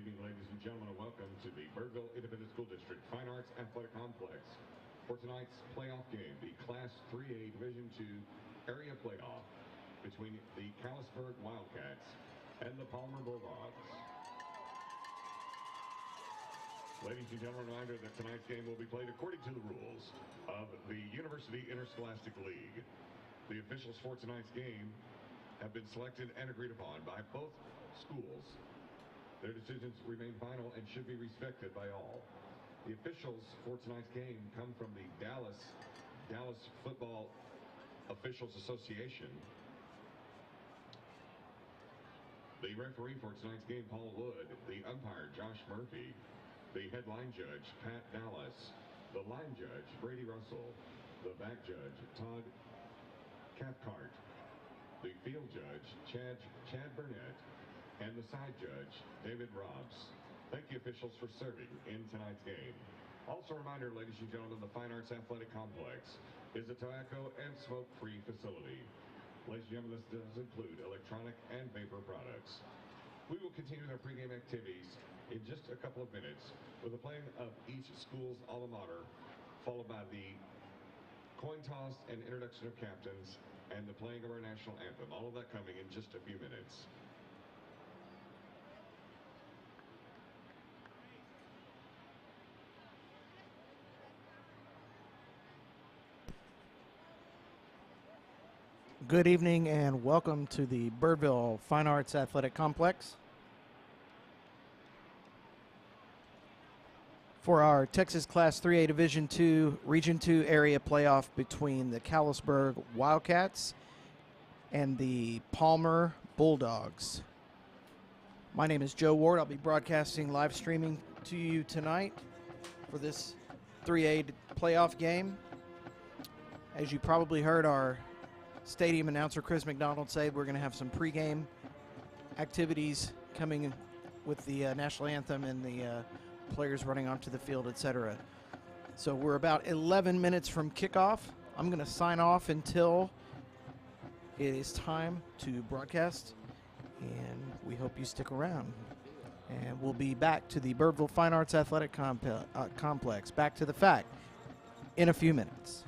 evening, ladies and gentlemen, and welcome to the Birdville Independent School District Fine Arts Athletic Complex. For tonight's playoff game, the Class 3A Division II area playoff between the Callisburg Wildcats and the Palmer Bulldogs. Ladies and gentlemen, a reminder that tonight's game will be played according to the rules of the University Interscholastic League. The officials for tonight's game have been selected and agreed upon by both schools. Their decisions remain final and should be respected by all. The officials for tonight's game come from the Dallas Football Officials Association. The referee for tonight's game, Paul Wood. The umpire, Josh Murphy. The headline judge, Pat Dallas. The line judge, Brady Russell. The back judge, Todd Cathcart. The field judge, Chad Burnett. And the side judge, David Robbs. Thank you, officials, for serving in tonight's game. Also a reminder, ladies and gentlemen, the Fine Arts Athletic Complex is a tobacco and smoke-free facility. Ladies and gentlemen, this does include electronic and vapor products. We will continue our pregame activities in just a couple of minutes with the playing of each school's alma mater, followed by the coin toss and introduction of captains and the playing of our national anthem. All of that coming in just a few minutes. Good evening and welcome to the Birdville Fine Arts Athletic Complex. For our Texas Class 3A Division II Region II area playoff between the Callisburg Wildcats and the Palmer Bulldogs. My name is Joe Ward. I'll be broadcasting live streaming to you tonight for this 3A playoff game. As you probably heard our stadium announcer Chris McDonald said, we're going to have some pregame activities coming with the national anthem and the players running onto the field, etc. So we're about 11 minutes from kickoff. I'm going to sign off until it is time to broadcast, and we hope you stick around. And we'll be back to the Birdville Fine Arts Athletic Complex, back to the fact, in a few minutes.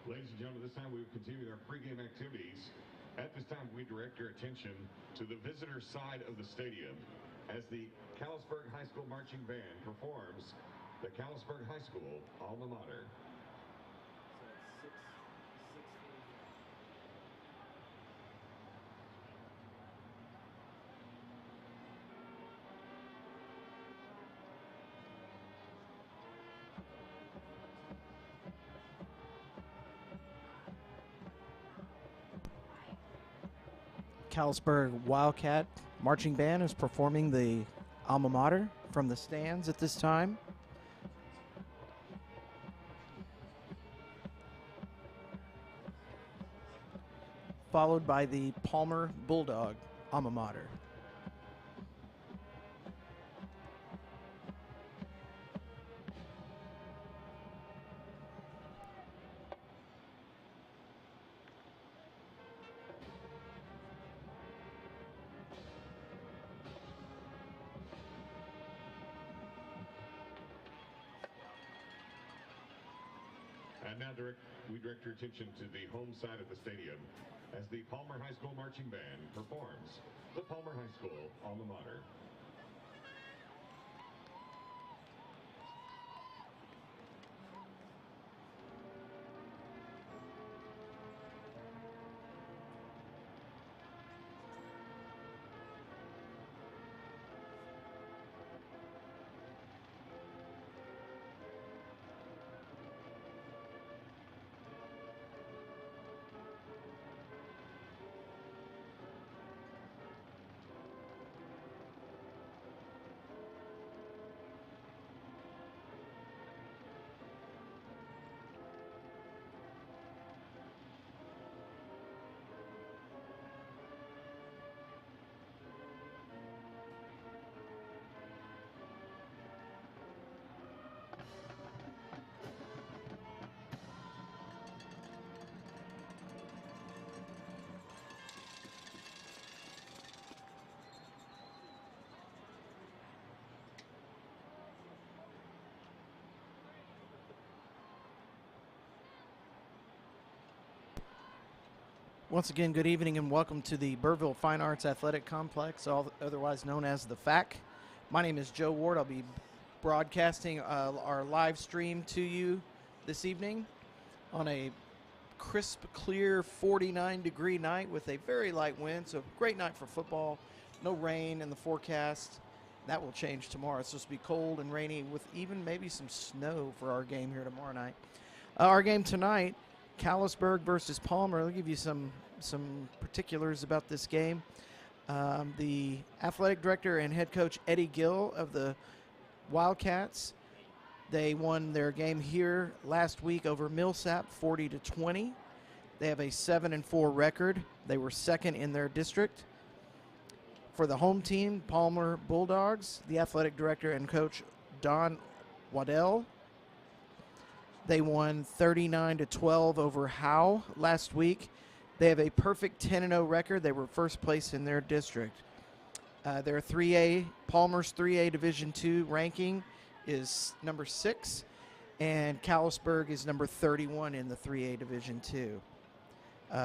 Ladies and gentlemen, this time we will continue our pregame activities. At this time, we direct your attention to the visitor side of the stadium as the Callisburg High School Marching Band performs the Callisburg High School alma mater. Callisburg Wildcat Marching Band is performing the alma mater from the stands at this time. Followed by the Palmer Bulldog alma mater. And now we direct your attention to the home side of the stadium as the Palmer High School Marching Band performs the Palmer High School alma mater. Once again, good evening and welcome to the Burville Fine Arts Athletic Complex, otherwise known as the FAC. My name is Joe Ward. I'll be broadcasting our live stream to you this evening on a crisp, clear 49-degree night with a very light wind, so great night for football. No rain in the forecast. That will change tomorrow. It's supposed to be cold and rainy with even maybe some snow for our game here tomorrow night. Our game tonight, Callisburg versus Palmer. I'll give you some particulars about this game. The athletic director and head coach Eddie Gill of the Wildcats, they won their game here last week over Millsap 40-20. They have a 7-4 record. They were second in their district. For the home team, Palmer Bulldogs, the athletic director and coach Don Waddell, they won 39-12 over Howe last week. They have a perfect 10-0 record. They were first place in their district. Their 3A, Palmer's 3A Division II ranking is number 6, and Callisburg is number 31 in the 3A Division II.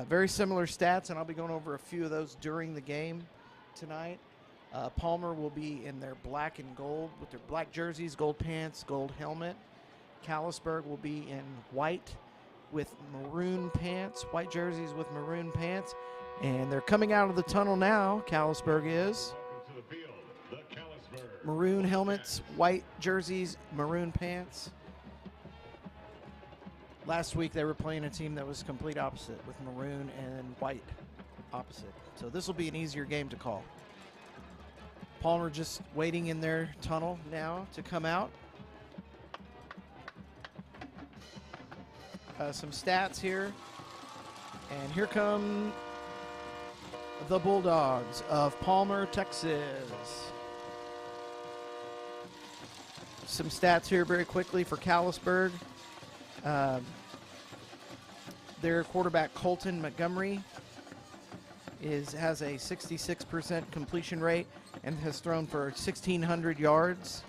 Very similar stats, and I'll be going over a few of those during the game tonight. Palmer will be in their black and gold with their black jerseys, gold pants, gold helmet. Callisburg will be in white with maroon pants, white jerseys with maroon pants. And they're coming out of the tunnel now, Callisburg is. Maroon helmets, white jerseys, maroon pants. Last week they were playing a team that was complete opposite with maroon and white opposite. So this will be an easier game to call. Palmer just waiting in their tunnel now to come out. Some stats here. And here come the Bulldogs of Palmer, Texas. Some stats here very quickly for Callisburg. Their quarterback Colton Montgomery has a 66% completion rate and has thrown for 1,600 yards.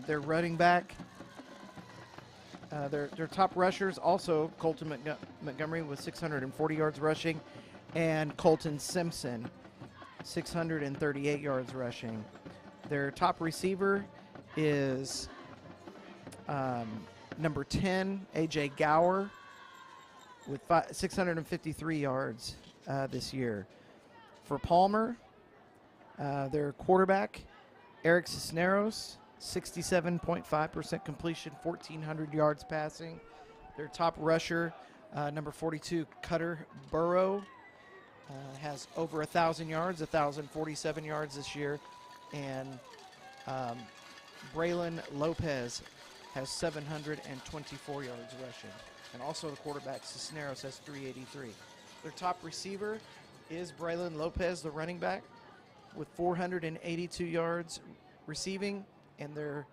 Their running back, their top rushers, also Colton Montgomery with 640 yards rushing, and Colton Simpson, 638 yards rushing. Their top receiver is number 10, A.J. Gower, with 653 yards this year. For Palmer, their quarterback, Eric Cisneros, 67.5% completion, 1,400 yards passing. Their top rusher, number 42, Cutter Burrow, has over 1,000 yards, 1,047 yards this year. And Braylon Lopez has 724 yards rushing. And also the quarterback, Cisneros, has 383. Their top receiver is Braylon Lopez, the running back, with 482 yards receiving. And their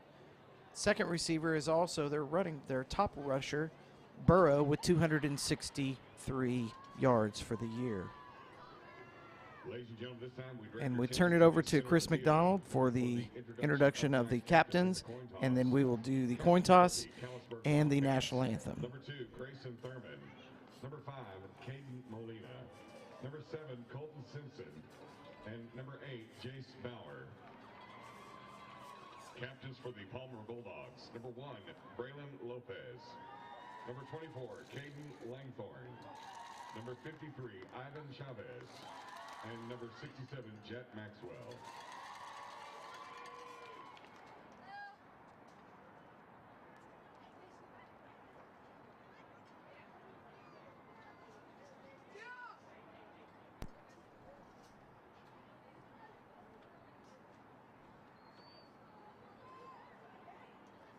second receiver is also their top rusher, Burrow, with 263 yards for the year. And we turn it over to Chris McDonald for the introduction of the captains, and then we will do the coin toss and the national anthem. Number 2, Grayson Thurman. Number 5, Caden Molina. Number 7, Colton Simpson. And number 8, Jace Bauer. Captains for the Palmer Bulldogs. Number 1, Braylon Lopez. Number 24, Caden Langthorne. Number 53, Ivan Chavez. And number 67, Jet Maxwell.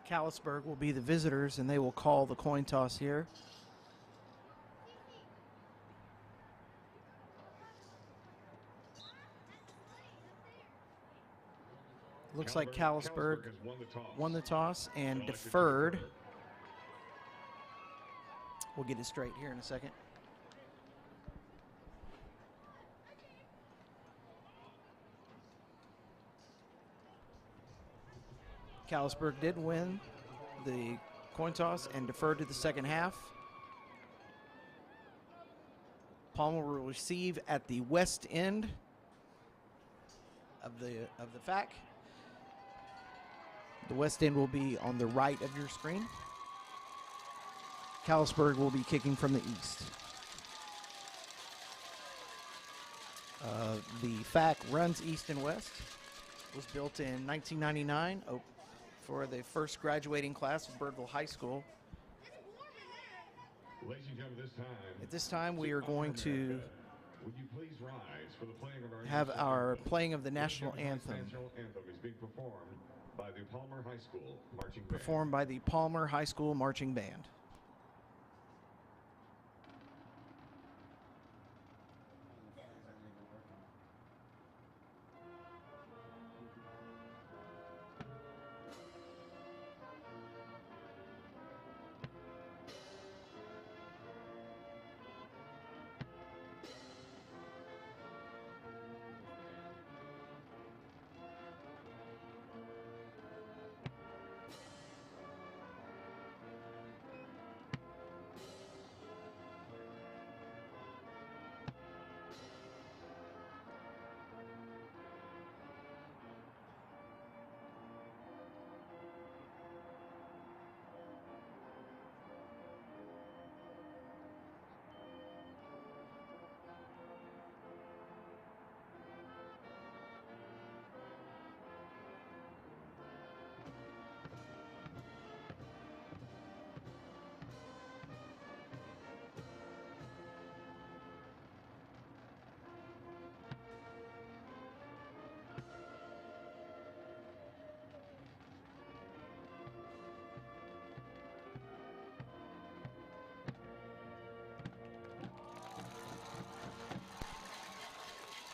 Callisburg will be the visitors, and they will call the coin toss here. Looks like Callisburg won the toss and deferred. We'll get it straight here in a second. Callisburg did win the coin toss and deferred to the second half. Palmer will receive at the west end of the FAC. The west end will be on the right of your screen. Callisburg will be kicking from the east. The FAC runs east and west. Was built in 1999 for the first graduating class of Birdville High School. Ladies and gentlemen, at this time we are going to would you please rise for the playing of have our playing of the national anthem. National anthem is being performed by the Palmer High School Marching Band. Performed by the Palmer High School Marching Band.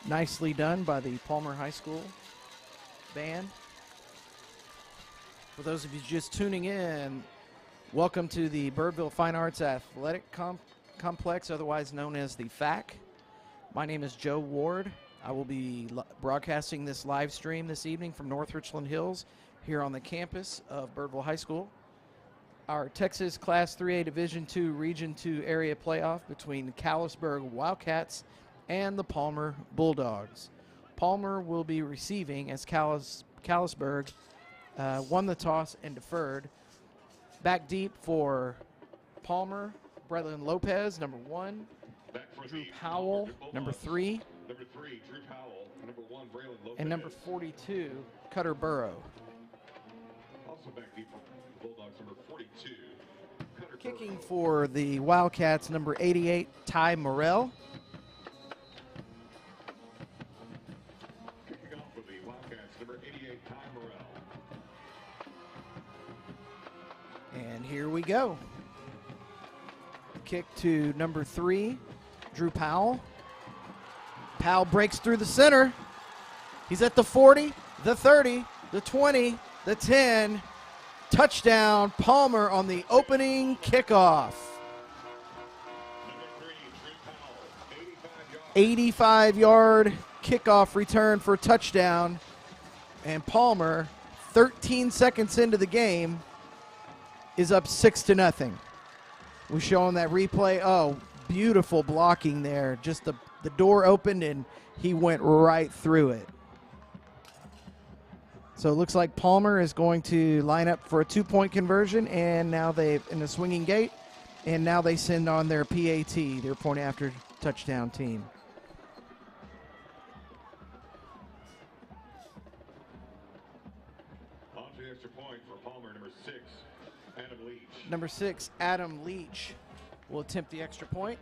Nicely done by the Palmer High School band. For those of you just tuning in, welcome to the Birdville Fine Arts Athletic Complex, otherwise known as the FAC. My name is Joe Ward. I will be broadcasting this live stream this evening from North Richland Hills here on the campus of Birdville High School. Our Texas Class 3A Division II Region II area playoff between Callisburg Wildcats and the Palmer Bulldogs. Palmer will be receiving as Callisburg won the toss and deferred. Back deep for Palmer, Braylon Lopez, number 1. Drew Powell, number 3. Number 3, Drew Powell. Number 1, Braylon Lopez. And number 42, Cutter Burrow. Also back deep for the Bulldogs, number 42, Cutter Kicking Burrow. for the Wildcats, number 88, Ty Morrell. number 88, Ty Morrell. And here we go. Kick to number 3, Drew Powell. Powell breaks through the center. He's at the 40, the 30, the 20, the 10. Touchdown, Palmer on the opening kickoff. 85-yard kickoff return for a touchdown. And Palmer, 13 seconds into the game, is up 6-0. We're showing that replay. Oh, beautiful blocking there. Just the door opened and he went right through it. So it looks like Palmer is going to line up for a 2-point conversion, and now they've in the swinging gate, and now they send on their PAT, their point after touchdown team. On to the extra point for Palmer, number 6, Adam Leach. Number 6, Adam Leach will attempt the extra point.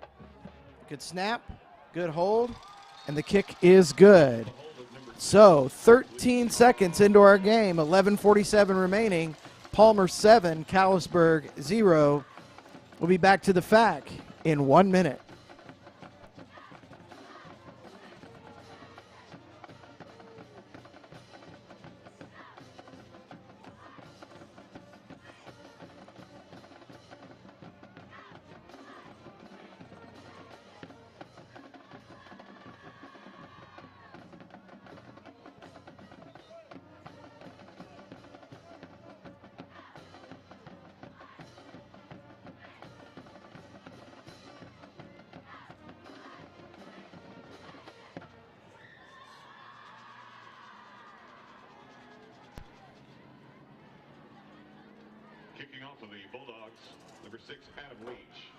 Good snap, good hold, and the kick is good. So 13 seconds into our game, 11:47 remaining. Palmer 7, Callisburg 0. We'll be back to the FAC in 1 minute. Kicking off of the Bulldogs, number 6, Adam Leach.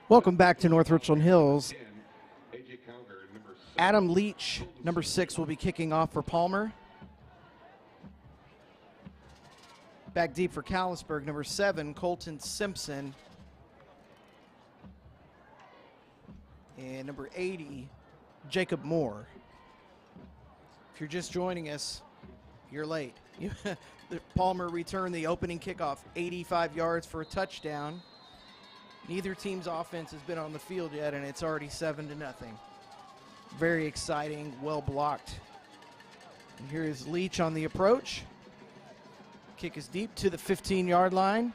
Welcome back to North Richland Hills. 10, AJ Cowger, number 7. Adam Leach, number 6, will be kicking off for Palmer. Back deep for Callisburg, number 7, Colton Simpson. And number 80, Jacob Moore. If you're just joining us, you're late. Palmer returned the opening kickoff, 85 yards for a touchdown. Neither team's offense has been on the field yet, and it's already 7-0. Very exciting, well blocked. And here is Leach on the approach. Kick is deep to the 15-yard line.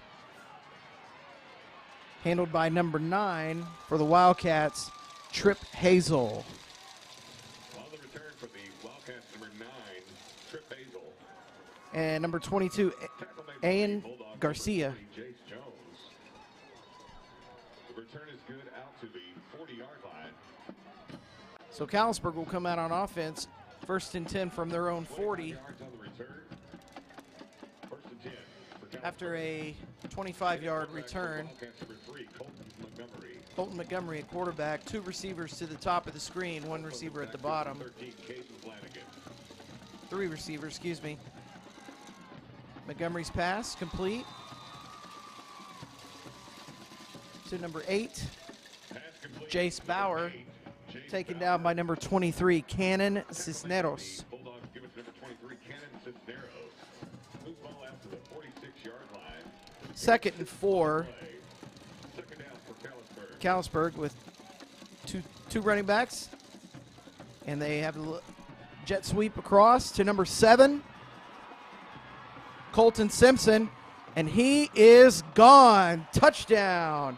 Handled by number 9 for the Wildcats, Trip Hazel. On the return for the Wildcats, number 9, Trip Hazel. And number 22, Ian Garcia. Jace Jones. The return is good out to the 40-yard line. So Callisburg will come out on offense, 1st and 10 from their own 40 yards on the return. 1st and 10 for Callisburg. after a 25-yard return. Wildcats, number 3, Colton Montgomery. Colton Montgomery at quarterback, 2 receivers to the top of the screen, 1 receiver at the bottom. 13, Caden Flanagan. 3 receivers, excuse me. Montgomery's pass complete to number 8, Pass complete. Jace Bauer, Jace taken Bauer. down by number 23, Cannon Cisneros. Bulldogs give it to number 23, Cannon Cisneros. Loose ball out to the 46-yard line. 2nd and 4, Second down for Callisburg. Callisburg with two running backs. And they have a jet sweep across to number 7, Colton Simpson, and he is gone. Touchdown.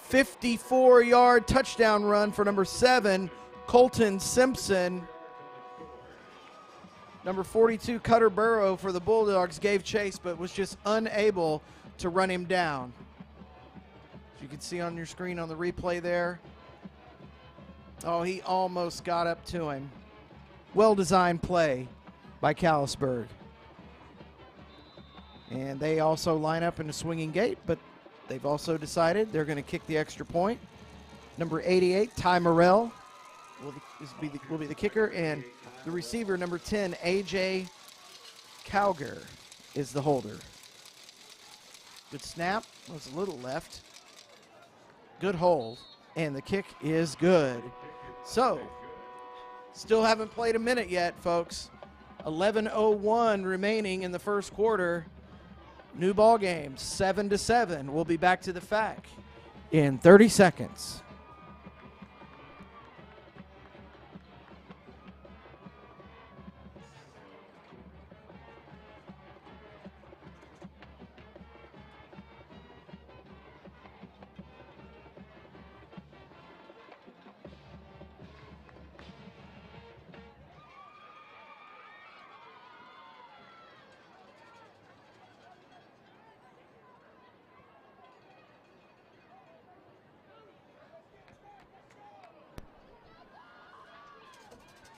54-yard touchdown run for number 7, Colton Simpson. Number 42, Cutter Burrow for the Bulldogs, gave chase but was just unable to run him down. As you can see on your screen on the replay there. Oh, he almost got up to him. Well-designed play by Callisburg. And they also line up in a swinging gate, but they've also decided they're going to kick the extra point. Number 88, Ty Morrell, will be the kicker, and the receiver, number 10, AJ Cowger, is the holder. Good snap. Was a little left. Good hold, and the kick is good. So, still haven't played a minute yet, folks. 11:01 remaining in the first quarter. New ball game, 7-7. We'll be back to the FAC in 30 seconds.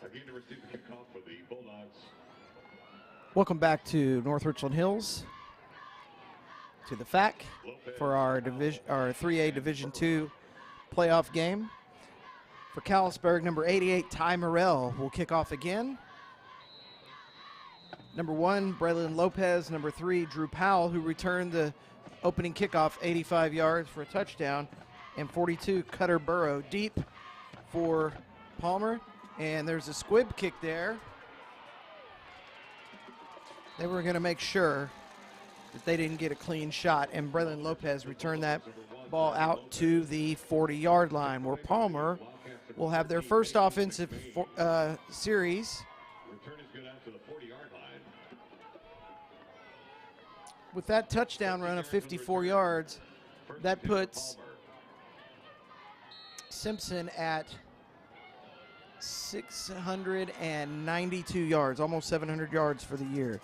Again to receive the kickoff for the Bulldogs. Welcome back to North Richland Hills, to the FAC for our 3A Division II playoff game. For Callisburg, number 88, Ty Morrell will kick off again. Number 1, Braylon Lopez. Number 3, Drew Powell, who returned the opening kickoff 85 yards for a touchdown. And 42, Cutter Burrow, deep for Palmer. And there's a squib kick there. They were going to make sure that they didn't get a clean shot, and Braylon Lopez returned that ball out to the 40-yard line, where Palmer will have their first offensive series. Return is good out to the 40-yard line. With that touchdown run of 54 yards, that puts Simpson at 692 yards, almost 700 yards for the year.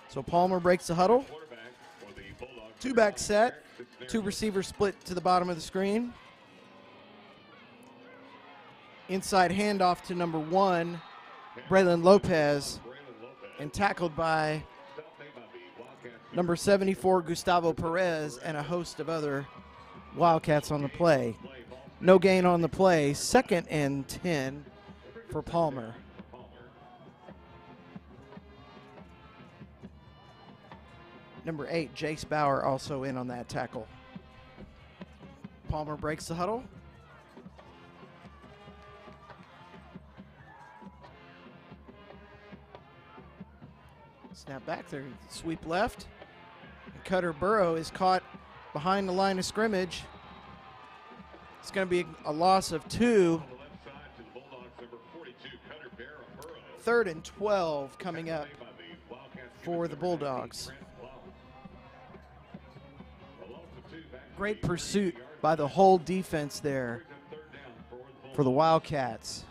So Palmer breaks the huddle. 2-back set, 2 receivers split to the bottom of the screen. Inside handoff to number 1, Braylon Lopez, and tackled by number 74, Gustavo Perez, and a host of other Wildcats on the play. No gain on the play, 2nd and 10 for Palmer. Number 8, Jace Bauer, also in on that tackle. Palmer breaks the huddle. Snap back there, sweep left. And Cutter Burrow is caught behind the line of scrimmage. It's going to be a loss of 2. 3rd and 12 coming up for the Bulldogs. Great pursuit by the whole defense there for the Wildcats.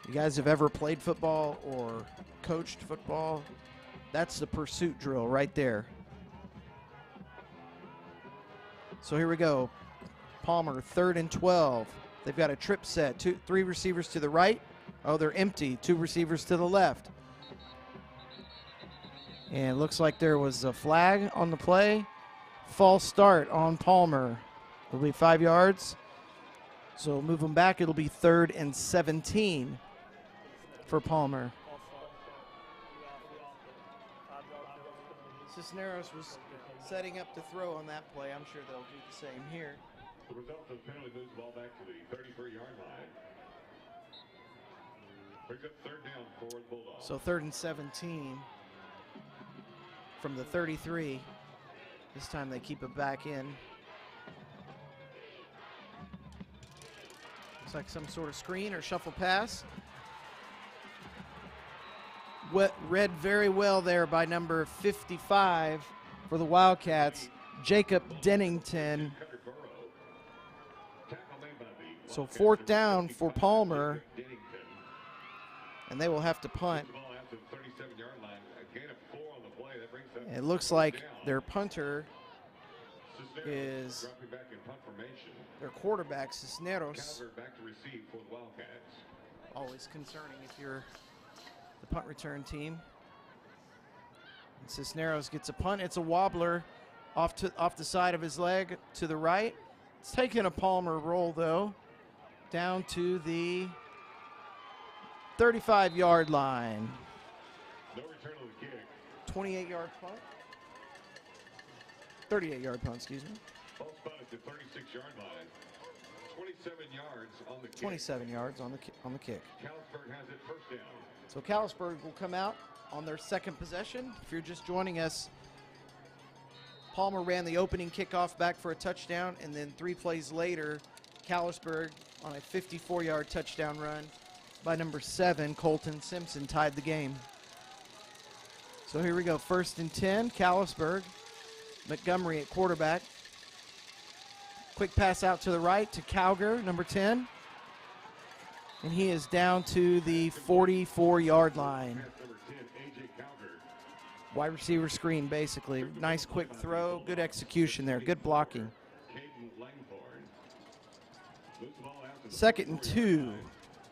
You guys have ever played football or coached football? That's the pursuit drill right there. So here we go. Palmer, 3rd and 12. They've got a trip set. 3 receivers to the right. Oh, they're empty. 2 receivers to the left. And it looks like there was a flag on the play. False start on Palmer. It'll be 5 yards. So move them back. It'll be 3rd and 17 for Palmer. Cisneros was setting up to throw on that play. I'm sure they'll do the same here. The result of the penalty moves the ball back to the 33-yard line. Brings up 3rd down for the Bulldogs. So 3rd and 17 from the 33. This time they keep it back in. Looks like some sort of screen or shuffle pass. Read very well there by number 55 for the Wildcats, Jacob Dennington. So 4th down for Palmer, and they will have to punt. And it looks like their punter is their quarterback, Cisneros. Always concerning if you're the punt return team. And Cisneros gets a punt. It's a wobbler off the side of his leg to the right. It's taking a Palmer roll, though, down to the 35-yard line. No return of the kick. 28-yard punt. 38-yard punt, excuse me. Ball spotted at the 36-yard line. 27 yards on the kick. 27 yards on the kick. Callisburg has it first down. So Callisburg will come out on their second possession. If you're just joining us, Palmer ran the opening kickoff back for a touchdown, and then 3 plays later, Callisburg on a 54-yard touchdown run by number 7, Colton Simpson, tied the game. So here we go, 1st and 10, Callisburg. Montgomery at quarterback. Quick pass out to the right to Cowger, number 10. And he is down to the 44-yard line. Wide receiver screen, basically. Nice quick throw, good execution there, good blocking. 2nd and 2.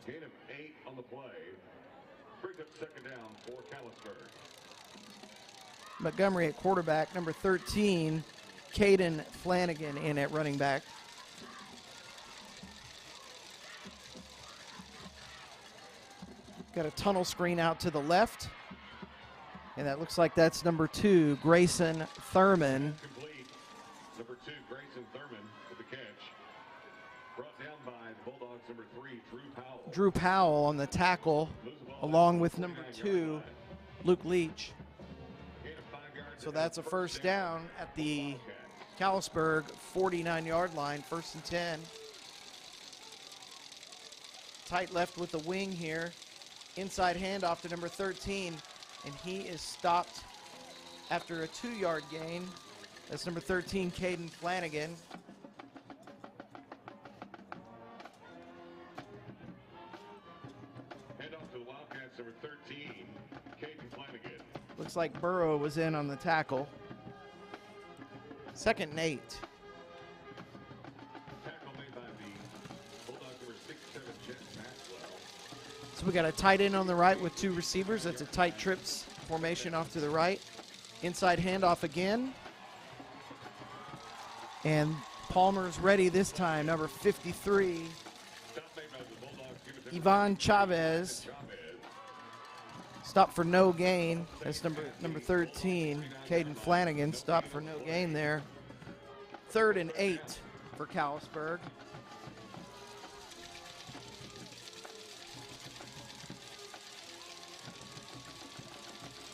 Gain of 8 on the play. Brings up 2nd down for Callisburg. Montgomery at quarterback, number 13, Caden Flanagan in at running back. Got a tunnel screen out to the left. And that looks like that's number 2, Grayson Thurman. Complete. Number 2, Grayson Thurman with the catch. Brought down by the Bulldogs, number 3, Drew Powell. Drew Powell on the tackle, along with number 2, Luke Leach. So that's a first down at the Callisburg 49-yard line, 1st and 10. Tight left with the wing here. Inside handoff to number 13, and he is stopped after a 2-yard gain. That's number 13, Caden Flanagan. Handoff to the Wildcats, number 13, Caden Flanagan. Looks like Burrow was in on the tackle. 2nd and 8. Tackle made by the Bulldogs, number 6'7", Jet Maxwell. So we got a tight end on the right with 2 receivers. That's a tight trips formation off to the right. Inside handoff again. And Palmer's ready this time, number 53, Ivan Chavez. Stop for no gain. That's number 13, Caden Flanagan. Stop for no gain there. 3rd and 8 for Callisburg.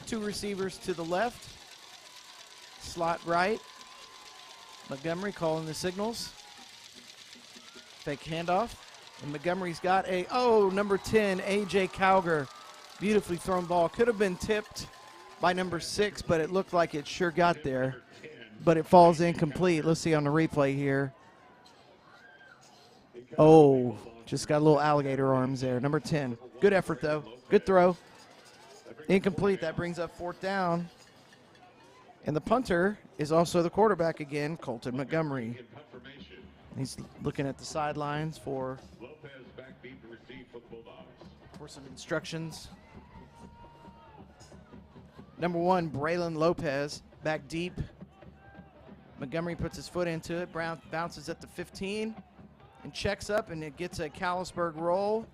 Two receivers to the left. Slot right. Montgomery calling the signals. Fake handoff. And Montgomery's got number 10, A.J. Cowger. Beautifully thrown ball. Could have been tipped by number 6, but it looked like it sure got there. But it falls incomplete. Let's see on the replay here. Oh, just got a little alligator arms there. Number 10. Good effort, though. Good throw. Incomplete. That brings up 4th down. And the punter is also the quarterback again, Colton Montgomery. He's looking at the sidelines for some instructions. Number 1, Braylon Lopez, back deep. Montgomery puts his foot into it. Brown bounces at the 15 and checks up, and it gets a Callisburg roll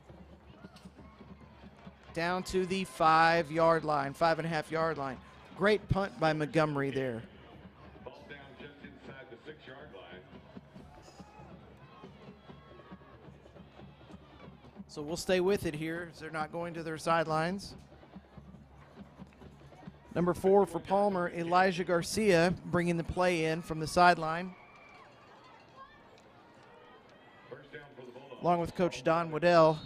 down to the 5-yard line, 5.5-yard line. Great punt by Montgomery there. Ball down just inside the 6-yard line. So we'll stay with it here as they're not going to their sidelines. Number 4 for Palmer, Elijah Garcia, bringing the play in from the sideline. Along with Coach Don Waddell,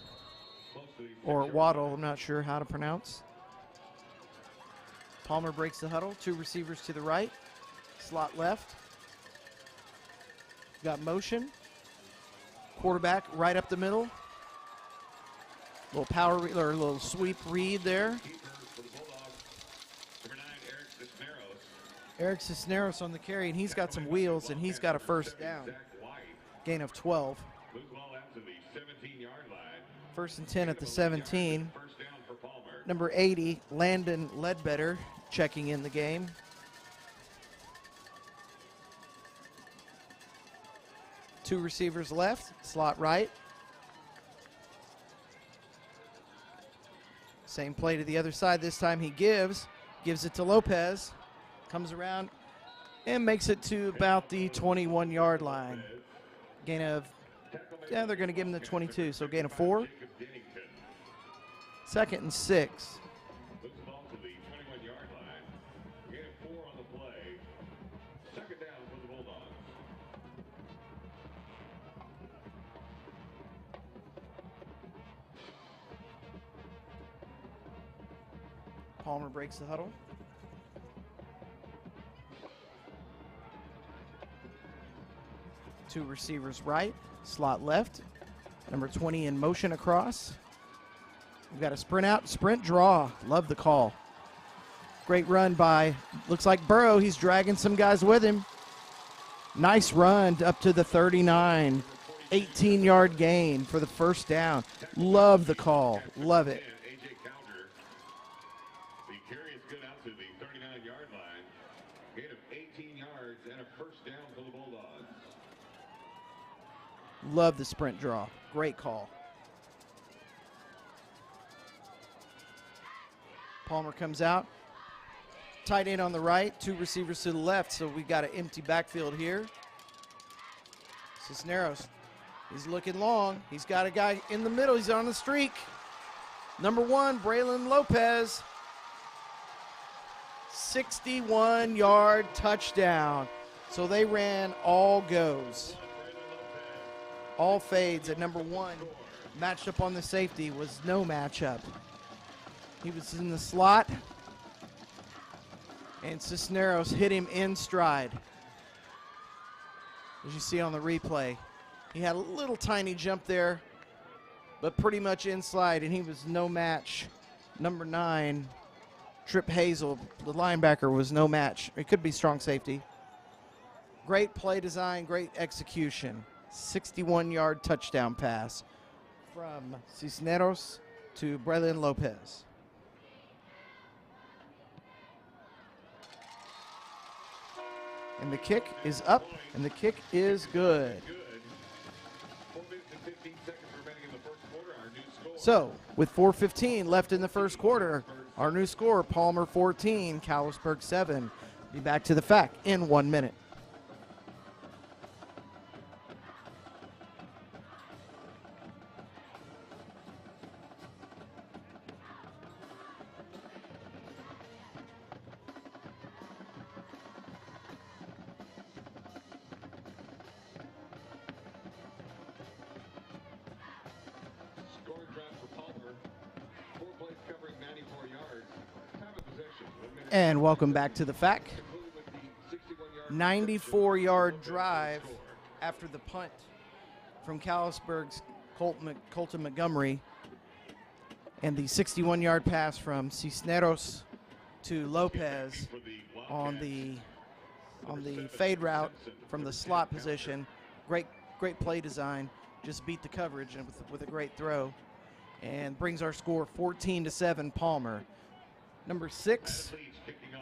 or Waddle, I'm not sure how to pronounce. Palmer breaks the huddle, 2 receivers to the right, slot left. Got motion. Quarterback right up the middle. Little power or a little sweep read there. Eric Cisneros on the carry, and he's got some wheels, and he's got a first down. Gain of 12. 1st and 10 at the 17. Number 80, Landon Ledbetter, checking in the game. Two receivers left, slot right. Same play to the other side. This time he gives it to Lopez. Comes around and makes it to about the 21-yard line. Gain of Yeah, they're going to give him the 22, so gain of 4. 2nd and 6. Moves the ball to the 21-yard line. Gain of 4 on the play. 2nd down for the Bulldogs. Palmer breaks the huddle. Two receivers right, slot left. Number 20 in motion across. We've got a sprint out, sprint draw. Love the call. Great run by, looks like Burrow. He's dragging some guys with him. Nice run up to the 39. 18-yard gain for the 1st down. Love the call. Love it. The carry is good out to the 39-yard line. Gain of 18 yards and a 1st down for the Bulldogs. Love the sprint draw. Great call. Palmer comes out. Tight end on the right, 2 receivers to the left, so we've got an empty backfield here. Cisneros, he's looking long. He's got a guy in the middle. He's on the streak. Number 1, Braylon Lopez. 61-yard touchdown. So they ran all goes. All fades at number 1. Matched up on the safety was no matchup. He was in the slot, and Cisneros hit him in stride. As you see on the replay, he had a little tiny jump there, but pretty much in slide, and he was no match. Number 9, Trip Hazel, the linebacker, was no match. It could be strong safety. Great play design, great execution. 61-yard touchdown pass from Cisneros to Braylon Lopez. And the kick is up, and the kick is good. So, with 4:15 left in the 1st quarter, our new score, Palmer 14, Callisburg 7. Be back to the fact in 1 minute. And welcome back to the FAC. 94-yard drive after the punt from Callisburg's Colton Montgomery, and the 61-yard pass from Cisneros to Lopez on the fade route from the slot position. Great play design. Just beat the coverage and with a great throw, and brings our score 14-7 Palmer. Number 6,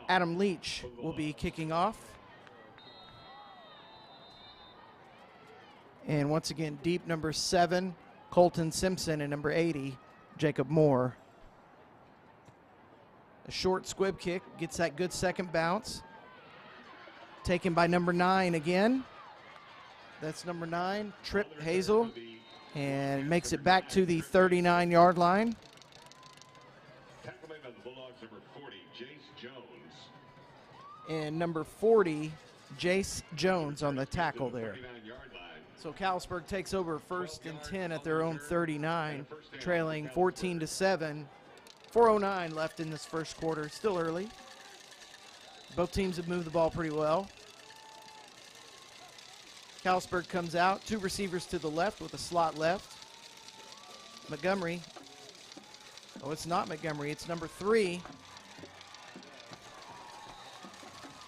Adam Leach will be kicking off. And once again, deep number 7, Colton Simpson, and number 80, Jacob Moore. A short squib kick, gets that good second bounce. Taken by number 9 again. That's number 9, Trip Hazel, and makes it back to the 39-yard line. And number 40, Jace Jones on the tackle there. So Callisburg takes over 1st and 10 at their own 39, trailing 14-7. 4:09 left in this 1st quarter, still early. Both teams have moved the ball pretty well. Callisburg comes out, 2 receivers to the left with a slot left. Montgomery. Oh, it's not Montgomery, it's number 3.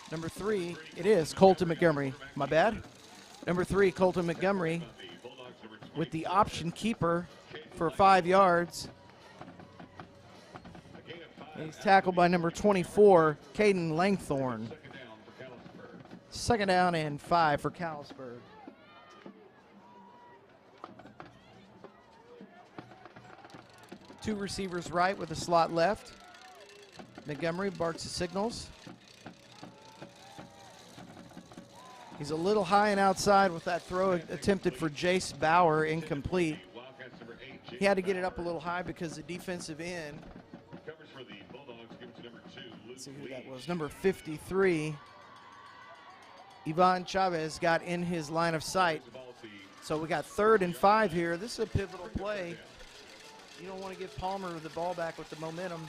Number 3, it is Colton Montgomery. My bad. Number 3, Colton Montgomery with the option keeper for 5 yards. And he's tackled by number 24, Caden Langthorne. 2nd down and 5 for Callisburg. Two receivers right with a slot left. Montgomery barks the signals. He's a little high and outside with that throw attempted for Jace Bauer, incomplete. He had to get it up a little high because the defensive end, let's see who that was, number 53, Ivan Chavez, got in his line of sight. So we got 3rd and 5 here. This is a pivotal play. You don't want to give Palmer the ball back with the momentum.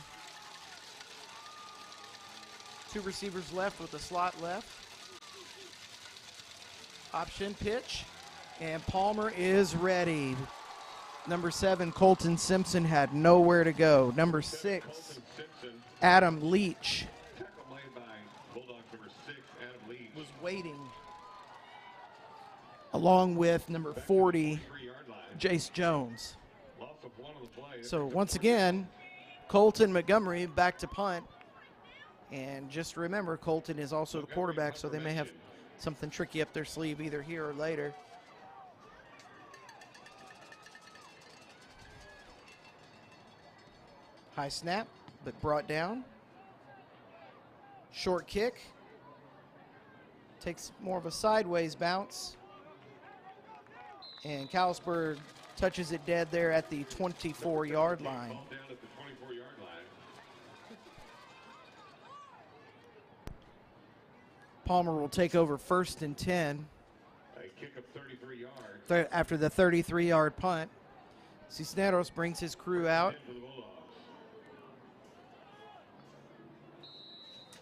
2 receivers left with the slot left. Option pitch, and Palmer is ready. Number 7, Colton Simpson, had nowhere to go. Number 6, Adam Leach was waiting, along with number 40, Jace Jones. So once again, Colton Montgomery back to punt. And just remember, Colton is also the quarterback, so they may have something tricky up their sleeve either here or later. High snap, but brought down. Short kick. Takes more of a sideways bounce. And Callisburg touches it dead there at the 24-yard line. Palmer will take over 1st and 10 after the 33-yard punt. Cisneros brings his crew out.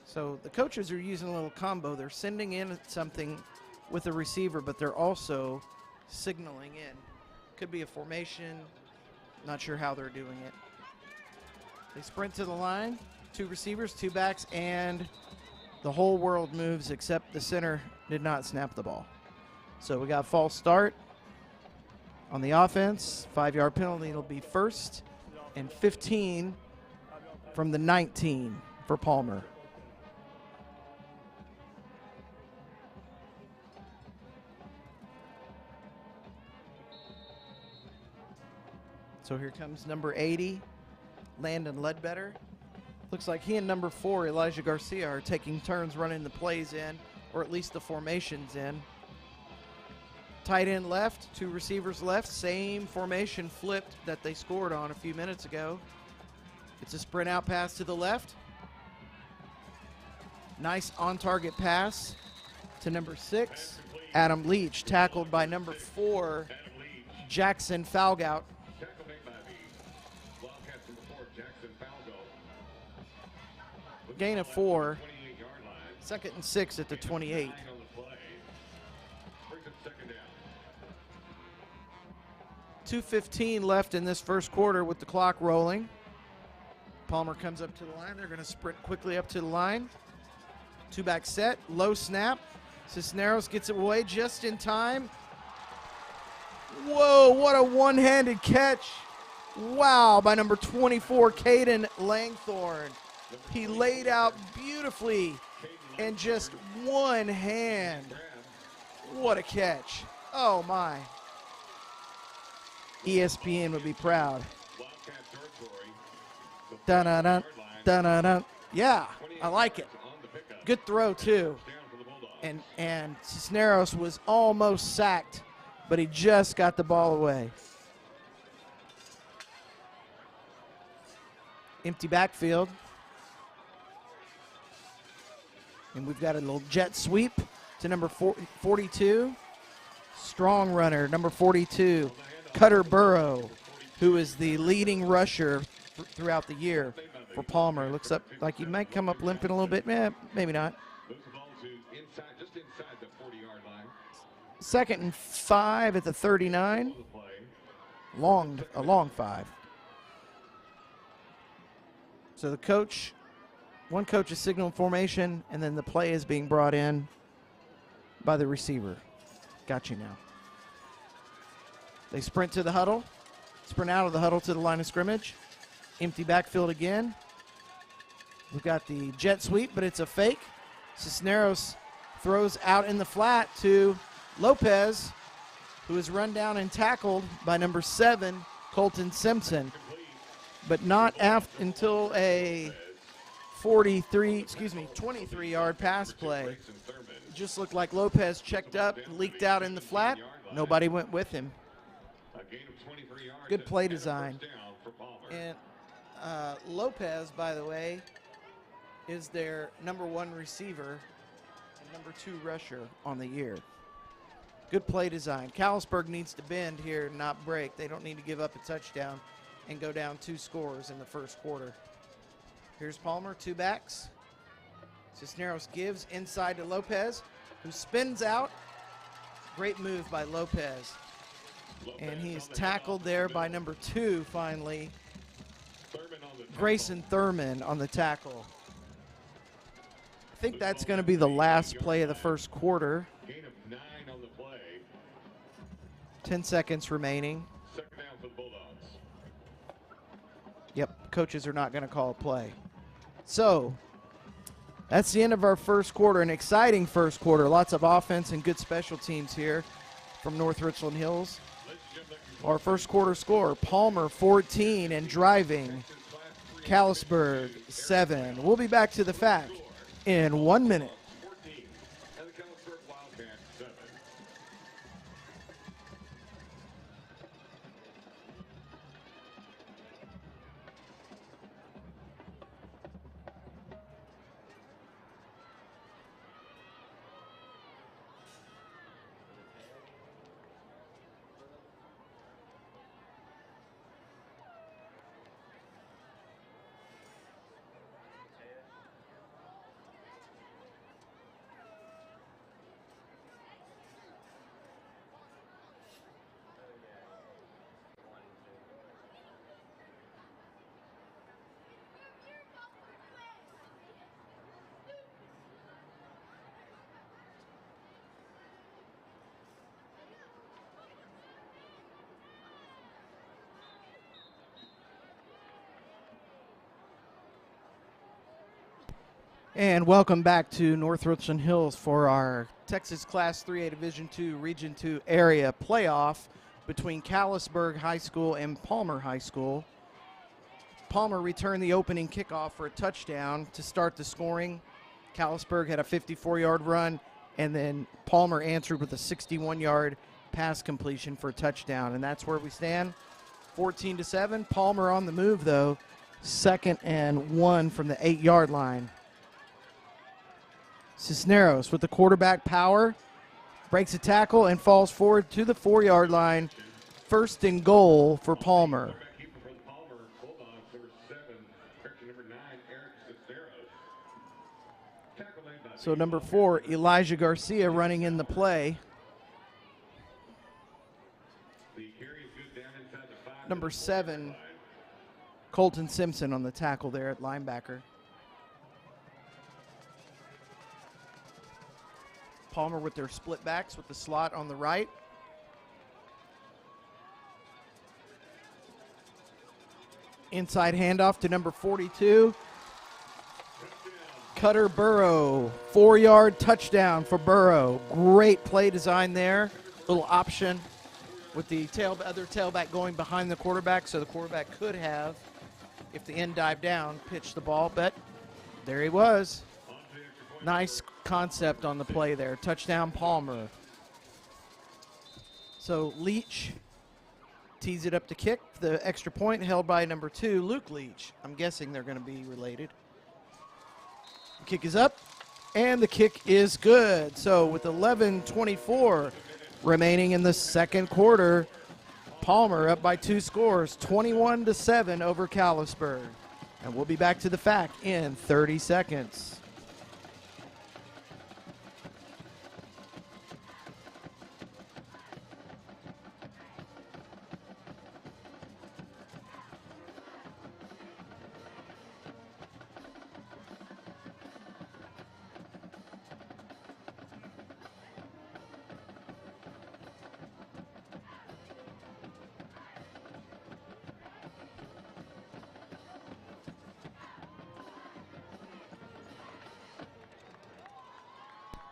So the coaches are using a little combo. They're sending in something with a receiver, but they're also signaling in. Could be a formation. Not sure how they're doing it. They sprint to the line. 2 receivers, 2 backs, and the whole world moves except the center did not snap the ball. So we got false start on the offense. 5-yard penalty. It'll be 1st and 15 from the 19 for Palmer. So here comes number 80, Landon Ledbetter. Looks like he and number 4, Elijah Garcia, are taking turns running the plays in, or at least the formations in. Tight end left, 2 receivers left, same formation flipped that they scored on a few minutes ago. It's a sprint out pass to the left. Nice on-target pass to number 6, Adam Leach, tackled by number 4, Jackson Falgout. Gain of 4, 2nd and 6 at the 28. .215 left in this first quarter with the clock rolling. Palmer comes up to the line. They're going to sprint quickly up to the line. 2-back set, low snap. Cisneros gets it away just in time. Whoa, what a one-handed catch. Wow, by number 24, Caden Langthorne. He laid out beautifully and just one hand. What a catch. Oh, my. ESPN would be proud. Dun-dun-dun, dun-dun-dun. Yeah, I like it. Good throw, too. And Cisneros was almost sacked, but he just got the ball away. Empty backfield. And we've got a little jet sweep to number 42. Strong runner, number 42, Cutter Burrow, who is the leading rusher throughout the year for Palmer. Looks up like he might come up limping a little bit. Maybe not. 2nd and 5 at the 39. A long 5. So the coach, one coach is signaling formation, and then the play is being brought in by the receiver. Got you now. They sprint to the huddle, sprint out of the huddle to the line of scrimmage. Empty backfield again. We've got the jet sweep, but it's a fake. Cisneros throws out in the flat to Lopez, who is run down and tackled by number 7, Colton Simpson. But not until a 23-yard pass play. Just looked like Lopez checked up, leaked out in the flat. Nobody went with him. Good play design. And Lopez, by the way, is their #1 receiver and #2 rusher on the year. Good play design. Callisburg needs to bend here, not break. They don't need to give up a touchdown and go down 2 scores in the first quarter. Here's Palmer, 2 backs. Cisneros gives inside to Lopez, who spins out. Great move by Lopez. And he is tackled there by #2 finally. Grayson Thurman on the tackle. I think that's going to be the last play of the first quarter. 10 seconds remaining. Yep, coaches are not going to call a play. So that's the end of our first quarter, an exciting first quarter. Lots of offense and good special teams here from North Richland Hills. Our first quarter score, Palmer 14 and driving, Callisburg 7. We'll be back to the fact in 1 minute. And welcome back to North Richland Hills for our Texas Class 3A Division II Region 2 area playoff between Callisburg High School and Palmer High School. Palmer returned the opening kickoff for a touchdown to start the scoring. Callisburg had a 54-yard run, and then Palmer answered with a 61-yard pass completion for a touchdown, and that's where we stand, 14-7. Palmer on the move, though, 2nd and 1 from the 8-yard line. Cisneros with the quarterback power, breaks a tackle and falls forward to the 4-yard line. 1st and goal for Palmer. So number 4, Elijah Garcia running in the play. Number 7, Colton Simpson on the tackle there at linebacker. Palmer with their split backs with the slot on the right. Inside handoff to number 42. Cutter Burrow, 4-yard touchdown for Burrow. Great play design there. Little option with the other tailback going behind the quarterback, so the quarterback could have, if the end dived down, pitched the ball, but there he was. Nice concept on the play there. Touchdown Palmer. So Leach tees it up to kick. The extra point held by number 2, Luke Leach. I'm guessing they're going to be related. The kick is up, and the kick is good. So with 11:24 remaining in the second quarter, Palmer up by 2 scores, 21-7 over Callisburg. And we'll be back to the fact in 30 seconds.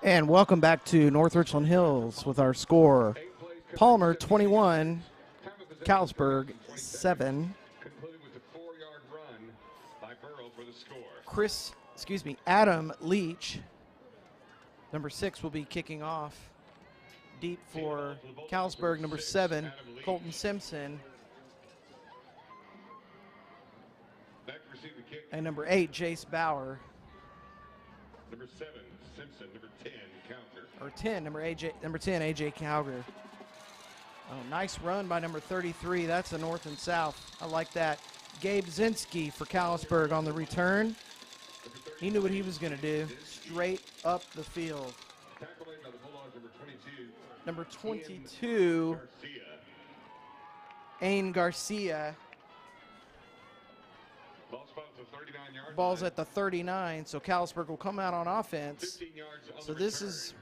And welcome back to North Richland Hills with our score. Palmer 21, Callisburg 7. Adam Leach Number 6 will be kicking off. Deep for Callisburg, number 7, Colton Simpson. And number 8, Jace Bauer. Number 7, Simpson. Number 10, Counter. Or 10, number 10, AJ Cowger. Oh, nice run by number 33. That's a north and south. I like that. Gabe Zinski for Callisburg on the return. He knew what he was going to do. Straight up the field. Number 22, Ain Garcia. Ball's at the 39, so Callisburg will come out on offense. So this is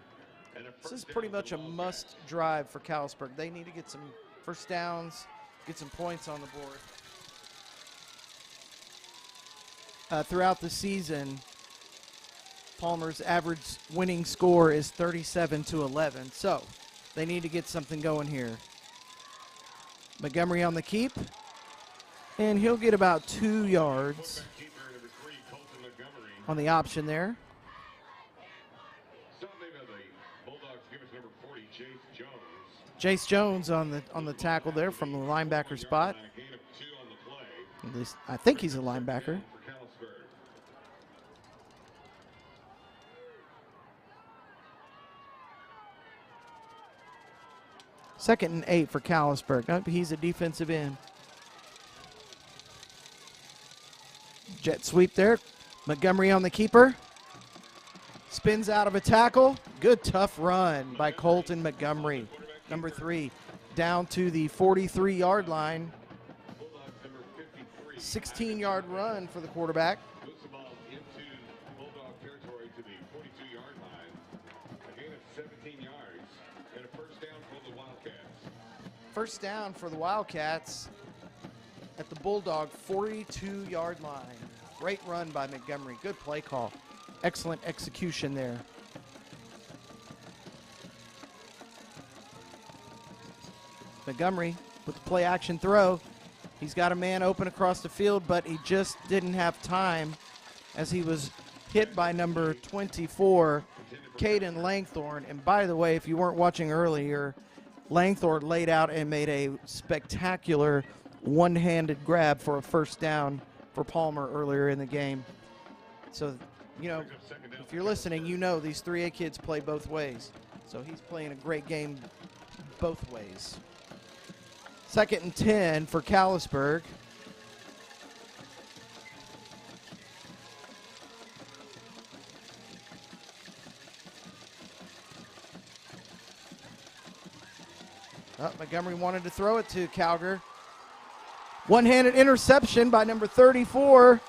pretty much a must drive for Callisburg. They need to get some first downs, get some points on the board. Throughout the season, Palmer's average winning score is 37-11. So they need to get something going here. Montgomery on the keep, and he'll get about 2 yards on the option there. Jace Jones on the tackle there from the linebacker spot. At least I think he's a linebacker. Second and 8 for Callisburg. He's a defensive end. Jet sweep there. Montgomery on the keeper. Spins out of a tackle. Good tough run by Colton Montgomery. Number 3 down to the 43-yard line. 16-yard run for the quarterback. First down for the Wildcats at the Bulldog 42-yard line. Great run by Montgomery. Good play call. Excellent execution there. Montgomery with the play action throw. He's got a man open across the field, but he just didn't have time as he was hit by number 24, Caden Langthorne. And by the way, if you weren't watching earlier, Langthorne laid out and made a spectacular one-handed grab for a first down for Palmer earlier in the game. So, you know, if you're listening, you know these 3A kids play both ways. So he's playing a great game both ways. Second and 10 for Callisburg. Montgomery wanted to throw it to Cowger. One-handed interception by number 34,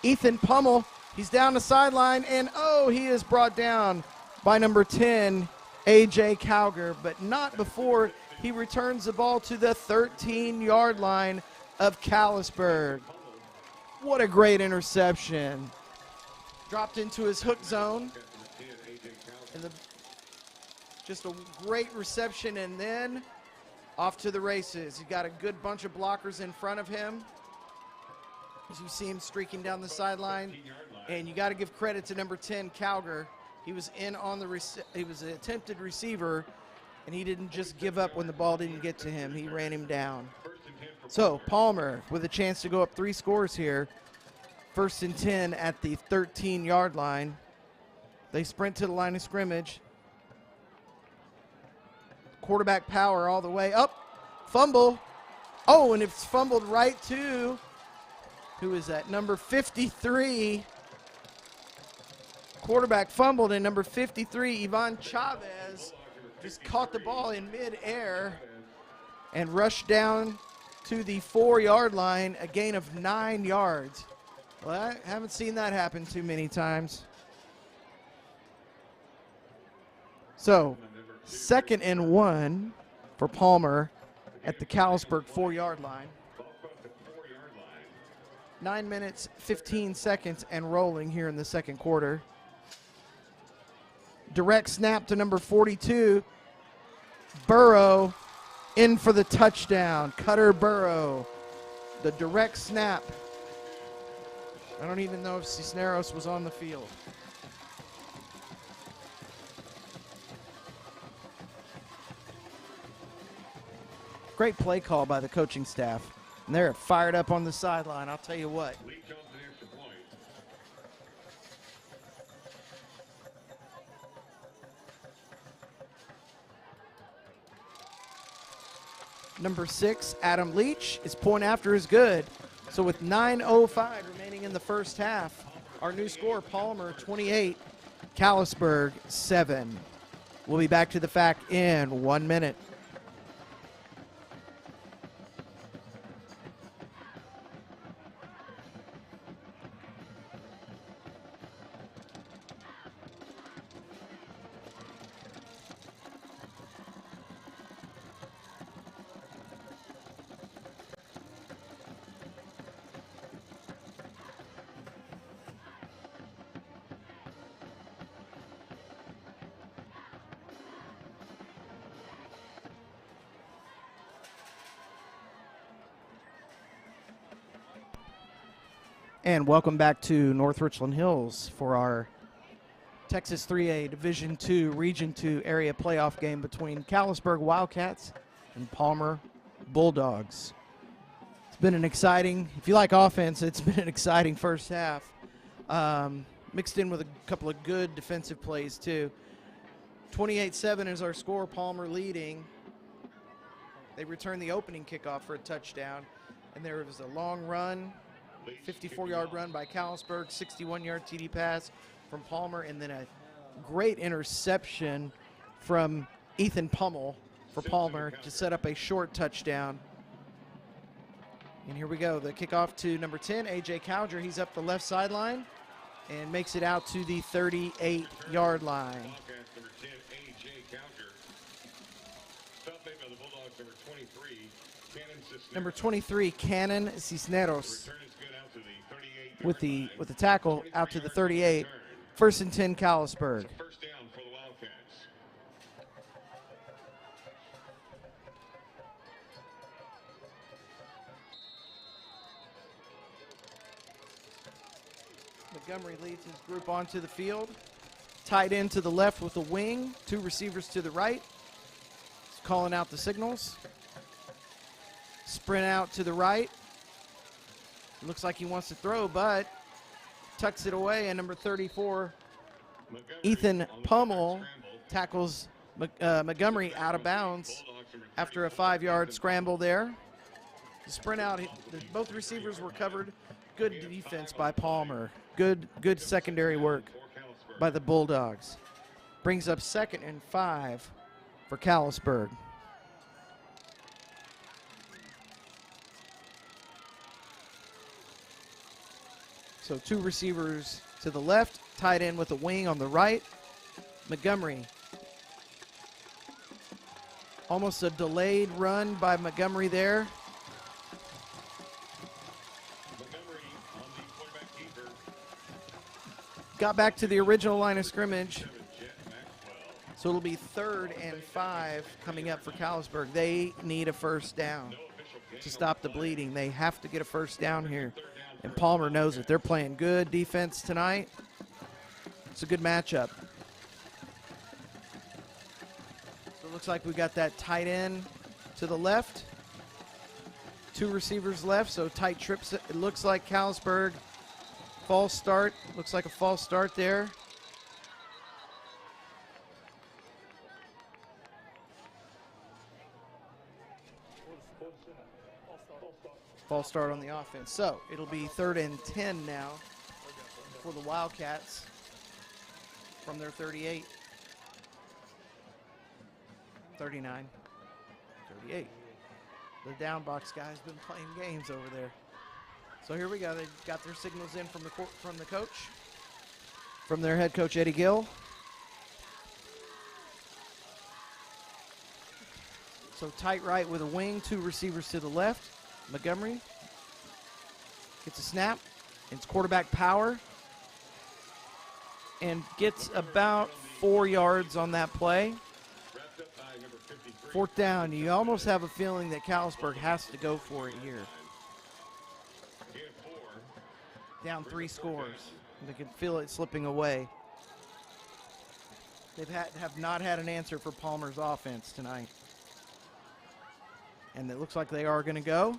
Ethan Pummel. He's down the sideline, and he is brought down by number 10, AJ Cowger, but not before he returns the ball to the 13-yard line of Callisburg. What a great interception. Dropped into his hook zone. And just a great reception, and then off to the races. He got a good bunch of blockers in front of him. As you see him streaking down the sideline. And you got to give credit to number 10, Cowger. He was in on he was an attempted receiver, and he didn't just give up when the ball didn't get to him. He ran him down. So Palmer with a chance to go up 3 scores here. First and 10 at the 13-yard line. They sprint to the line of scrimmage. Quarterback power all the way up. Fumble. Oh, and it's fumbled right to, who is that? Number 53. Quarterback fumbled, and number 53, Ivan Chavez, just caught the ball in midair and rushed down to the 4-yard line, a gain of 9 yards. Well, I haven't seen that happen too many times. So, second and 1 for Palmer at the Callisburg 4-yard line. 9 minutes, 15 seconds, and rolling here in the second quarter. Direct snap to number 42. Burrow in for the touchdown. Cutter Burrow. The direct snap. I don't even know if Cisneros was on the field. Great play call by the coaching staff. And they're fired up on the sideline, I'll tell you what. Leach on the extra point. Number 6, Adam Leach. His point after is good. So with 9:05 remaining in the first half, our new score, Palmer 28, Callisburg 7. We'll be back to the fact in 1 minute. And welcome back to North Richland Hills for our Texas 3A Division II Region II area playoff game between Callisburg Wildcats and Palmer Bulldogs. It's been an exciting, if you like offense, it's been an exciting first half. Mixed in with a couple of good defensive plays too. 28-7 is our score, Palmer leading. They returned the opening kickoff for a touchdown, and there was a long run, 54-yard run by Callisburg, 61-yard TD pass from Palmer, and then a great interception from Ethan Pummel for Palmer to set up a short touchdown. And here we go, the kickoff to number 10, A.J. Cowger. He's up the left sideline and makes it out to the 38-yard line. Number 10, A.J. Cowger. Stop made by the Bulldogs, number 23, Cannon Cisneros. Number 23, Cannon Cisneros. Return is good out to the 38. With the tackle out to the 38. First and 10, Callisburg. First down for the Wildcats. Montgomery leads his group onto the field. Tight end to the left with a wing. 2 receivers to the right. He's calling out the signals. Sprint out to the right. Looks like he wants to throw, but tucks it away. And number 34, Ethan Pummel, tackles Montgomery out of bounds after a 5-yard scramble there. The sprint out, both receivers were covered. Good defense by Palmer. Good secondary work by the Bulldogs. Brings up 2nd and 5 for Callisburg. So 2 receivers to the left, tight end with a wing on the right. Montgomery. Almost a delayed run by Montgomery there. Montgomery on the quarterback keeper. Got back to the original line of scrimmage. So it'll be 3rd and 5 coming up for Callisburg. They need a first down to stop the bleeding. They have to get a first down here. And Palmer knows it. They're playing good defense tonight. It's a good matchup. So it looks like we got that tight end to the left. 2 receivers left, so tight trips. It looks like Callisburg. False start. Looks like a false start there. False start on the offense. So it'll be 3rd and 10 now for the Wildcats from their 38. 39. 38. The down box guy's been playing games over there. So here we go. They got their signals in from the coach, from their head coach Eddie Gill. So tight right with a wing, 2 receivers to the left. Montgomery gets a snap. It's quarterback power and gets about 4 yards on that play. 4th down. You almost have a feeling that Callisburg has to go for it here. Down 3 scores. They can feel it slipping away. They have not had an answer for Palmer's offense tonight. And it looks like they are going to go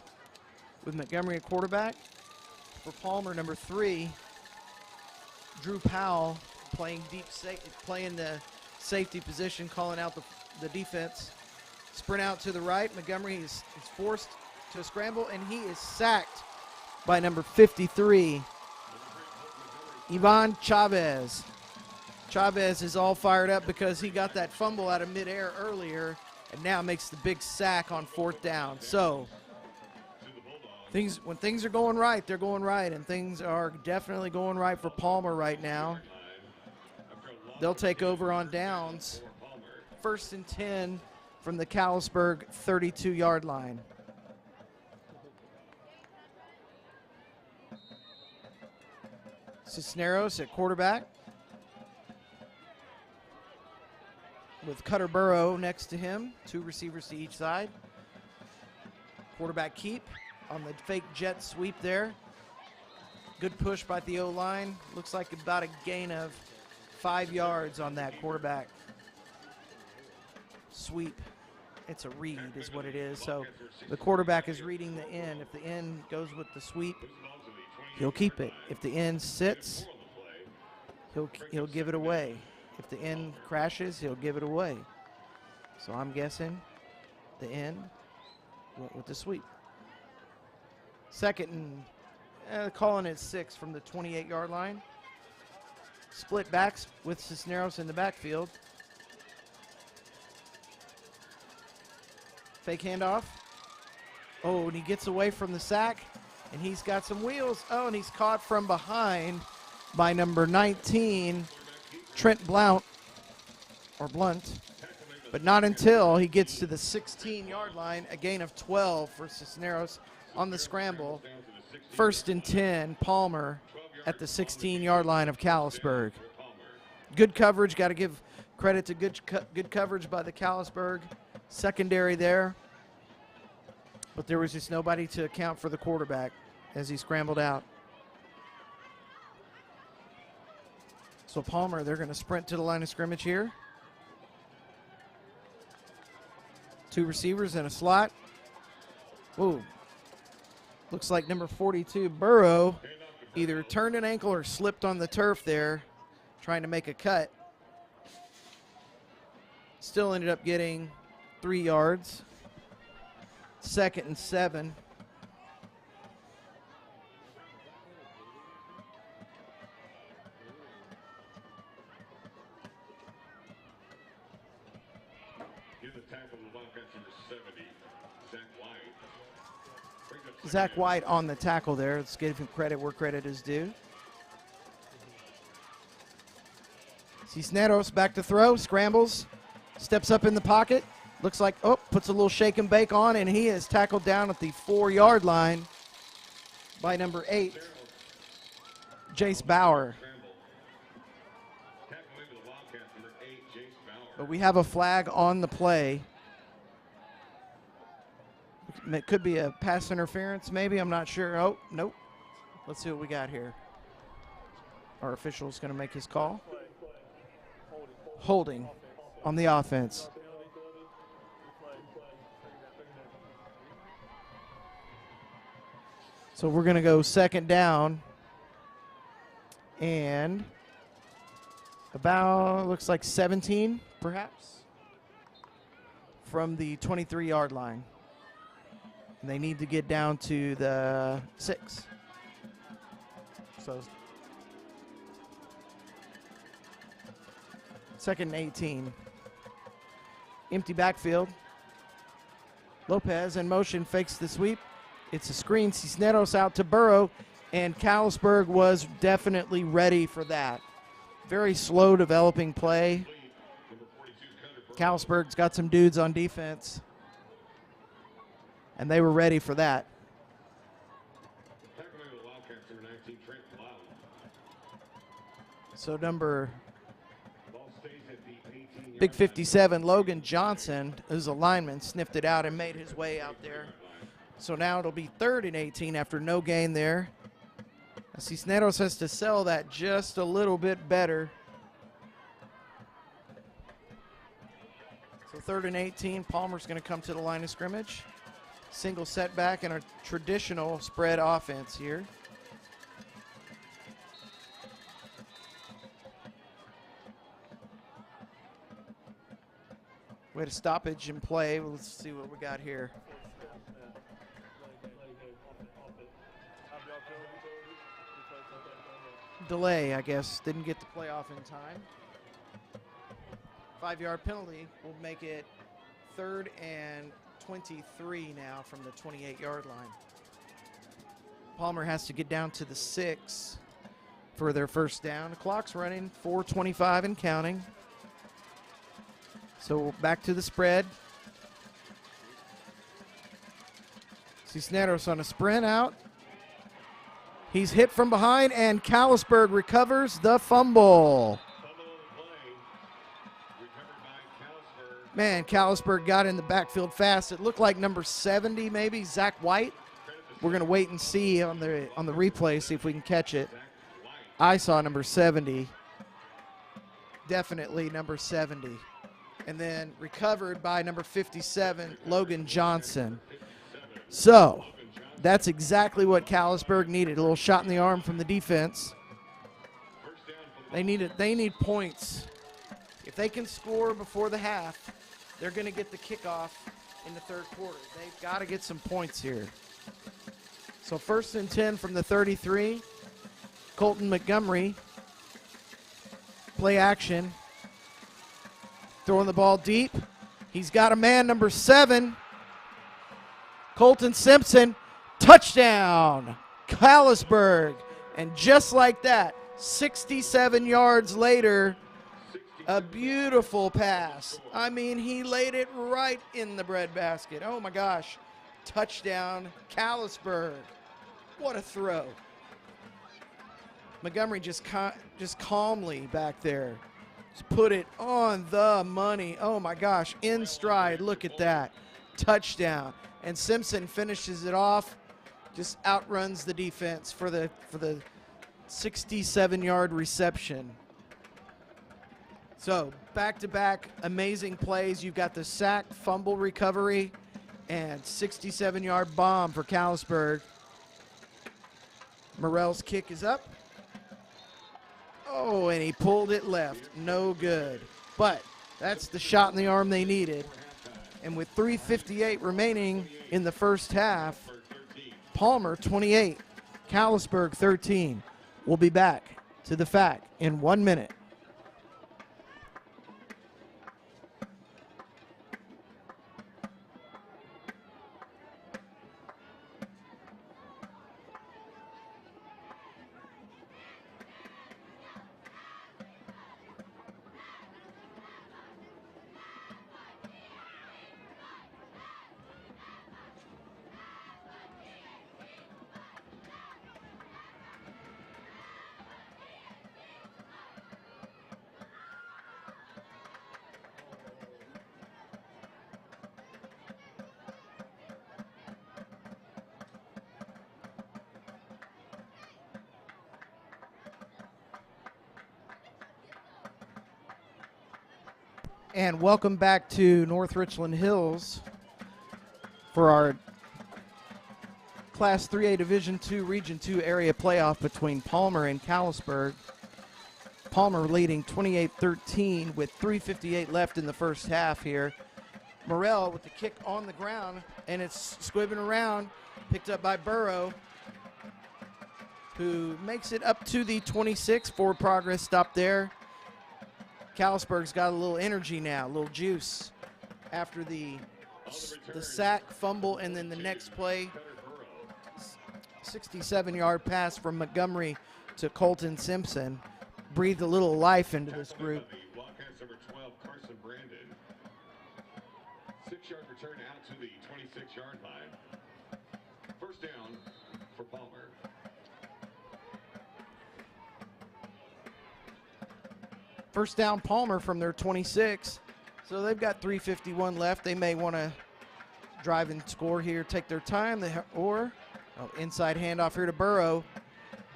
with Montgomery at quarterback. For Palmer, number 3, Drew Powell playing playing the safety position, calling out the defense. Sprint out to the right. Montgomery is forced to a scramble, and he is sacked by number 53, Ivan Chavez. Chavez is all fired up because he got that fumble out of midair earlier and now makes the big sack on 4th down. So when things are going right, they're going right, and things are definitely going right for Palmer right now. They'll take over on downs. 1st and 10 from the Callisburg 32-yard line. Cisneros at quarterback with Cutter Burrow next to him. 2 receivers to each side. Quarterback keep on the fake jet sweep there. Good push by the O-line. Looks like about a gain of 5 yards on that quarterback sweep. It's a read is what it is. So the quarterback is reading the end. If the end goes with the sweep, he'll keep it. If the end sits, he'll give it away. If the end crashes, he'll give it away. So I'm guessing the end went with the sweep. 2nd and calling it 6 from the 28-yard line. Split backs with Cisneros in the backfield. Fake handoff. Oh, and he gets away from the sack, and he's got some wheels. Oh, and he's caught from behind by number 19, Trent Blount, or Blunt. But not until he gets to the 16-yard line, a gain of 12 for Cisneros on the scramble. 1st and 10, Palmer at the 16-yard line of Callisburg. Good coverage. Got to give credit to good coverage by the Callisburg secondary there. But there was just nobody to account for the quarterback as he scrambled out. So Palmer, they're going to sprint to the line of scrimmage here. 2 receivers in a slot. Ooh. Looks like number 42, Burrow, either turned an ankle or slipped on the turf there, trying to make a cut. Still ended up getting 3 yards. 2nd and 7. Zach White on the tackle there. Let's give him credit where credit is due. Cisneros back to throw, scrambles, steps up in the pocket. Looks like, puts a little shake and bake on, and he is tackled down at the 4-yard line by number 8, Jace Bauer. But we have a flag on the play. It could be a pass interference, maybe. I'm not sure. Oh, nope. Let's see what we got here. Our official's going to make his call. Holding on the offense. So we're going to go 2nd down. And about, looks like 17, perhaps, from the 23-yard line. And they need to get down to the 6. So 2nd and 18. Empty backfield. Lopez in motion, fakes the sweep. It's a screen. Cisneros out to Burrow, and Callisburg was definitely ready for that. Very slow developing play. Callisburg's got some dudes on defense, and they were ready for that. So number big 57, Logan Johnson, who's a lineman, sniffed it out and made his way out there. So now it'll be 3rd and 18 after no gain there. Cisneros has to sell that just a little bit better. So 3rd and 18, Palmer's going to come to the line of scrimmage. single setback and a traditional spread offense here. We had a stoppage in play. Let's see what we got here. Delay, I guess. Didn't get the play off in time. 5-yard penalty will make it 3rd and 23 now from the 28-yard line. Palmer has to get down to the 6 for their first down. The clock's running, 4:25 and counting. So back to the spread. Cisneros on a sprint out. He's hit from behind, and Callisburg recovers the fumble. Man, Callisburg got in the backfield fast. It looked like number 70 maybe, Zach White. We're going to wait and see on the replay, see if we can catch it. I saw number 70. Definitely number 70. And then recovered by number 57, Logan Johnson. So that's exactly what Callisburg needed, a little shot in the arm from the defense. They need points. If they can score before the half, they're going to get the kickoff in the 3rd quarter. They've got to get some points here. So 1st and 10 from the 33. Colton Montgomery, play action. Throwing the ball deep. He's got a man, number 7. Colton Simpson, touchdown, Callisburg. And just like that, 67 yards later, a beautiful pass. I mean, he laid it right in the breadbasket. Oh my gosh, touchdown, Callisburg. What a throw. Montgomery just calmly back there. Just put it on the money. Oh my gosh, in stride, look at that. Touchdown. And Simpson finishes it off, just outruns the defense for the 67-yard reception. So back-to-back amazing plays. You've got the sack, fumble recovery, and 67-yard bomb for Callisburg. Morrell's kick is up. Oh, and he pulled it left. No good. But that's the shot in the arm they needed. And with 3:58 remaining in the first half, Palmer 28, Callisburg 13. We'll be back to the fact in 1 minute. And welcome back to North Richland Hills for our Class 3A Division II Region II area playoff between Palmer and Callisburg. Palmer leading 28-13 with 3:58 left in the first half here. Morrell with the kick on the ground, and it's squibbing around, picked up by Burrow, who makes it up to the 26. Forward progress stop there. Callisburg's got a little energy now, a little juice after the sack, fumble, and then the next play, 67-yard pass from Montgomery to Colton Simpson. Breathed a little life into this group. Wildcats number 12, Carson Brandon. 6-yard return out to the 26-yard line. First down for Palmer. First down, Palmer from their 26. So they've got 3:51 left. They may want to drive and score here, take their time, inside handoff here to Burrow.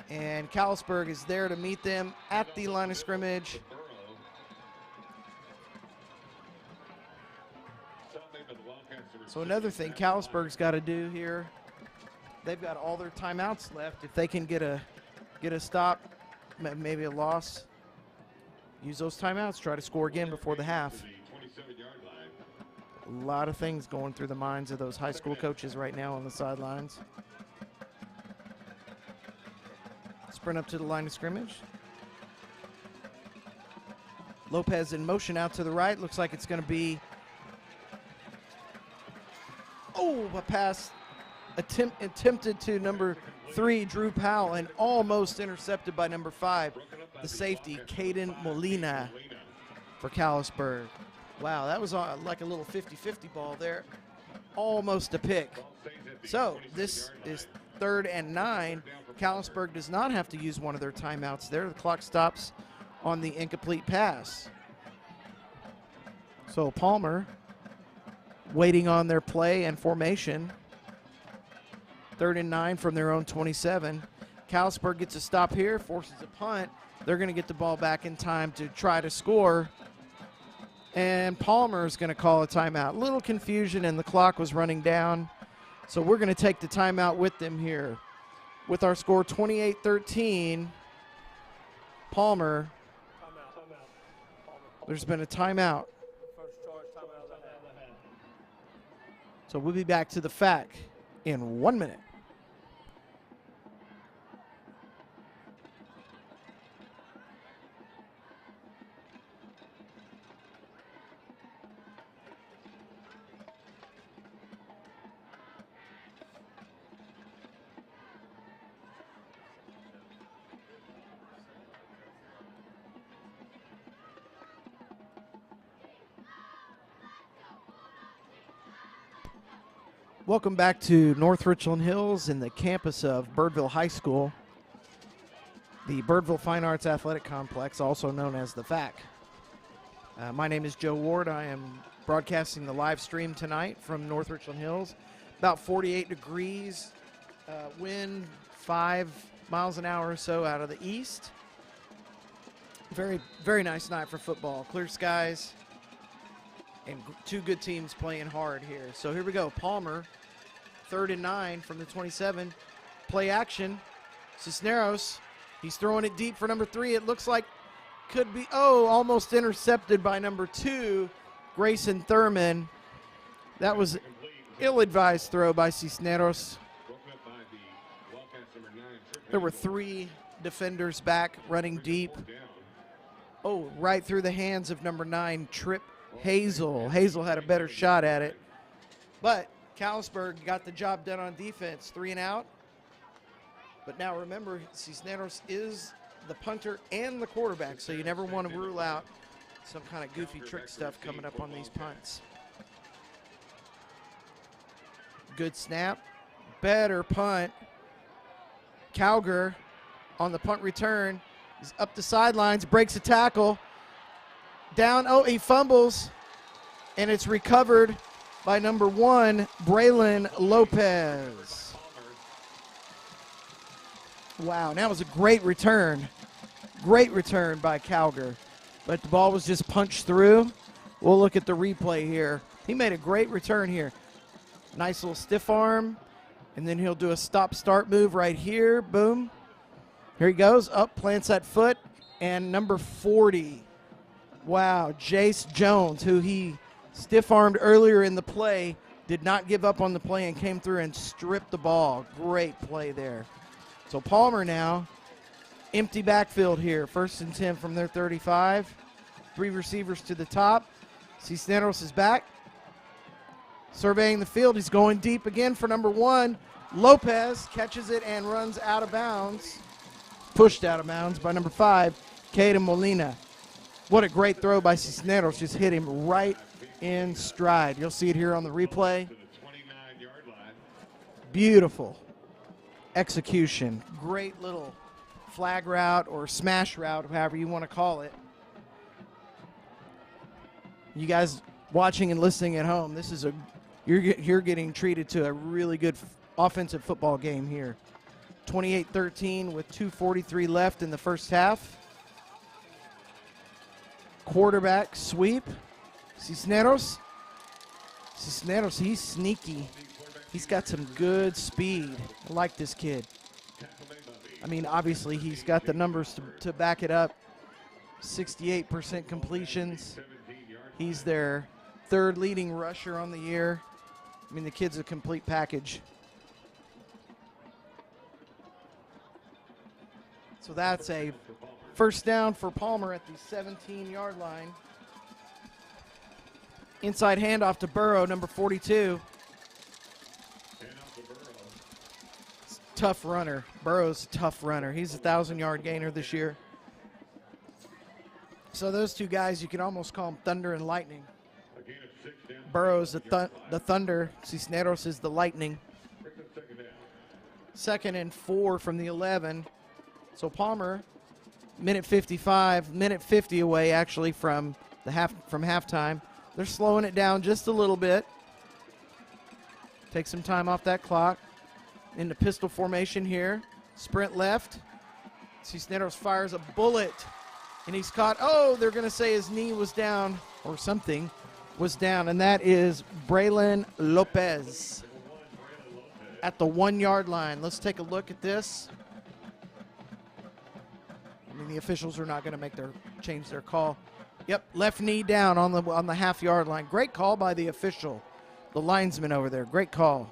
And Callisburg is there to meet them at the line of scrimmage. South end of the Wildcats number So another thing Callisburg's got to do here, they've got all their timeouts left. If they can get a stop, maybe a loss, use those timeouts, try to score again before the half. A lot of things going through the minds of those high school coaches right now on the sidelines. Sprint up to the line of scrimmage. Lopez in motion out to the right. Looks like it's going to be, a pass attempted to number 3, Drew Powell, and almost intercepted by number 5, the safety, Caden Molina for Callisburg. Wow, that was like a little 50-50 ball there. Almost a pick. So this is 3rd and 9. Callisburg does not have to use one of their timeouts there. The clock stops on the incomplete pass. So Palmer waiting on their play and formation. 3rd and 9 from their own 27. Callisburg gets a stop here, forces a punt. They're going to get the ball back in time to try to score. And Palmer is going to call a timeout. Little confusion, and the clock was running down. So we're going to take the timeout with them here. With our score 28-13, Palmer, there's been a timeout. So we'll be back to the FAC in 1 minute. Welcome back to North Richland Hills in the campus of Birdville High School, the Birdville Fine Arts Athletic Complex, also known as the FAC. My name is Joe Ward. I am broadcasting the live stream tonight from North Richland Hills. About 48 degrees, wind 5 miles an hour or so out of the east. Very, very nice night for football. Clear skies and 2 good teams playing hard here. So here we go. Palmer, 3rd and 9 from the 27. Play action. Cisneros, he's throwing it deep for number 3. It looks like could be, almost intercepted by number 2, Grayson Thurman. That was ill-advised throw by Cisneros. There were 3 defenders back running deep. Right through the hands of number 9, Trip Hazel. Hazel had a better shot at it. But Callisburg got the job done on defense, 3 and out. But now remember, Cisneros is the punter and the quarterback, so you never want to rule out some kind of goofy trick stuff coming up on these punts. Good snap. Better punt. Cowger on the punt return. He's up the sidelines, breaks a tackle. Down, he fumbles, and it's recovered by number 1, Braylon Lopez. Wow, that was a great return. Great return by Cowger. But the ball was just punched through. We'll look at the replay here. He made a great return here. Nice little stiff arm, and then he'll do a stop-start move right here. Boom. Here he goes, up, plants that foot, and number 40. Wow, Jace Jones, who he stiff-armed earlier in the play, did not give up on the play and came through and stripped the ball. Great play there. So Palmer now, empty backfield here. 1st and 10 from their 35. 3 receivers to the top. Cisneros is back. Surveying the field, he's going deep again for number 1. Lopez catches it and runs out of bounds. Pushed out of bounds by number 5, Caden Molina. What a great throw by Cisneros. Just hit him right in stride. You'll see it here on the replay. Beautiful execution. Great little flag route or smash route, however you want to call it. You guys watching and listening at home, this is you're getting treated to a really good offensive football game here. 28-13 with 2:43 left in the first half. Quarterback sweep. Cisneros Cisneros, he's sneaky. He's got some good speed. I like this kid. I mean, obviously, he's got the numbers to back it up. 68% completions. He's their third leading rusher on the year. I mean, the kid's a complete package. So that's a first down for Palmer at the 17-yard line. Inside handoff to Burrow, number 42. Tough runner. Burrow's a tough runner. He's a 1,000-yard gainer this year. So those two guys, you can almost call them thunder and lightning. Burrow's the thunder. Cisneros is the lightning. 2nd and 4 from the 11. So Palmer, minute 55, minute 50 away actually from halftime. They're slowing it down just a little bit. Take some time off that clock. Into pistol formation here. Sprint left. Cisneros fires a bullet, and he's caught. Oh, they're going to say his knee was down or something was down, and that is Braylon Lopez at the 1-yard line. Let's take a look at this. I mean, the officials are not going to change their call. Yep, left knee down on the half-yard line. Great call by the official, the linesman over there. Great call.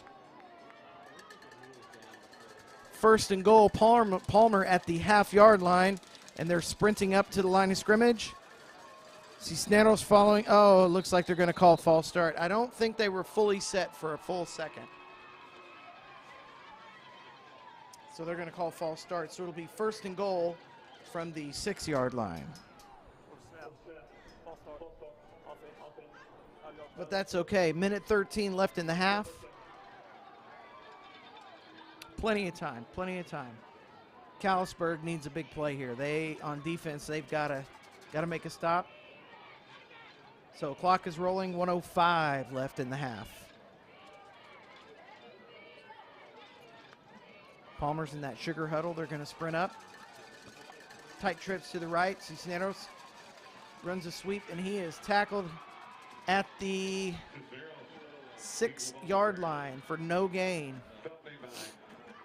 1st and goal, Palmer at the half-yard line, and they're sprinting up to the line of scrimmage. Cisneros following. Oh, it looks like they're going to call false start. I don't think they were fully set for a full second. So they're going to call false start. So it'll be 1st and goal from the 6-yard line. But that's okay. Minute 13 left in the half. Plenty of time, plenty of time. Callisburg needs a big play here. On defense, they've got to make a stop. So clock is rolling, 1:05 left in the half. Palmer's in that sugar huddle. They're going to sprint up. Tight trips to the right. Cisneros runs a sweep, and he is tackled at the 6-yard line for no gain.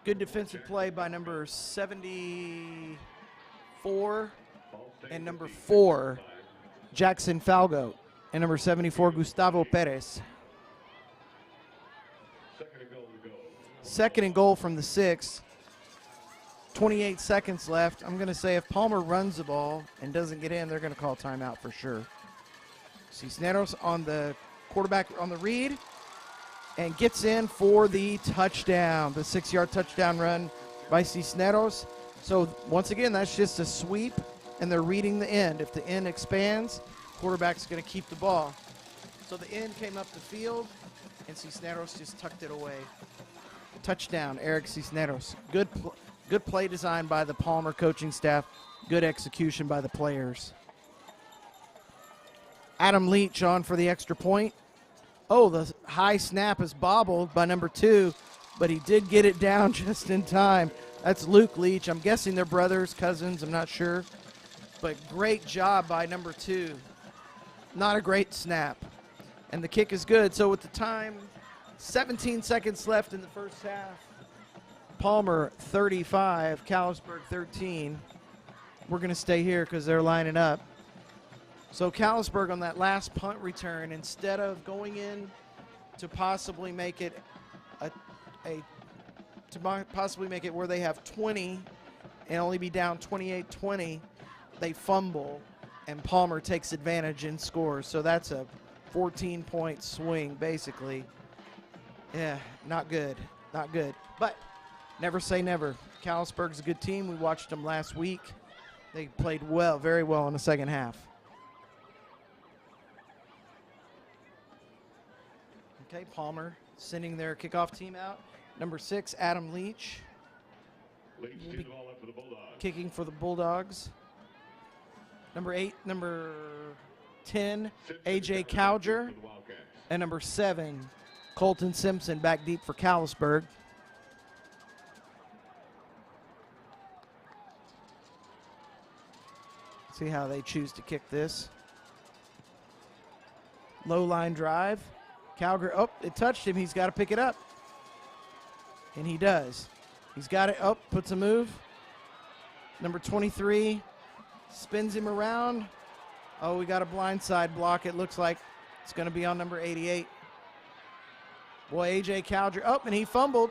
Good defensive play by number 74 and number 4, Jackson Falgo, and number 74, Gustavo Perez. 2nd and goal from the 6. 28 seconds left. I'm going to say if Palmer runs the ball and doesn't get in, they're going to call timeout for sure. Cisneros on the quarterback on the read and gets in for the touchdown, the 6-yard touchdown run by Cisneros. So once again, that's just a sweep, and they're reading the end. If the end expands, quarterback's going to keep the ball. So the end came up the field, and Cisneros just tucked it away. Touchdown, Eric Cisneros. Good play design by the Palmer coaching staff. Good execution by the players. Adam Leach on for the extra point. Oh, the high snap is bobbled by number 2, but he did get it down just in time. That's Luke Leach. I'm guessing they're brothers, cousins, I'm not sure. But great job by number 2. Not a great snap. And the kick is good. So with the time, 17 seconds left in the first half. Palmer 35, Callisburg 13. We're going to stay here because they're lining up. So Callisburg on that last punt return, instead of going in to possibly make it where they have 20 and only be down 28-20, they fumble, and Palmer takes advantage and scores. So that's a 14-point swing, basically. Yeah, not good, not good. But never say never. Callisburg's a good team. We watched them last week. They played well, very well in the second half. Okay, Palmer sending their kickoff team out. Number 6, Adam Leach. Kicking for the Bulldogs. Number 10, A.J. Cowger. And number 7, Colton Simpson back deep for Callisburg. See how they choose to kick this. Low line drive. Calgary, oh, it touched him. He's got to pick it up. And he does. He's got it. Oh, puts a move. Number 23 spins him around. Oh, we got a blindside block. It looks like it's going to be on number 88. Boy, A.J. Cowdrey. Oh, and he fumbled.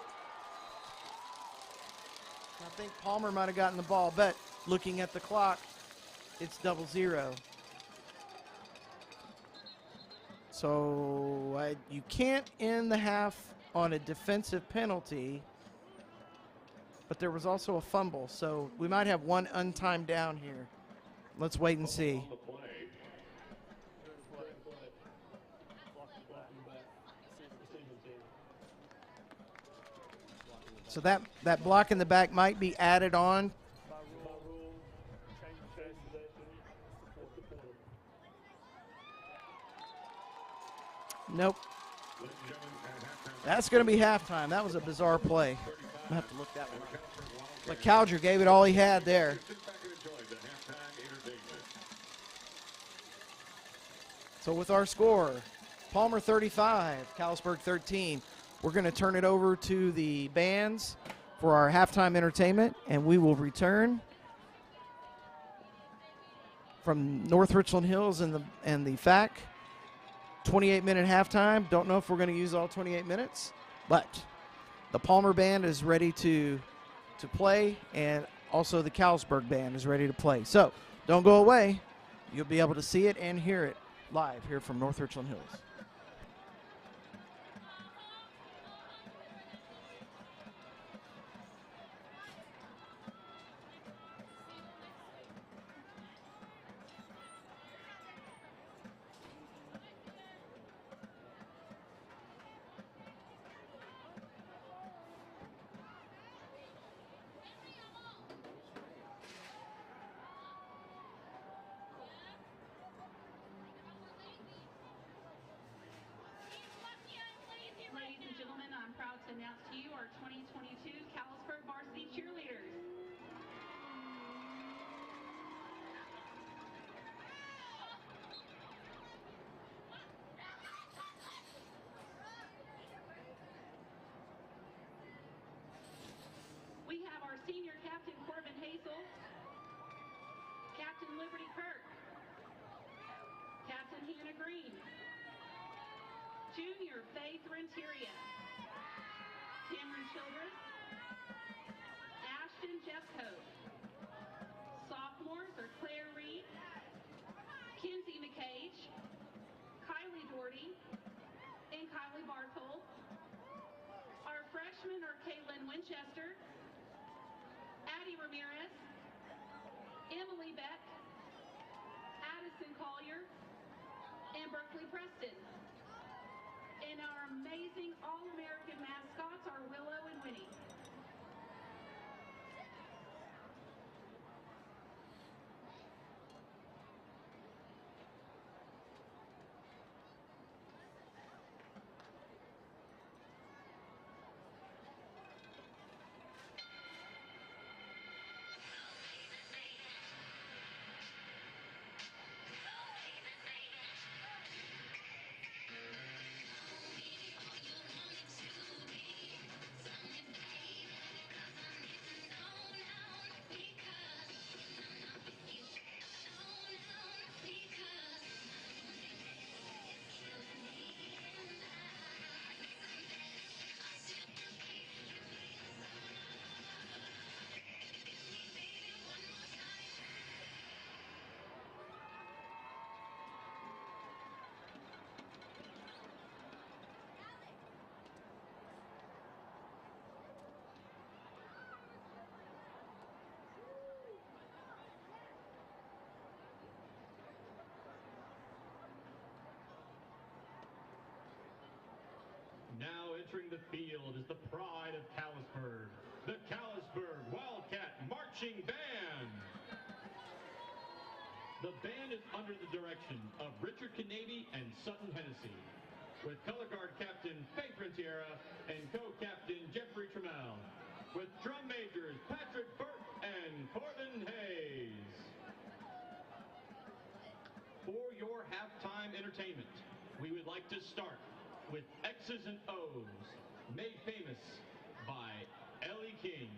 I think Palmer might have gotten the ball, but looking at the clock, it's 0-0. So you can't end the half on a defensive penalty, but there was also a fumble. So we might have one untimed down here. Let's wait and see. So that block in the back might be added on. Nope. That's going to be halftime. That was a bizarre play. I have to look that one up. But Cowdrey gave it all he had there. So with our score, Palmer 35, Callisburg 13. We're going to turn it over to the bands for our halftime entertainment, and we will return from North Richland Hills and the FAC. 28-minute halftime. Don't know if we're going to use all 28 minutes, but the Palmer band is ready to play, and also the Callisburg band is ready to play. So don't go away. You'll be able to see it and hear it live here from North Richland Hills. To announce to you our 2022 Callisburg varsity cheerleaders. We have our senior captain Corbin Hazel, Captain Liberty Kirk, Captain Hannah Green, Junior Faith Renteria, Cameron Childress, Ashton Jeffcoat. Sophomores are Claire Reed, Kinsey McCage, Kylie Doherty, and Kylie Barthold. Our freshmen are Caitlin Winchester, Addie Ramirez, Emily Beck, Addison Collier, and Berkeley Preston. And our amazing All-American mascots are Willow and Winnie. Now entering the field is the pride of Callisburg, the Callisburg Wildcat Marching Band. The band is under the direction of Richard Canavy and Sutton Hennessy, with color guard captain Faith Rentiera and co-captain Jeffrey Trammell, with drum majors Patrick Burt and Corbin Hayes. For your halftime entertainment, we would like to start with X's and O's, made famous by Ellie King.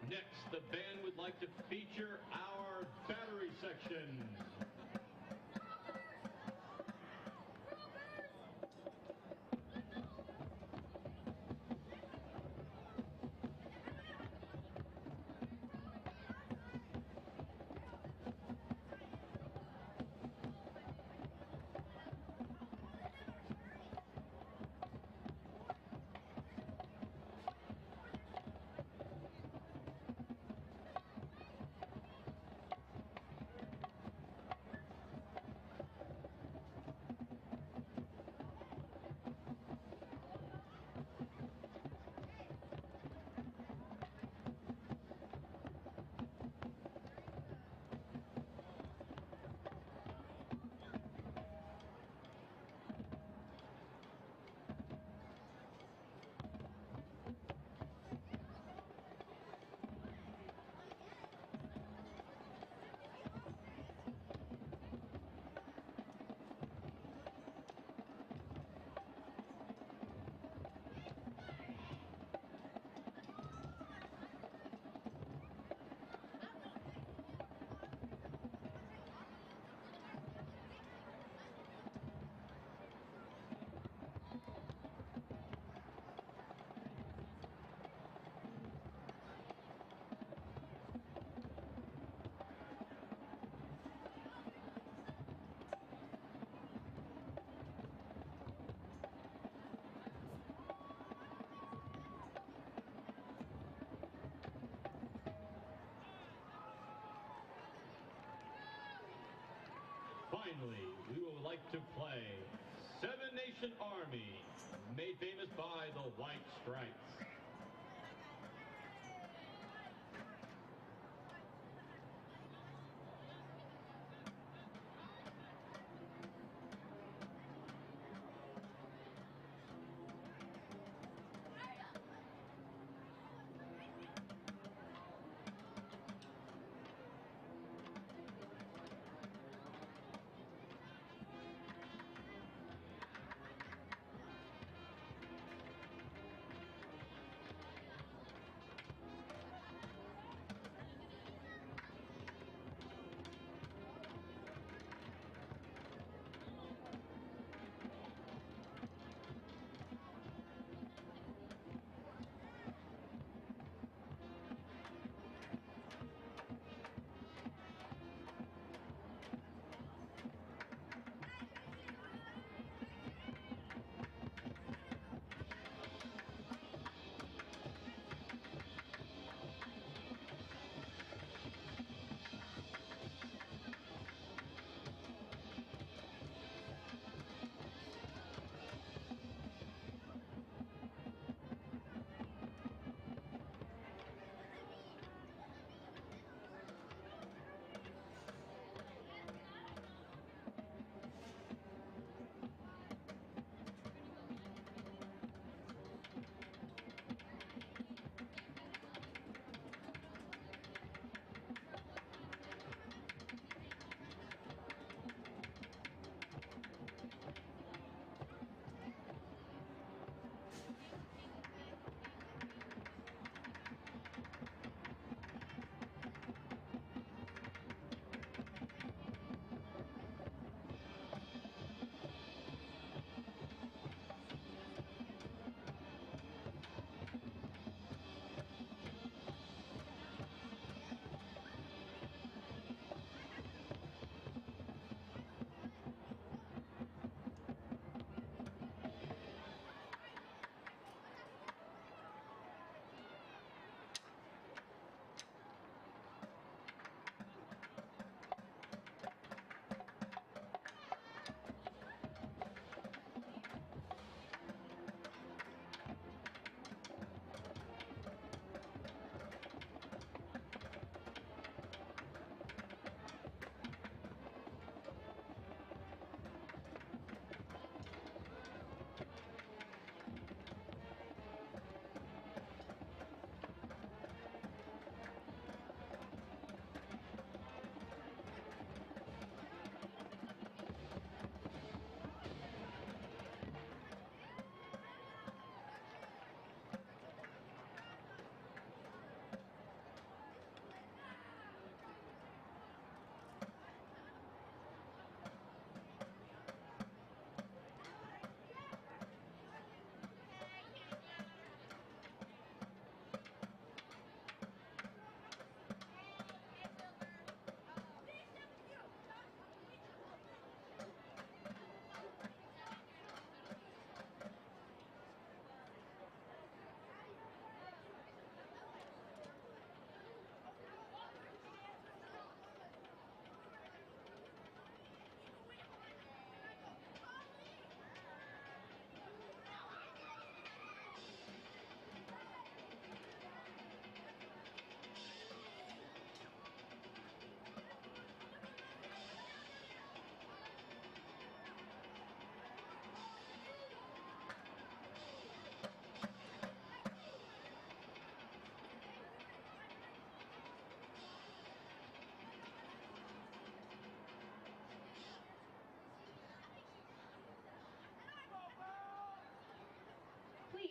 Next, the band would like to feature our battery section. Finally, we would like to play Seven Nation Army, made famous by the White Stripes.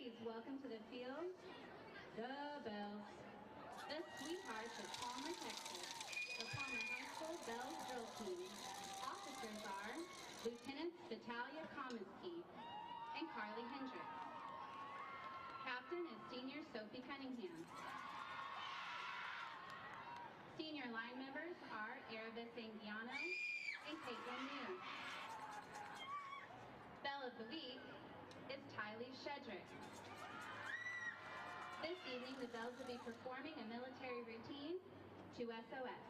Please welcome to the field, the Bells. The Sweethearts of Palmer, Texas. The Palmer High School Bells Drill Team. Officers are Lieutenants Vitalia Comiskey and Carly Hendricks. Captain is Senior Sophie Cunningham. Senior line members are Erebus Anguiano and Caitlin New. Belle of the Week is Tylee Shedrick. This evening, the Bells will be performing a military routine to SOS.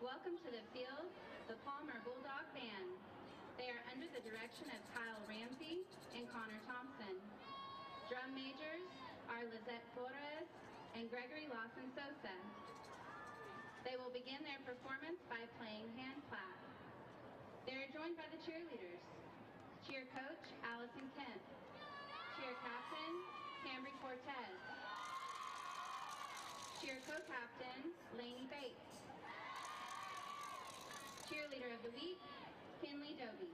Welcome to the field, the Palmer Bulldog Band. They are under the direction of Kyle Ramsey and Connor Thompson. Drum majors are Lizette Flores and Gregory Lawson Sosa. They will begin their performance by playing hand clap. They are joined by the cheerleaders. Cheer coach, Allison Kemp. Cheer captain, Cambry Cortez. Cheer co-captain, Lainey Bates. Cheerleader of the week, Kinley Doby.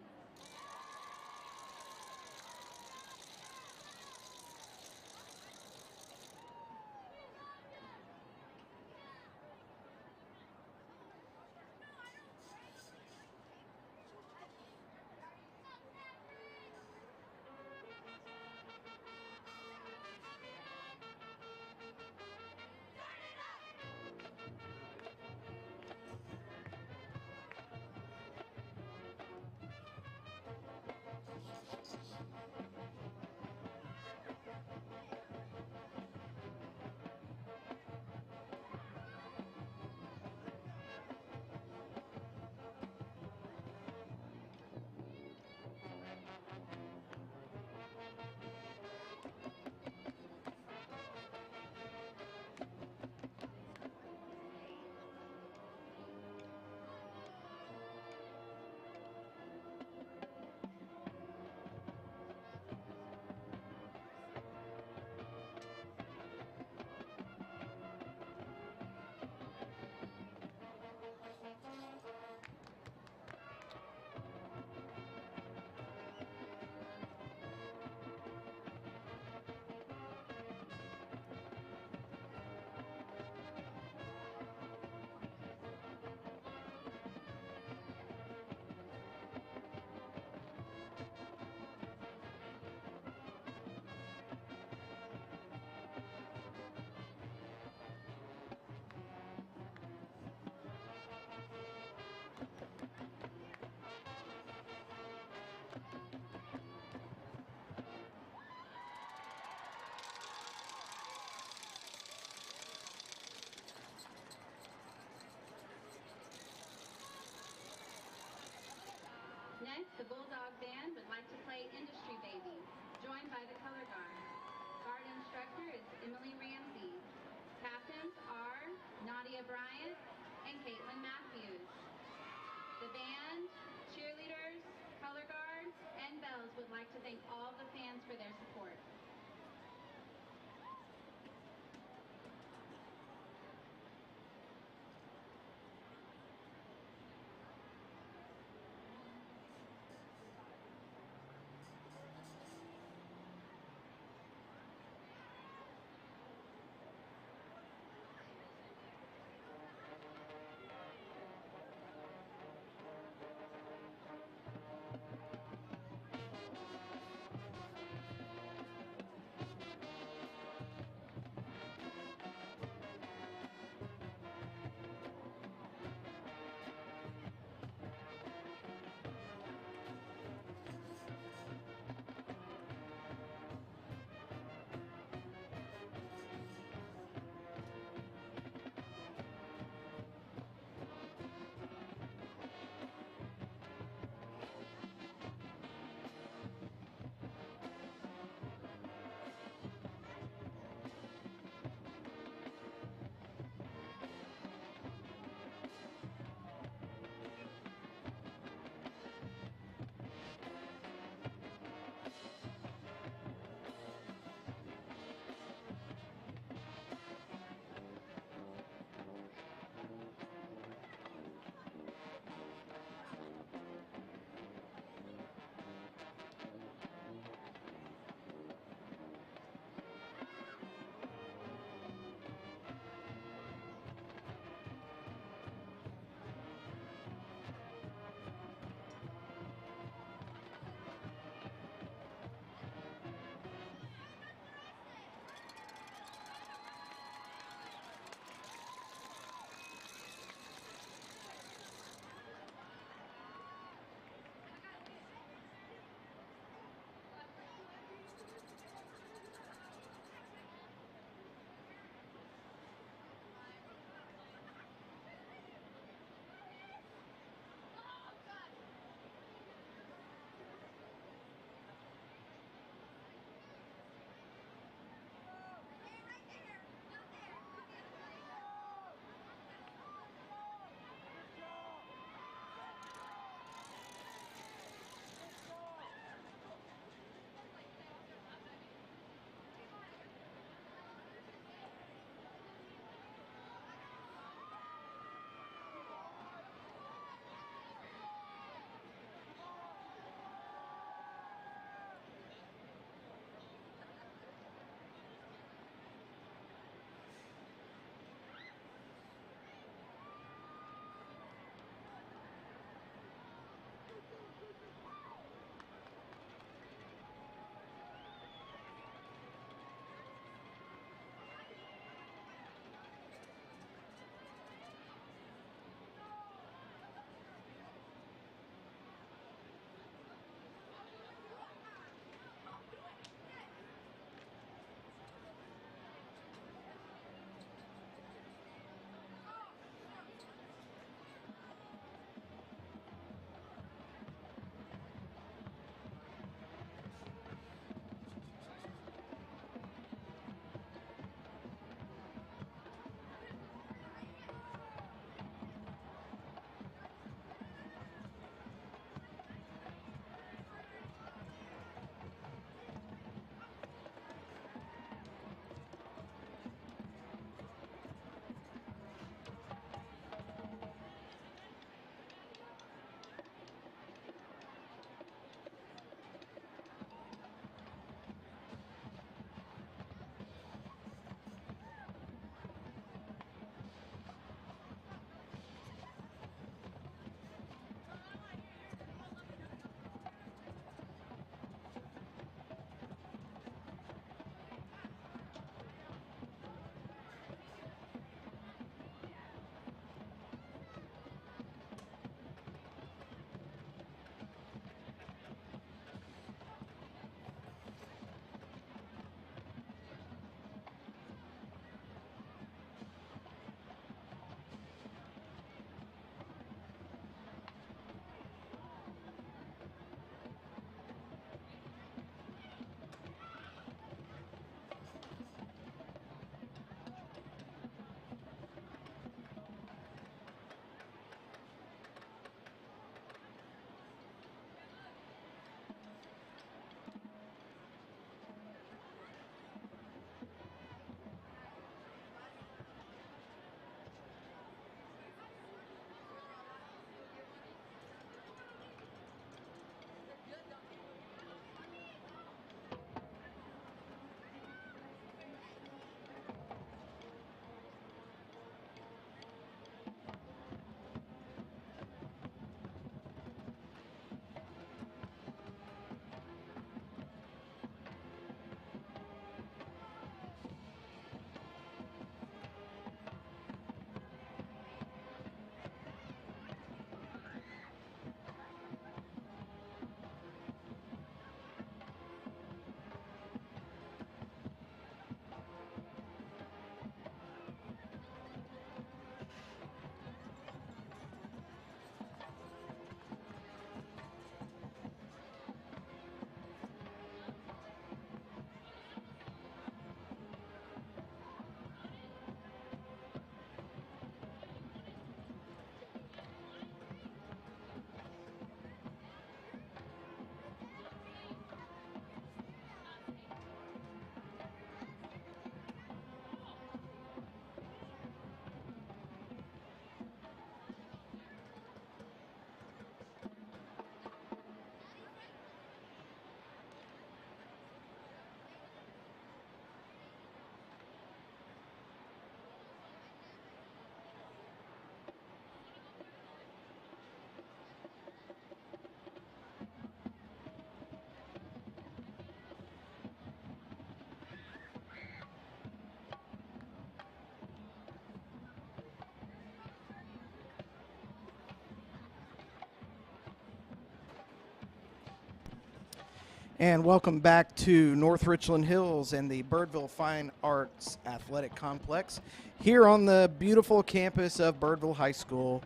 And welcome back to North Richland Hills and the Birdville Fine Arts Athletic Complex here on the beautiful campus of Birdville High School.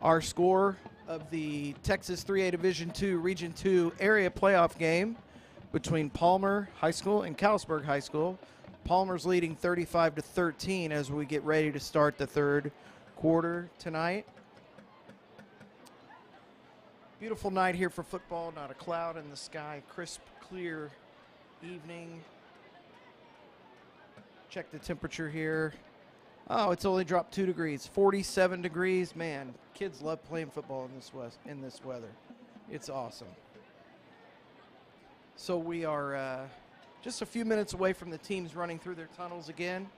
Our score of the Texas 3A Division II Region II area playoff game between Palmer High School and Callisburg High School. Palmer's leading 35-13 as we get ready to start the third quarter tonight. Beautiful night here for football, not a cloud in the sky, crisp, clear evening. Check the temperature here. Oh, it's only dropped 2 degrees, 47 degrees. Man, kids love playing football in this weather. It's awesome. So we are just a few minutes away from the teams running through their tunnels again.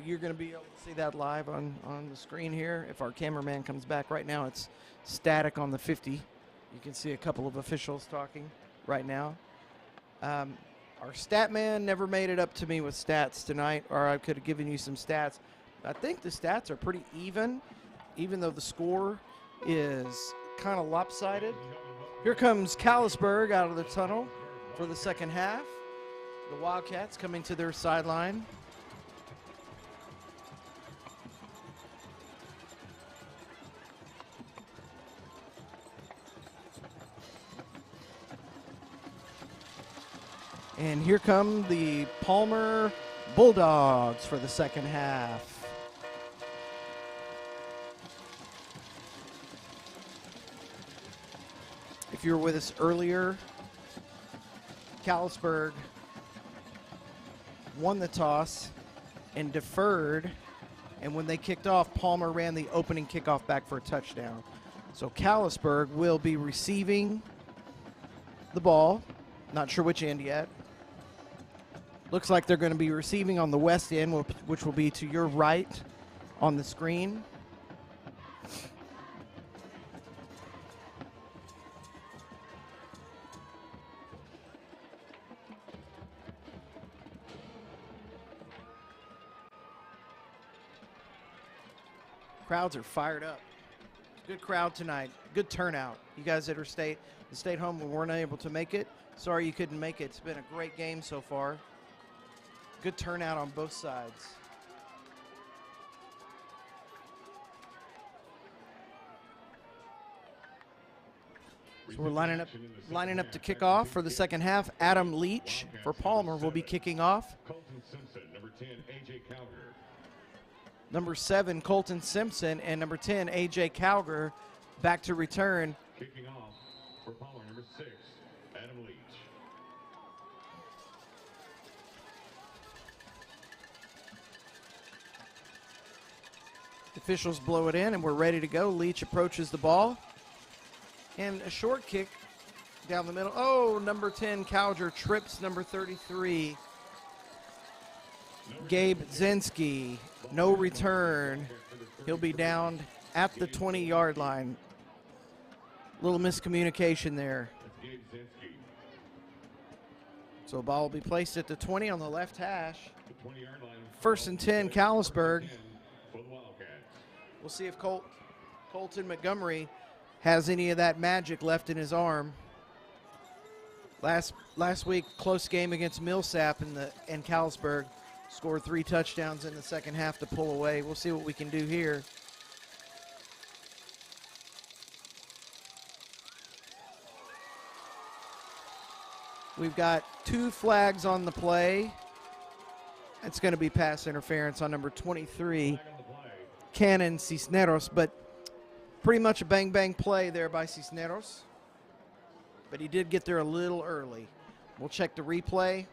You're going to be able to see that live on the screen here. If our cameraman comes back right now, it's static on the 50. You can see a couple of officials talking right now. Our stat man never made it up to me with stats tonight, or I could have given you some stats. I think the stats are pretty even though the score is kind of lopsided. Here comes Callisburg out of the tunnel for the second half. The Wildcats coming to their sideline. And here come the Palmer Bulldogs for the second half. If you were with us earlier, Callisburg won the toss and deferred. And when they kicked off, Palmer ran the opening kickoff back for a touchdown. So Callisburg will be receiving the ball. Not sure which end yet. Looks like they're going to be receiving on the west end, which will be to your right on the screen. Crowds are fired up. Good crowd tonight. Good turnout. You guys that stayed home and weren't able to make it, sorry you couldn't make it. It's been a great game so far. Good turnout on both sides. So we're lining up to kick off for the second half. Adam Leach for Palmer will be kicking off. Colton Simpson, number 10, A.J. Calger. Number 7, Colton Simpson, and number 10, A.J. Calger, back to return. Kicking off for Palmer, number 6, Adam Leach. Officials blow it in, and we're ready to go. Leach approaches the ball. And a short kick down the middle. Oh, number 10, Calger trips number 33. Gabe Zinski, no return. He'll be down at the 20-yard line. Little miscommunication there. So ball will be placed at the 20 on the left hash. First and 10, Callisburg. We'll see if Colton Montgomery has any of that magic left in his arm. Last week, close game against Millsap and Callisburg. Scored 3 touchdowns in the second half to pull away. We'll see what we can do here. We've got 2 flags on the play. It's going to be pass interference on number 23, Cannon Cisneros, but pretty much a bang-bang play there by Cisneros. But he did get there a little early. We'll check the replay.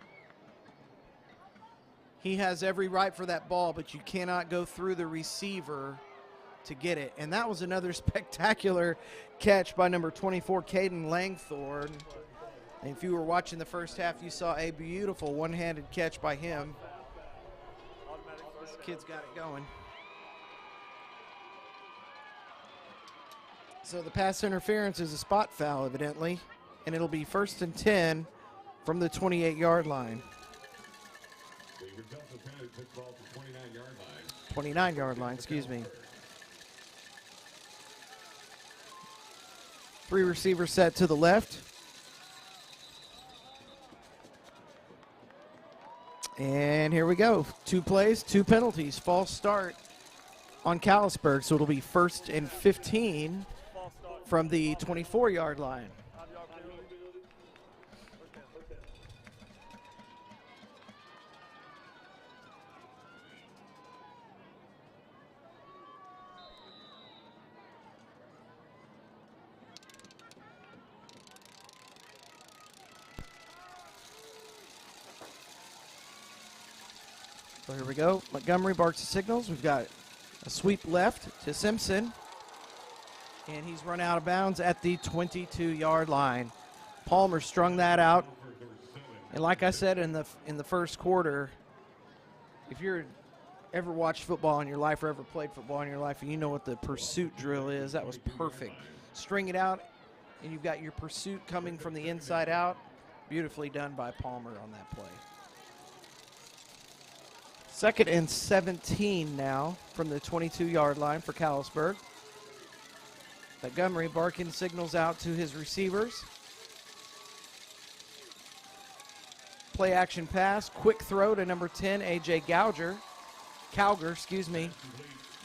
He has every right for that ball, but you cannot go through the receiver to get it. And that was another spectacular catch by number 24, Caden Langthorne. And if you were watching the first half, you saw a beautiful one-handed catch by him. This kid's got it going. So the pass interference is a spot foul, evidently, and it'll be first and 10 from the 28-yard line. 29-yard line, excuse me. 3 receivers set to the left. And here we go. 2 plays, 2 penalties. False start on Callisburg, so it'll be 1st and 15 from the 24-yard line. So here we go. Montgomery barks the signals. We've got a sweep left to Simpson. And he's run out of bounds at the 22-yard line. Palmer strung that out. And like I said in the first quarter, if you're ever watched football in your life or ever played football in your life and you know what the pursuit drill is, that was perfect. String it out, and you've got your pursuit coming from the inside out. Beautifully done by Palmer on that play. 2nd and 17 now from the 22-yard line for Callisburg. Montgomery barking signals out to his receivers. Play action pass, quick throw to number 10, A.J. Calger,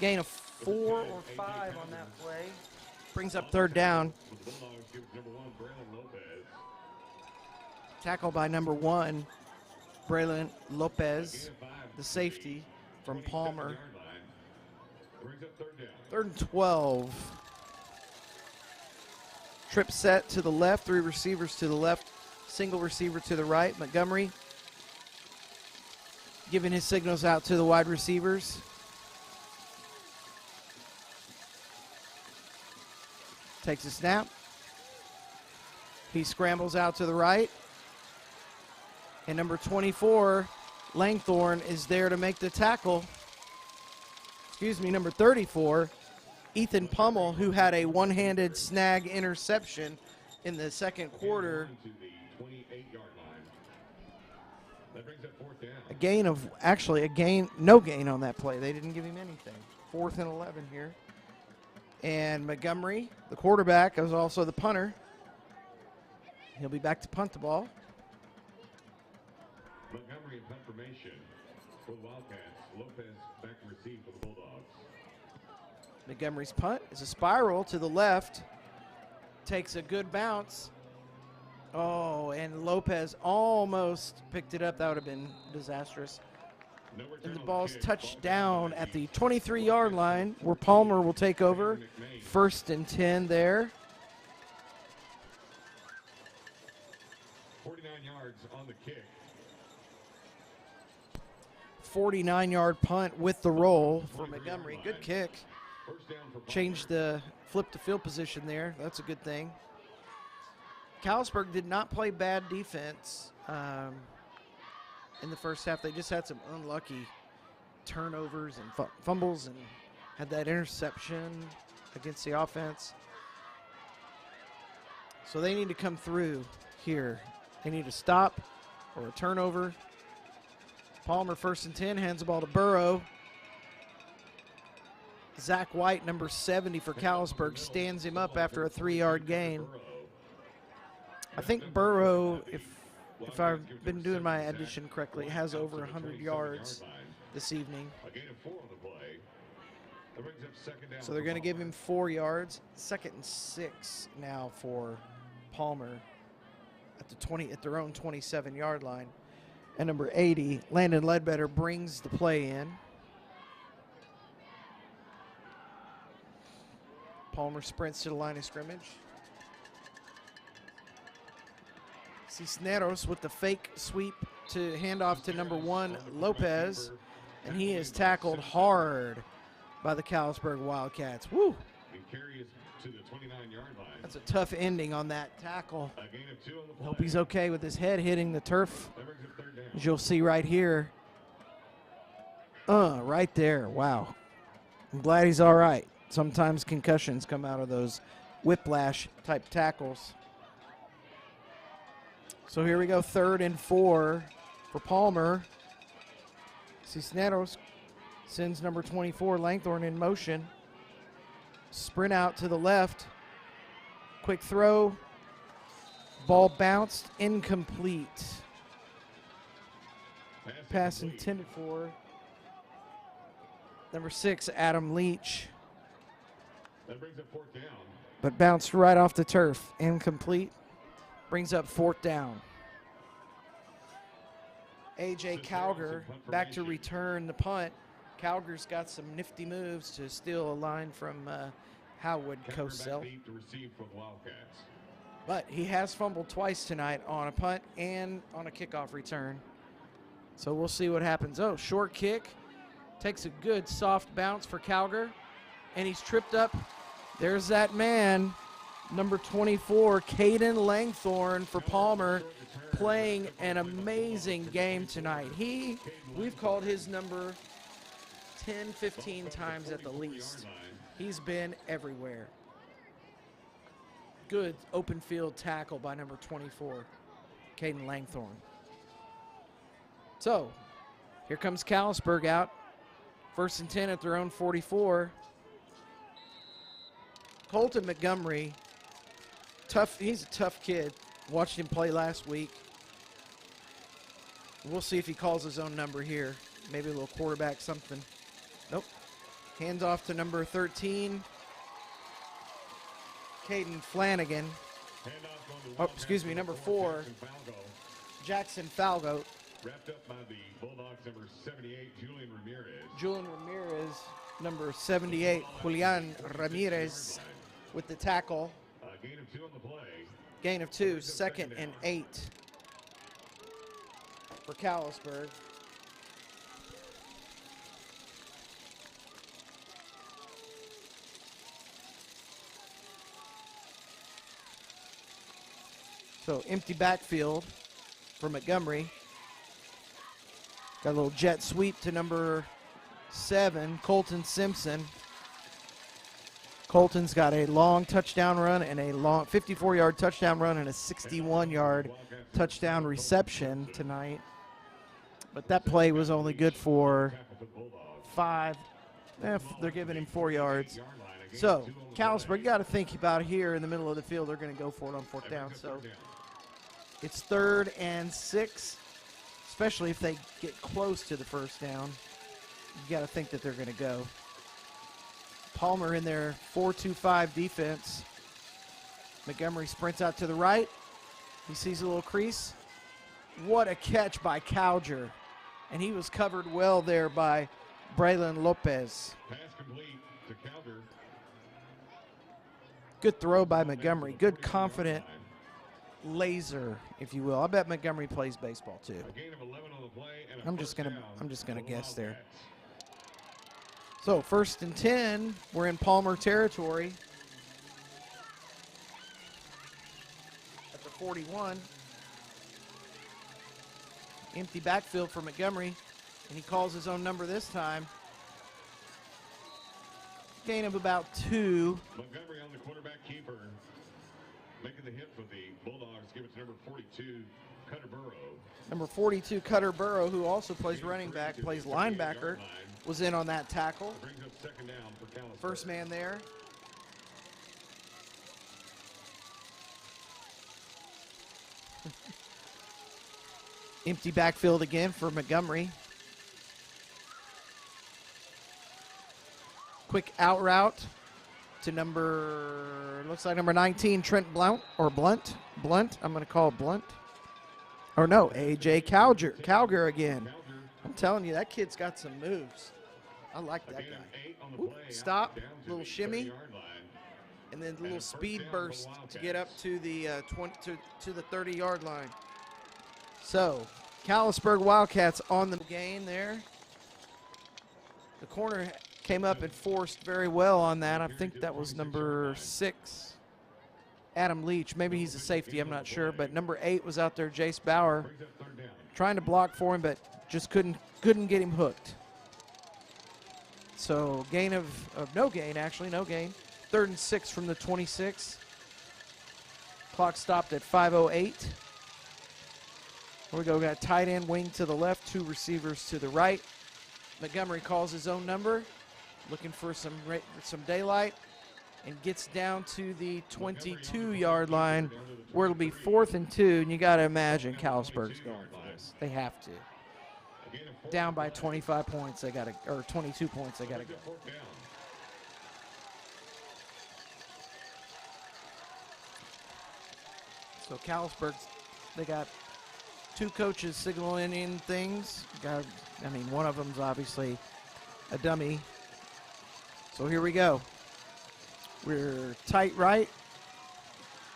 Gain of 4 or 5 on that play. Brings up 3rd down. Tackle by number 1, Braylon Lopez, the safety from Palmer. 3rd and 12. Trip set to the left, 3 receivers to the left, single receiver to the right. Montgomery giving his signals out to the wide receivers. Takes a snap. He scrambles out to the right. And number 24, Langthorne, is there to make the tackle. Number 34, Ethan Pummel, who had a one-handed snag interception in the second quarter. No gain on that play. They didn't give him anything. 4th and 11 here. And Montgomery, the quarterback, is also the punter. He'll be back to punt the ball. Montgomery in punt formation for the Wildcats. Lopez back to receive for the Bulldogs. Montgomery's punt is a spiral to the left. Takes a good bounce. Oh, and Lopez almost picked it up. That would have been disastrous. And the ball's touched down at the 23-yard line, where Palmer will take over. 1st and 10 there. 49 yards on the kick. 49-yard punt with the roll for Montgomery. Good kick. Changed the flip to field position there. That's a good thing. Callisburg did not play bad defense in the first half. They just had some unlucky turnovers and fumbles and had that interception against the offense. So they need to come through here. They need to stop or a turnover. Palmer, 1st and 10, hands the ball to Burrow. Zach White, number 70 for Callisburg, stands him up after a 3-yard gain. I think Burrow, if I've been doing my addition correctly, has over 100 yards this evening. So they're going to give him 4 yards. 2nd and 6 now for Palmer at their own 27-yard line. And number 80, Landon Ledbetter, brings the play in. Palmer sprints to the line of scrimmage. Cisneros with the fake sweep to hand off to number 1, Lopez. And he is tackled hard by the Callisburg Wildcats. Woo! To the 29-yard line. That's a tough ending on that tackle. I hope he's okay with his head hitting the turf, as you'll see right here. Right there. Wow. I'm glad he's all right. Sometimes concussions come out of those whiplash-type tackles. So here we go, 3rd and 4 for Palmer. Cisneros sends number 24, Langthorne, in motion. Sprint out to the left. Quick throw. Ball bounced, incomplete. pass intended for number 6, Adam Leach. That brings up 4th down. But bounced right off the turf. Incomplete. Brings up 4th down. A.J. Calger back to return the punt. Calger's got some nifty moves to steal a line from Howard Cosell. But he has fumbled twice tonight on a punt and on a kickoff return. So we'll see what happens. Oh, short kick. Takes a good soft bounce for Calger. And he's tripped up. There's that man, number 24, Caden Langthorne for Palmer, playing an amazing game tonight. We've called his number 10, 15 times at the least. He's been everywhere. Good open field tackle by number 24, Caden Langthorne. So, here comes Callisburg out. 1st and 10 at their own 44. Colton Montgomery, he's a tough kid. Watched him play last week. We'll see if he calls his own number here. Maybe a little quarterback something. Nope. Hands off to number 13, Caden Flanagan. Oh, excuse me, number 4, Jackson Falgo. Wrapped up by the Bulldogs, number 78, Julian Ramirez. Julian Ramirez, number 78, Julian Ramirez with the tackle. Gain of 2 on the play. Gain of 2, 2nd and 8 for Callisburg. So empty backfield for Montgomery. Got a little jet sweep to number 7, Colton Simpson. Colton's got a long touchdown run and a long 54-yard touchdown run and a 61-yard touchdown reception tonight. But that play was only good for 5. They're giving him 4 yards. So Callisburg, you got to think about here in the middle of the field. They're going to go for it on 4th down. So it's 3rd and 6, especially if they get close to the 1st down. You got to think that they're going to go. Palmer in their 4-2-5 defense. Montgomery sprints out to the right. He sees a little crease. What a catch by Calger. And he was covered well there by Braylon Lopez. Pass complete to Calger. Good throw by Montgomery. Good, confident laser, if you will. I bet Montgomery plays baseball too. A gain of 11 on the play and a I'm just gonna first down. guess there. So 1st and 10, we're in Palmer territory. At the 41. Empty backfield for Montgomery, and he calls his own number this time. Gain of about 2. Montgomery on the quarterback keeper. Making the hit for the Bulldogs. Give it to number 42, Cutter Burrow. Number 42, Cutter Burrow, who also plays running back, plays linebacker, was in on that tackle. Brings up 2nd down for Callisburg. First man there. Empty backfield again for Montgomery. Quick out route to looks like number 19, Trent Blount, or Blunt. I'm going to call it Blunt. Or no, A.J. Calger again. I'm telling you, that kid's got some moves. I like that guy. Ooh, stop, little shimmy, and then a little speed burst to get up to the 30-yard line. So, Callisburg Wildcats on the gain there. The corner came up and forced very well on that. I think that was number 6, Adam Leach. Maybe he's a safety, I'm not sure. But number 8 was out there, Jace Bauer, trying to block for him, but just couldn't get him hooked. So gain of no gain, actually, no gain. 3rd and 6 from the 26. Clock stopped at 5:08. Here we go. We got tight end wing to the left, 2 receivers to the right. Montgomery calls his own number, looking for some daylight, and gets down to the 22-yard line, where it'll be 4th and 2. And you got to imagine Callisburg's going for this. They have to. down by 25 points. They got to, or 22 points. They got to go. Fourth down. So Callisburg, they got two coaches signaling in things. I mean, one of them's obviously a dummy. So here we go. We're tight right,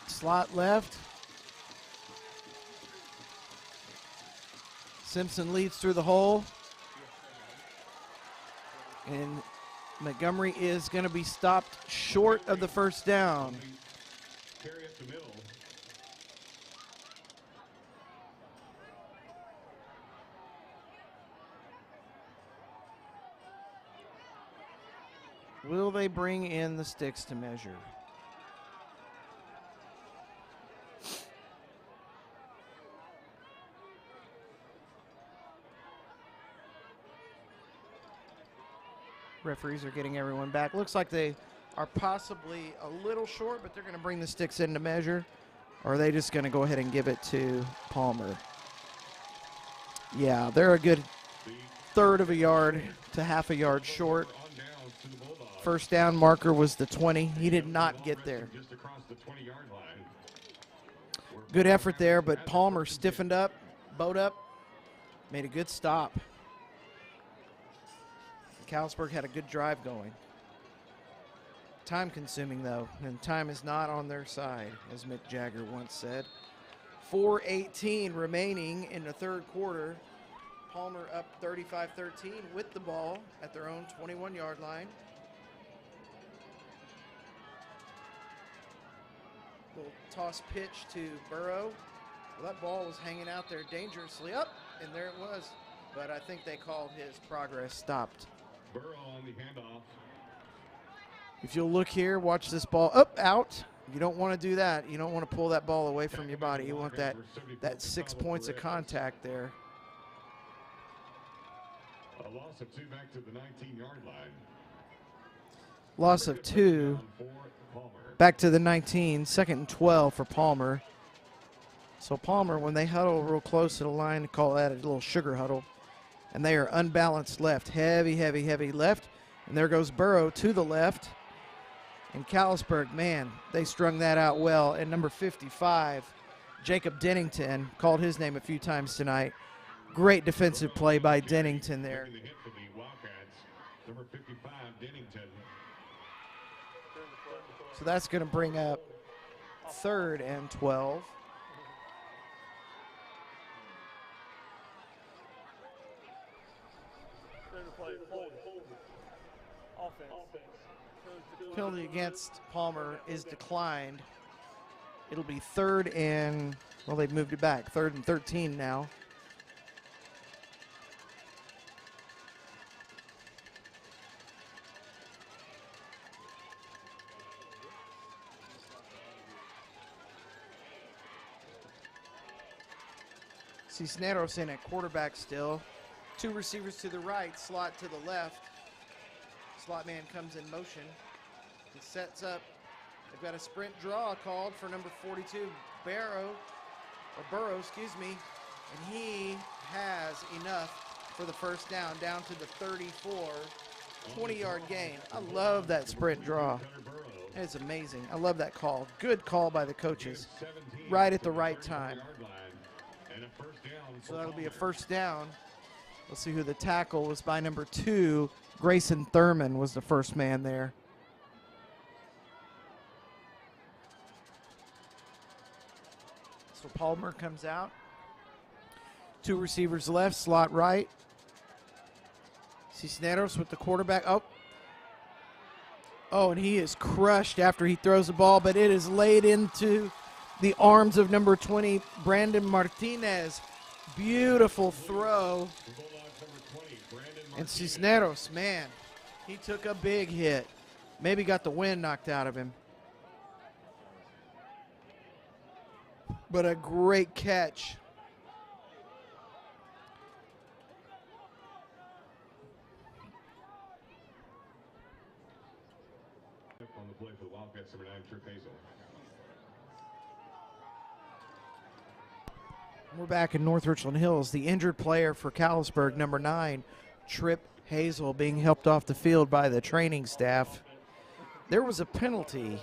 slot left. Simpson leads through the hole. And Montgomery is going to be stopped short of the first down. Carry up the middle. Will they bring in the sticks to measure? Referees are getting everyone back. Looks like they are possibly a little short, but they're going to bring the sticks in to measure. Or are they just going to go ahead and give it to Palmer? Yeah, they're a good third of a yard to half a yard short. First down marker was the 20. He did not get there. Good effort there, but Palmer stiffened up, bowed up, made a good stop. Callisburg had a good drive going. Time consuming though, and time is not on their side, as Mick Jagger once said. 4:18 remaining in the third quarter. Palmer up 35-13 with the ball at their own 21-yard line. Little toss pitch to Burrow. Well, that ball was hanging out there dangerously up, and there it was. But I think they called his progress stopped. Burrow on the handoff. If you'll look here, watch this ball up, out. You don't want to do that. You don't want to pull that ball away from your body. You want that 6 points of contact there. A loss of 2 back to the 19-yard line. Loss of 2 back to the 19, 2nd and 12 for Palmer. So Palmer, when they huddle real close to the line, call that a little sugar huddle. And they are unbalanced left, heavy, heavy, heavy left. And there goes Burrow to the left. And Callisburg, man, they strung that out well. And number 55, Jacob Dennington, called his name a few times tonight. Great defensive play by Dennington there. Number 55, Dennington. So that's going to bring up 3rd and 12. Penalty against Palmer is declined. It'll be 3rd and, well, they've moved it back, 3rd and 13 now. Cisneros in at quarterback still. 2 receivers to the right, slot to the left. Slot man comes in motion. He sets up. They've got a sprint draw called for number 42, Burrow, excuse me. And he has enough for the first down to the 34, 20-yard gain. I love that sprint draw. It's amazing. I love that call. Good call by the coaches. Right at the right time. So that'll be a first down. We'll see who the tackle was by number 2. Grayson Thurman was the first man there. So Palmer comes out. 2 receivers left, slot right. Cisneros with the quarterback. Oh, and he is crushed after he throws the ball, but it is laid into the arms of number 20, Brandon Martinez. Beautiful throw. And Cisneros, man, he took a big hit. Maybe got the wind knocked out of him. But a great catch. On the play for the Wildcats, number 9, Trip Hazel. We're back in North Richland Hills. The injured player for Callisburg, number 9, Trip Hazel, being helped off the field by the training staff. There was a penalty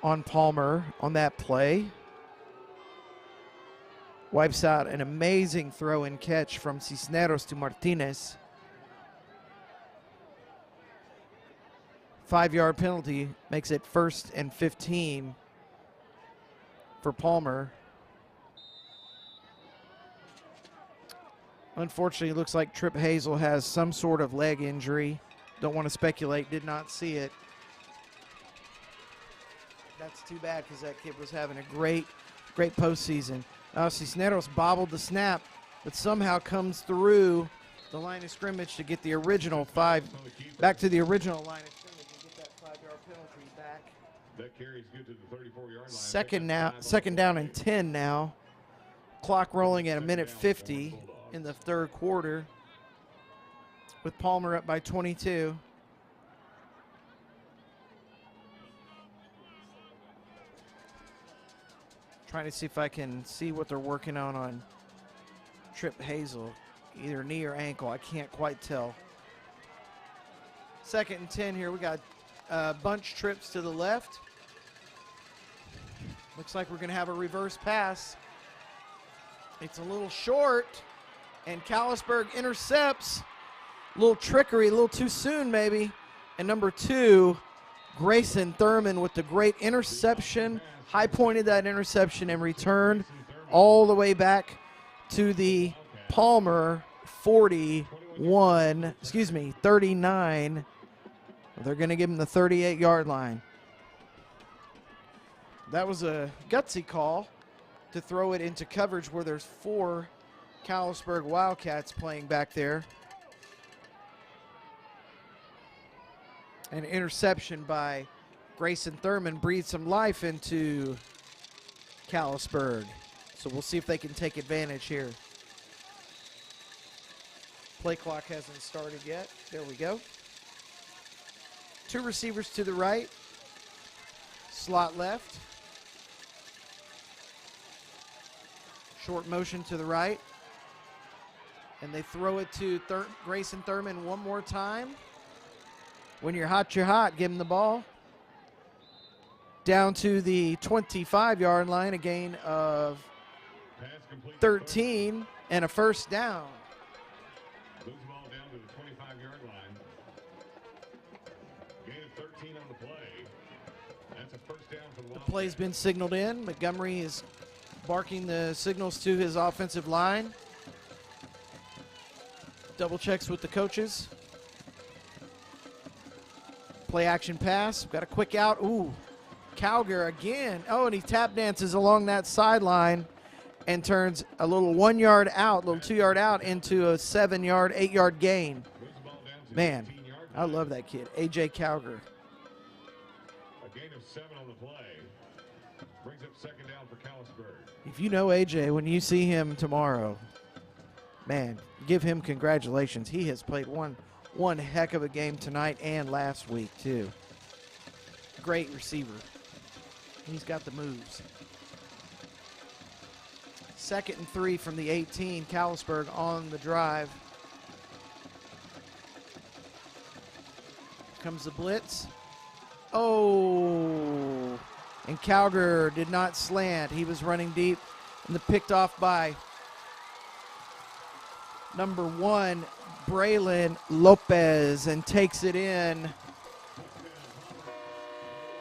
on Palmer on that play. Wipes out an amazing throw and catch from Cisneros to Martinez. 5-yard penalty makes it 1st and 15 for Palmer. Unfortunately, it looks like Trip Hazel has some sort of leg injury. Don't want to speculate, did not see it. That's too bad because that kid was having a great postseason. Cisneros bobbled the snap, but somehow comes through the line of scrimmage to get the original 5, back to the original line of scrimmage and get that 5-yard penalty back. That carries good to the 34-yard line. Second down and 10 now. Clock rolling at 1:50 in the 3rd quarter with Palmer up by 22. Trying to see if I can see what they're working on Trip Hazel. Either knee or ankle, I can't quite tell. 2nd and 10 here. We got bunch trips to the left. Looks like we're going to have a reverse pass. It's a little short, and Callisburg intercepts. A little trickery, a little too soon maybe. And number 2, Grayson Thurman with the great interception. High pointed that interception and returned all the way back to the Palmer 39. They're going to give him the 38-yard line. That was a gutsy call to throw it into coverage where there's 4 Callisburg Wildcats playing back there. An interception by Grayson Thurman breathed some life into Callisburg. So we'll see if they can take advantage here. Play clock hasn't started yet. There we go. 2 receivers to the right. Slot left. Short motion to the right. And they throw it to Grayson Thurman one more time. When you're hot, you're hot. Give him the ball. Down to the 25-yard line, a gain of 13 and a 1st down. Moves the ball down to the 25-yard line. Gain of 13 on the play. That's a 1st down for the The play's been signaled in. Montgomery is barking the signals to his offensive line. Double checks with the coaches. Play action pass. Got a quick out. Ooh. Calgar again. Oh, and he tap dances along that sideline and turns a little 1-yard out, little 2-yard out into a 7-yard, 8-yard gain. Man, I love that kid, A.J. Calgar. A gain of 7 on the play. Brings up 2nd down for Callisburg. If you know A.J., when you see him tomorrow, man, give him congratulations. He has played one heck of a game tonight and last week, too. Great receiver. He's got the moves. 2nd and 3 from the 18. Callisburg on the drive. Comes the blitz. Oh, and Calgar did not slant. He was running deep, and the picked off by number 1, Braylon Lopez, and takes it in.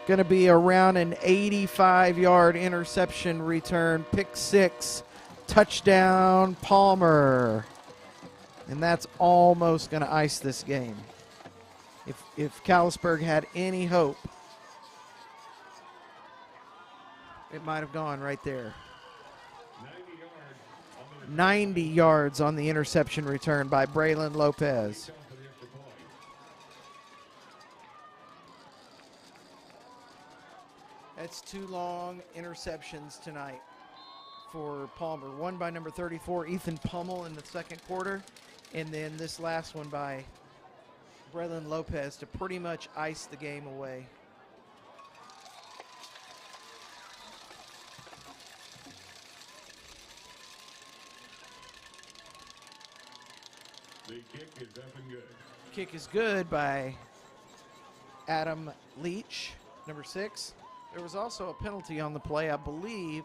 Going to be around an 85-yard interception return. Pick 6, touchdown, Palmer. And that's almost going to ice this game. If Callisburg had any hope, it might have gone right there. 90 yards on the interception return by Braylon Lopez. That's 2 long interceptions tonight for Palmer. One by number 34, Ethan Pummel, in the 2nd quarter, and then this last one by Braylon Lopez to pretty much ice the game away. The kick is up and good. Kick is good by Adam Leach, number 6. There was also a penalty on the play. I believe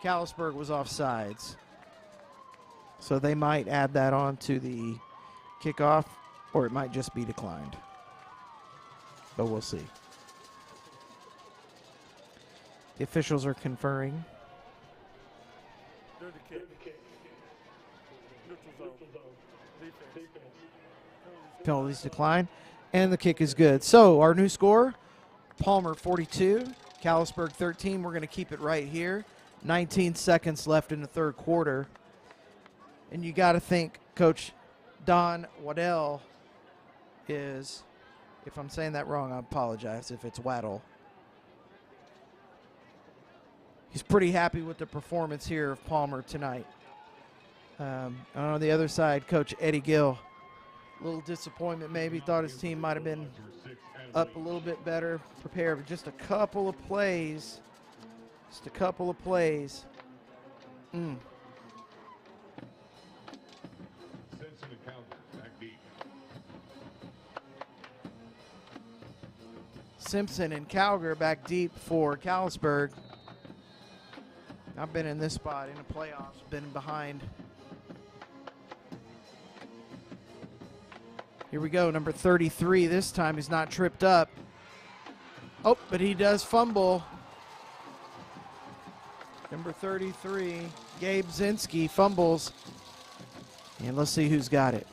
Callisburg was offsides. So they might add that on to the kickoff, or it might just be declined. But we'll see. The officials are conferring. Penalties decline, and the kick is good. So our new score, Palmer 42, Callisburg 13. We're going to keep it right here. 19 seconds left in the third quarter. And you got to think Coach Don Waddell is, if I'm saying that wrong, I apologize if it's Waddle. He's pretty happy with the performance here of Palmer tonight. And on the other side, Coach Eddie Gill, a little disappointment maybe, thought his team might have been up a little bit better, prepared for just a couple of plays. Just a couple of plays. Simpson and Calgary back deep. Simpson and Calgary back deep for Callisburg. I've been in this spot in the playoffs, been behind. Here we go, number 33. This time he's not tripped up. Oh, but he does fumble. Number 33, Gabe Zinski fumbles. And let's see who's got it.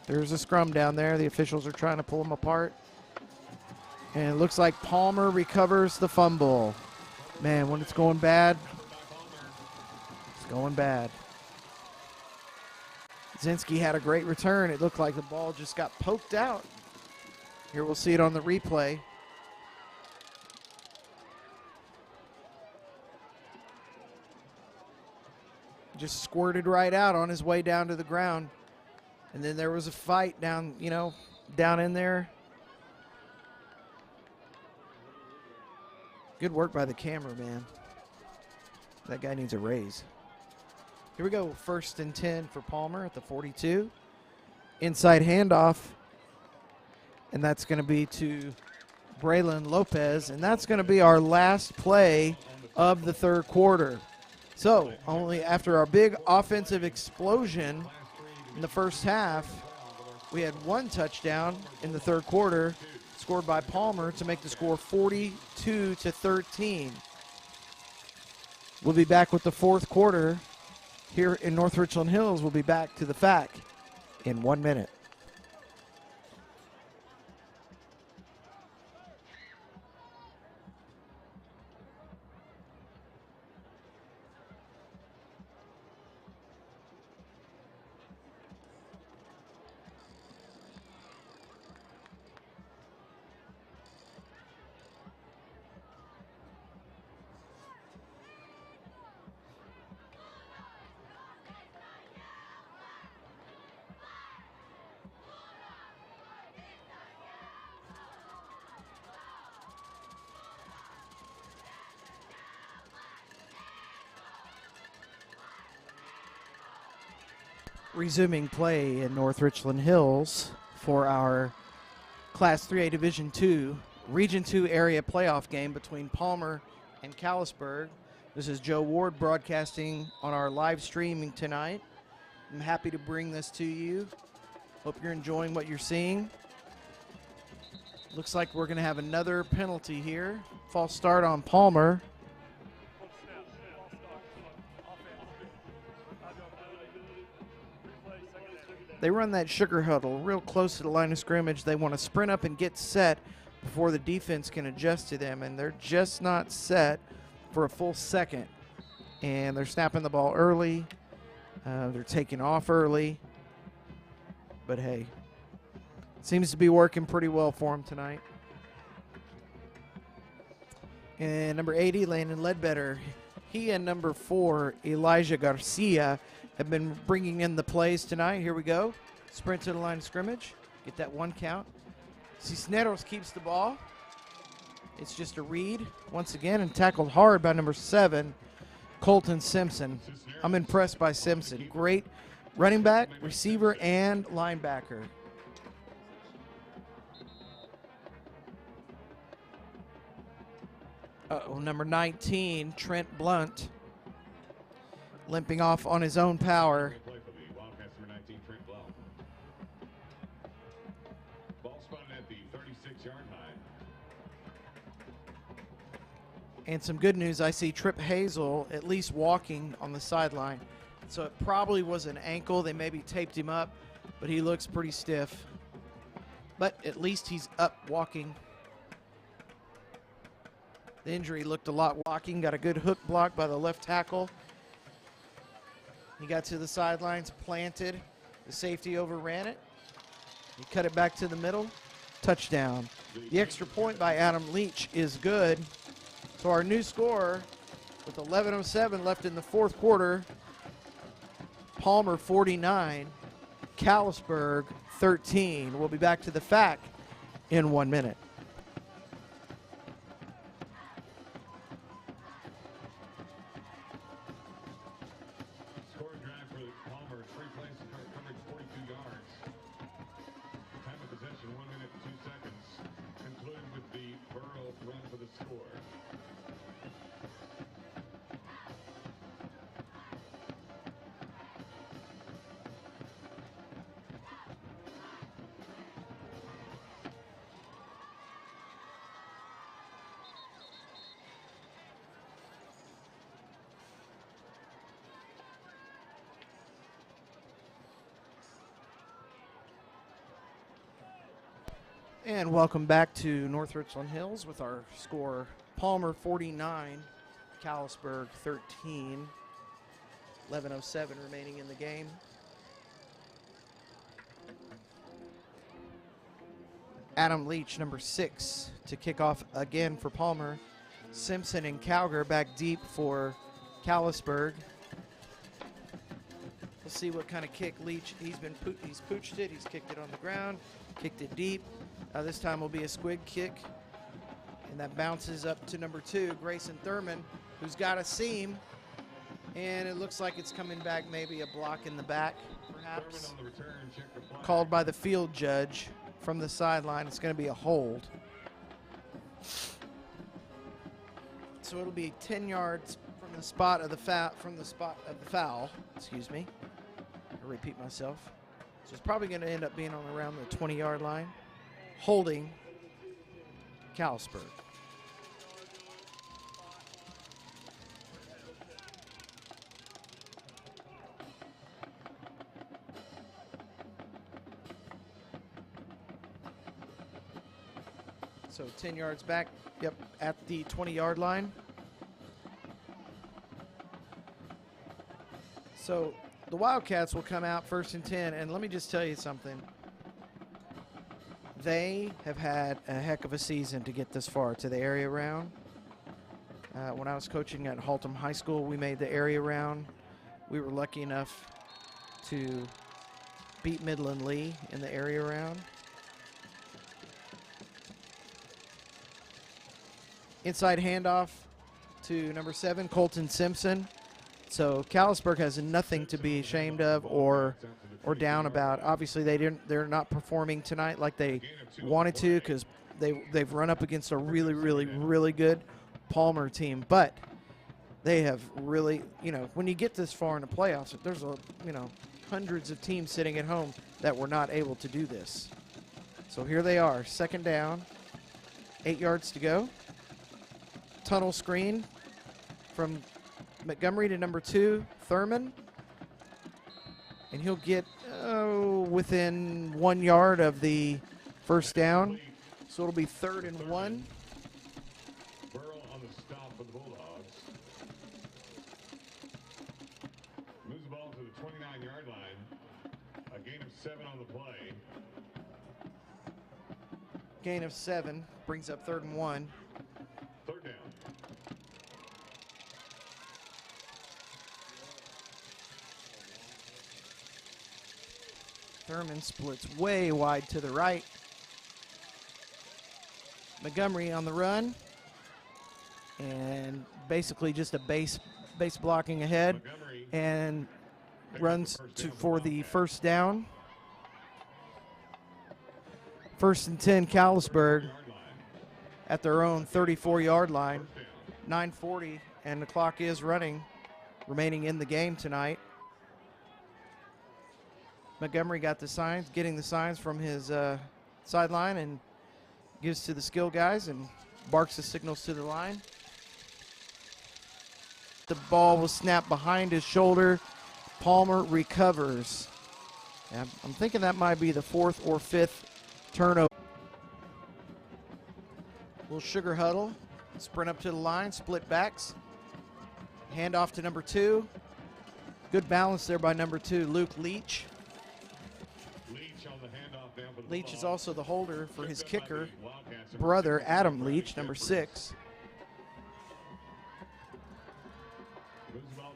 There's a scrum down there. The officials are trying to pull them apart. And it looks like Palmer recovers the fumble. Man, when it's going bad, it's going bad. Zinski had a great return. It looked like the ball just got poked out. Here we'll see it on the replay. Just squirted right out on his way down to the ground. And then there was a fight down, down in there. Good work by the cameraman. That guy needs a raise. Here we go, 1st and 10 for Palmer at the 42. Inside handoff, and that's going to be to Braylon Lopez, and that's going to be our last play of the third quarter. So, only after our big offensive explosion in the first half, we had one touchdown in the third quarter, scored by Palmer to make the score 42-13. We'll be back with the fourth quarter here in North Richland Hills. We'll be back to the FAC in 1 minute. Resuming play in North Richland Hills for our Class 3A Division II Region 2 area playoff game between Palmer and Callisburg. This is Joe Ward broadcasting on our live streaming tonight. I'm happy to bring this to you. Hope you're enjoying what you're seeing. Looks like we're going to have another penalty here. False start on Palmer. They run that sugar huddle real close to the line of scrimmage. They want to sprint up and get set before the defense can adjust to them, and they're just not set for a full second. And they're snapping the ball early. They're taking off early. But, hey, seems to be working pretty well for them tonight. And number 80, Landon Ledbetter, he and number 4, Elijah Garcia, have been bringing in the plays tonight. Here we go. Sprint to the line of scrimmage. Get that one count. Cisneros keeps the ball. It's just a read once again and tackled hard by number 7, Colton Simpson. I'm impressed by Simpson. Great running back, receiver, and linebacker. Number 19, Trent Blunt, limping off on his own power. Wildcats number 19, Trent Blunt. Ball spotted at the 36-yard line. And some good news, I see Trip Hazel at least walking on the sideline. So it probably was an ankle. They maybe taped him up, but he looks pretty stiff. But at least he's up walking. The injury looked a lot walking. Got a good hook block by the left tackle. He got to the sidelines, planted. The safety overran it. He cut it back to the middle. Touchdown. The extra point by Adam Leach is good. So our new score, with 11:07 left in the fourth quarter, Palmer 49, Callisburg 13. We'll be back to the FAC in 1 minute. Scoring drive for Palmer, 3 plays to coverage, 42 yards. Time of possession, 1 minute and 2 seconds. Concluded with the Burrow run for the score. And welcome back to North Richland Hills with our score Palmer 49, Callisburg 13. 11:07 remaining in the game. Adam Leach, number 6, to kick off again for Palmer. Simpson and Cowger back deep for Callisburg. We'll see what kind of kick Leach. He's pooched it. He's kicked it on the ground, kicked it deep. This time will be a squig kick, and that bounces up to number 2, Grayson Thurman, who's got a seam, and it looks like it's coming back, maybe a block in the back, perhaps. On the return, check the flag. Called by the field judge from the sideline. It's going to be a hold. So it'll be 10 yards from the spot of the foul. Excuse me. I'll repeat myself. So it's probably going to end up being on around the 20-yard line, holding Callisburg. So 10 yards back, yep, at the 20-yard line. So the Wildcats will come out 1st and 10, and let me just tell you something. They have had a heck of a season to get this far to the area round. When I was coaching at Haltom High School, we made the area round. We were lucky enough to beat Midland Lee in the area round. Inside handoff to number 7, Colton Simpson. So Callisburg has nothing to be ashamed of or down about. Obviously, they're not performing tonight like they wanted to because they've run up against a really good Palmer team. But they have really, when you get this far in the playoffs, there's hundreds of teams sitting at home that were not able to do this. So here they are, 2nd down, 8 yards to go. Tunnel screen from Montgomery to number 2, Thurman. And he'll get within 1 yard of the first down. So it'll be 3rd and 1. Burrow on the stop for the Bulldogs. Moves the ball to the 29-yard line. A gain of 7 on the play. Gain of 7 brings up 3rd and 1. 3rd down. Thurman splits way wide to the right. Montgomery on the run. And basically just a base blocking ahead. Montgomery. And runs for the first down. 1st and 10, Callisburg at their own 34-yard line. 9:40, and the clock is running, remaining in the game tonight. Montgomery got the signs, getting the signs from his sideline, and gives to the skill guys and barks the signals to the line. The ball was snapped behind his shoulder. Palmer recovers. And I'm thinking that might be the 4th or 5th turnover. Little sugar huddle. Sprint up to the line, split backs. Hand off to number 2. Good balance there by number 2, Luke Leach. Leach is also the holder for his kicker brother, Adam Leach, number 6.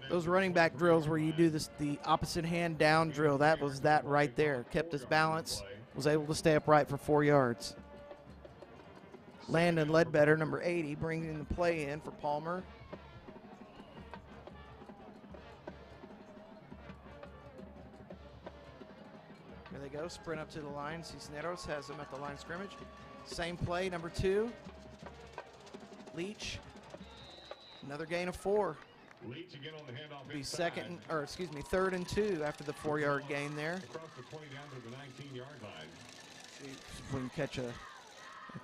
Those running back drills where you do this, the opposite hand down drill, that was that right there. Kept his balance, was able to stay upright for 4 yards. Landon Ledbetter, number 80, bringing the play in for Palmer. Here they go, sprint up to the line. Cisneros has them at the line of scrimmage. Same play, number 2. Leach, another gain of 4. Leach again on the handoff. Be 3rd and 2 after the 4-yard gain there. Across the 20 down to the 19-yard line. See if we can catch a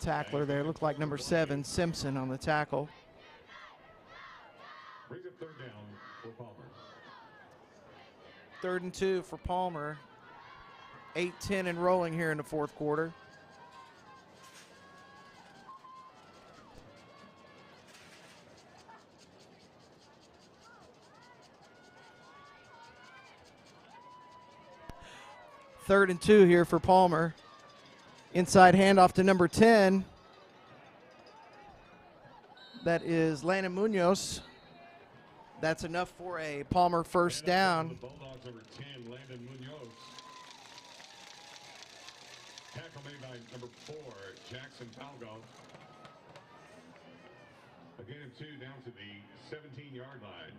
tackler there. Looked like number 7, Simpson, on the tackle. Brings up 3rd down for Palmer. 3rd and 2 for Palmer. 8-10 and rolling here in the 4th quarter. Third and 2 here for Palmer. Inside handoff to number 10. That is Landon Munoz. That's enough for a Palmer first down. The Bulldogs number 10, Landon Munoz. Tackle made by number 4, Jackson Falgo. A gain of 2 down to the 17-yard line.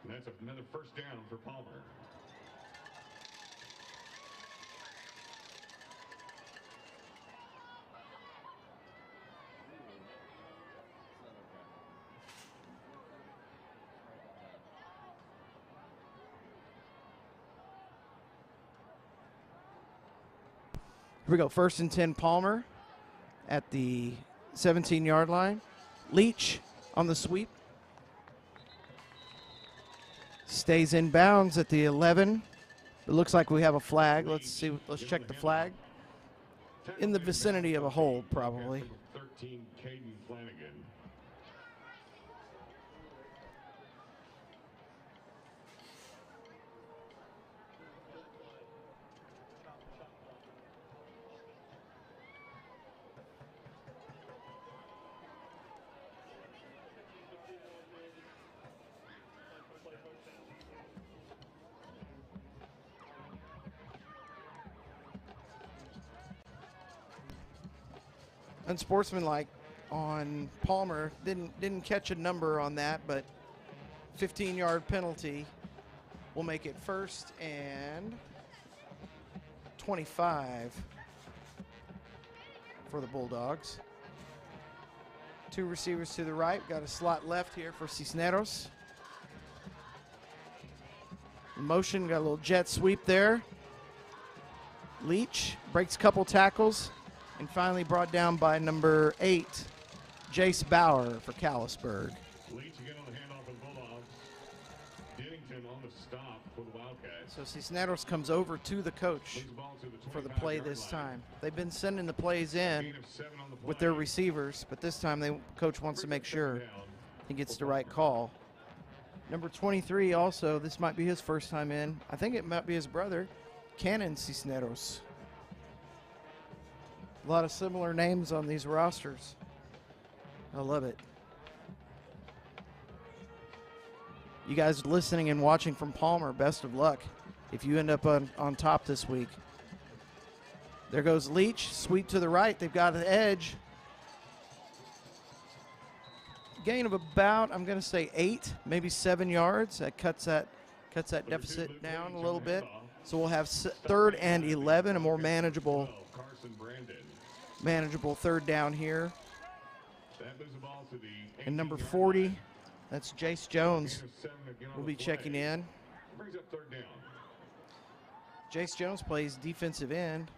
And that's another first down for Palmer. Here we go, 1st and 10, Palmer at the 17-yard line. Leach on the sweep. Stays in bounds at the 11. It looks like we have a flag. Let's see. Let's check the flag. In the vicinity of a hold, probably. 13, Caden Flanagan. Unsportsmanlike on Palmer. Didn't catch a number on that, but 15-yard penalty will make it 1st and 25 for the Bulldogs. 2 receivers to the right. Got a slot left here for Cisneros. In motion, got a little jet sweep there. Leach breaks a couple tackles. And finally brought down by number 8, Jace Bauer for Callisburg. Leach again on the handoff for the Bulldogs. Dennington on the stop for the Wildcats. So Cisneros comes over to the coach for the play this time. They've been sending the plays in with their receivers, but this time the coach wants to make sure he gets the right call. Number 23 also, this might be his first time in. I think it might be his brother, Cannon Cisneros. A lot of similar names on these rosters. I love it. You guys listening and watching from Palmer, best of luck if you end up on top this week. There goes Leach, sweep to the right. They've got an edge. Gain of about, I'm going to say 8, maybe 7 yards. That cuts Cuts that Number 2, deficit Luke down a Williams little on bit. handoff. So we'll have 3rd and 11, a more 12, Carson Brandon. manageable 3rd down here. That moves the ball to the And number 18-yard 40, line. that's Jace Jones, Gain of 7 again on will the be play. checking in. Brings up 3rd down. Jace Jones plays defensive end,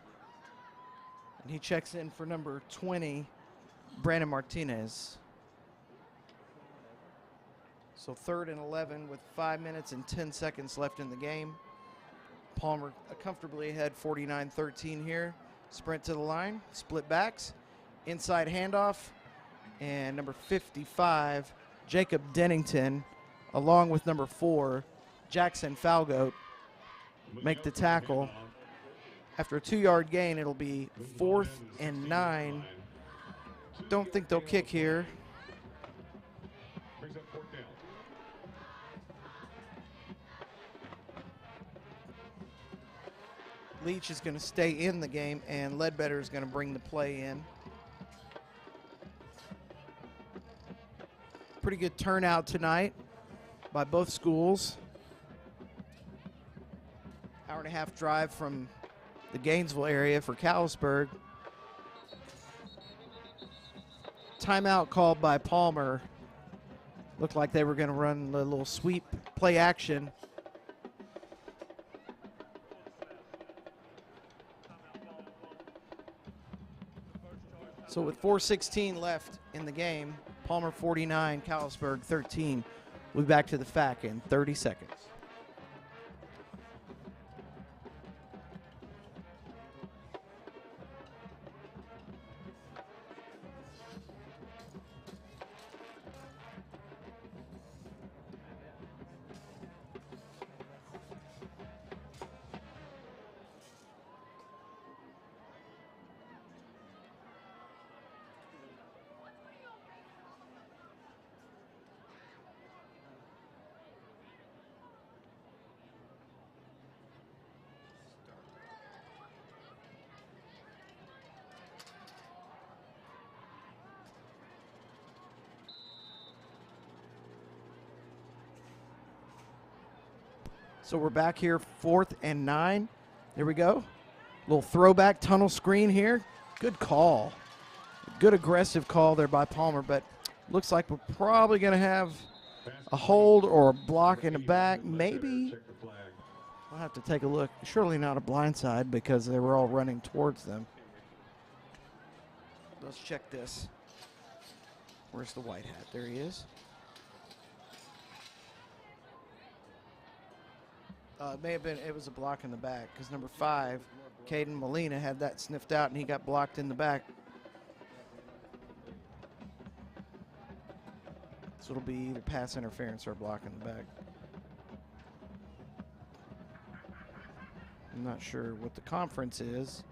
and he checks in for number 20, Brandon Martinez. So 3rd and 11 with 5 minutes and 10 seconds left in the game. Palmer comfortably ahead 49-13 here. Sprint to the line, split backs, inside handoff, and number 55, Jacob Dennington, along with number 4, Jackson Falgoat, make the tackle. After a 2-yard gain, it'll be 4th and 9. Don't think they'll kick here. Brings up 4th down. Leach is going to stay in the game, and Ledbetter is going to bring the play in. Pretty good turnout tonight by both schools. Hour and a half drive from the Gainesville area for Callisburg. Timeout called by Palmer. Looked like they were going to run a little sweep play action. So with 4:16 left in the game, Palmer 49, Callisburg 13. We'll be back to the FAC in 30 seconds. So we're back here, 4th and 9. Here we go. Little throwback tunnel screen here. Good call. Good aggressive call there by Palmer, but looks like we're probably going to have a hold or a block in the back. Maybe. I'll have to take a look. Surely not a blindside because they were all running towards them. Let's check this. Where's the white hat? There he is. It may have been, it was a block in the back because number 5, Caden Molina, had that sniffed out and he got blocked in the back. So it'll be either pass interference or a block in the back. I'm not sure what the conference is.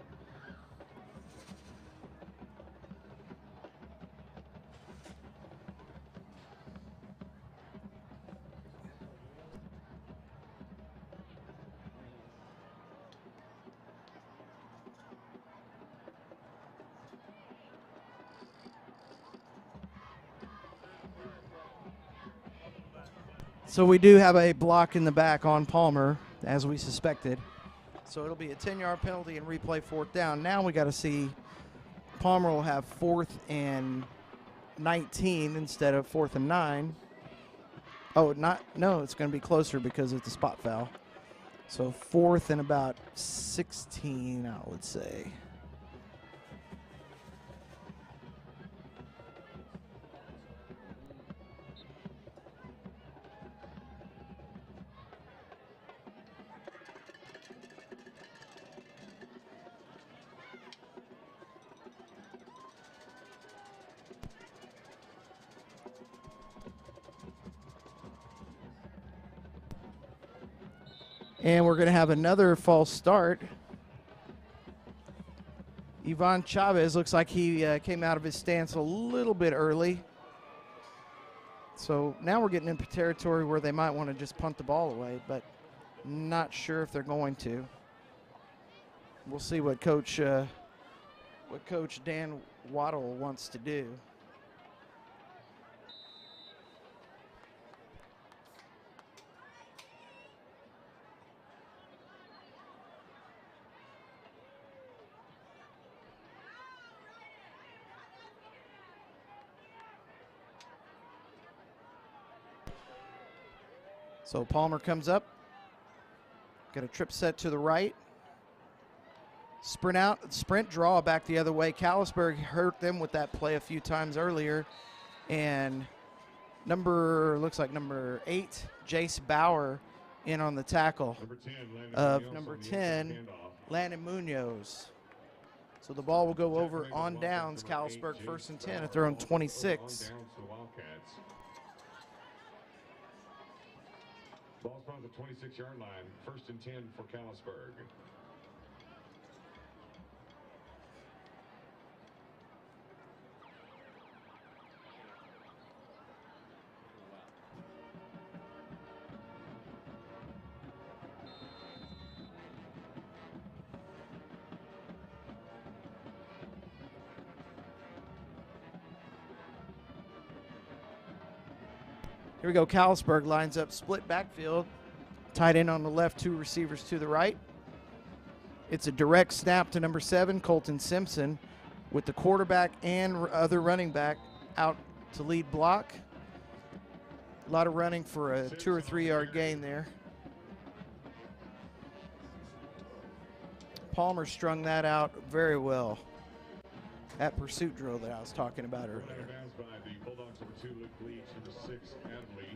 So we do have a block in the back on Palmer, as we suspected. So it'll be a 10-yard penalty and replay 4th down. Now we got to see Palmer will have 4th and 19 instead of 4th and 9. Oh, no, it's going to be closer because it's a spot foul. So 4th and about 16, I would say. And we're going to have another false start. Ivan Chavez looks like he came out of his stance a little bit early. So now we're getting into territory where they might want to just punt the ball away, but not sure if they're going to. We'll see what Coach Dan Waddle wants to do. So Palmer comes up. Got a trip set to the right. Sprint draw back the other way. Callisburg hurt them with that play a few times earlier. And looks like number 8, Jace Bauer, in on the tackle of number 10, Landon Munoz. So the ball will go over on downs. Callisburg 1st and 10 at their own 26. Ball spawns at the 26-yard line. 1st and 10 for Callisburg. Here we go. Callisburg lines up split backfield. Tight end on the left, 2 receivers to the right. It's a direct snap to number 7, Colton Simpson, with the quarterback and other running back out to lead block. A lot of running for a 2 or 3 yard gain there. Palmer strung that out very well. That pursuit drill that I was talking about earlier. By the Bulldogs, number 2, Luke Leach, number 6, Adam Leach.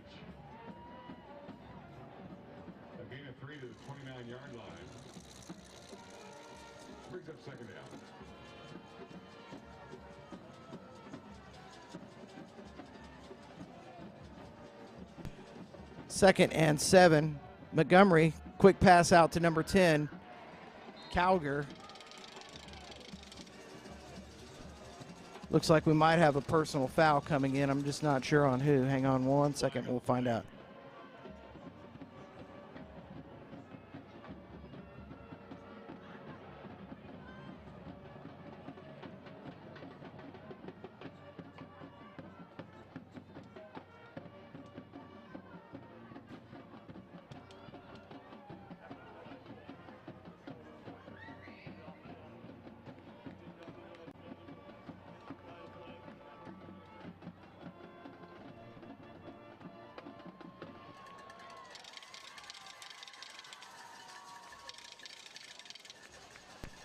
A gain of 3 to the 29-yard line. Brings up 2nd down. Second and 7. Montgomery, quick pass out to number 10, Calger. Looks like we might have a personal foul coming in. I'm just not sure on who. Hang on 1 second, we'll find out.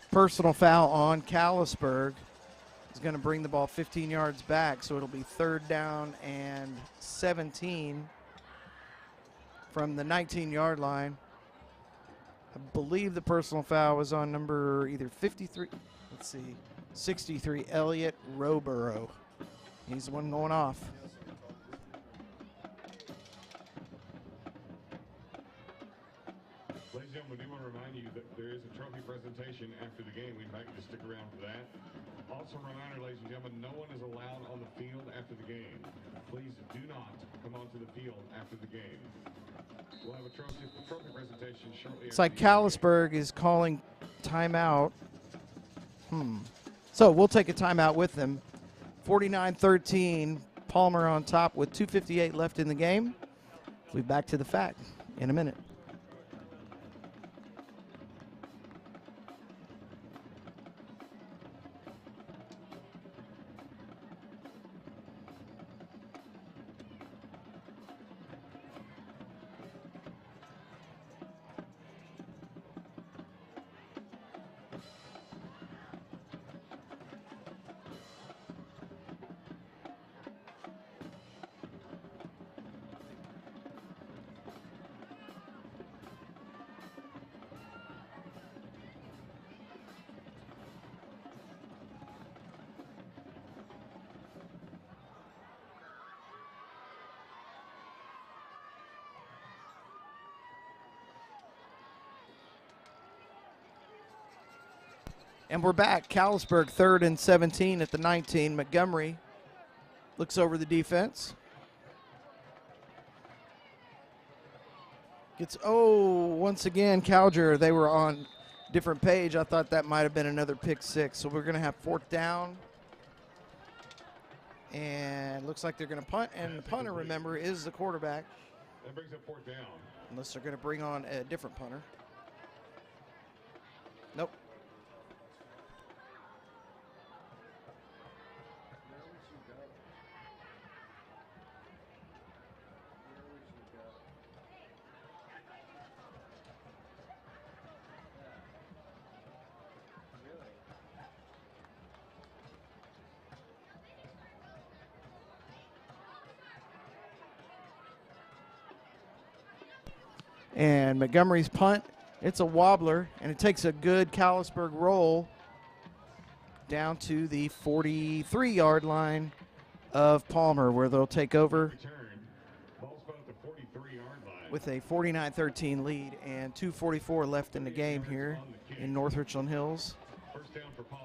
Personal foul on Callisburg is going to bring the ball 15 yards back, so it'll be 3rd down and 17 from the 19-yard line. I believe the personal foul was on number either 53, 63, Elliot Roborough. He's the one going off. Ladies and gentlemen, we do want to remind you that there is a trophy presentation after the game. We invite you to stick around for that. Also, a reminder, ladies and gentlemen, no one is allowed on the field after the game. Please do not come onto the field after the game. We'll have a trophy presentation shortly. It's like Callisburg is calling timeout. So we'll take a timeout with them. 49-13, Palmer on top with 2:58 left in the game. We'll be back to the fact in a minute. And we're back. Callisburg 3rd and 17 at the 19. Montgomery looks over the defense. Once again, Calger, they were on different page. I thought that might have been another pick 6. So we're going to have 4th down. And looks like they're going to punt. And the punter, remember, is the quarterback. That brings up 4th down. Unless they're going to bring on a different punter. Nope. And Montgomery's punt, it's a wobbler, and it takes a good Callisburg roll down to the 43-yard line of Palmer, where they'll take over with a 49-13 lead and 2:44 left in the game here in North Richland Hills. First down for Palmer.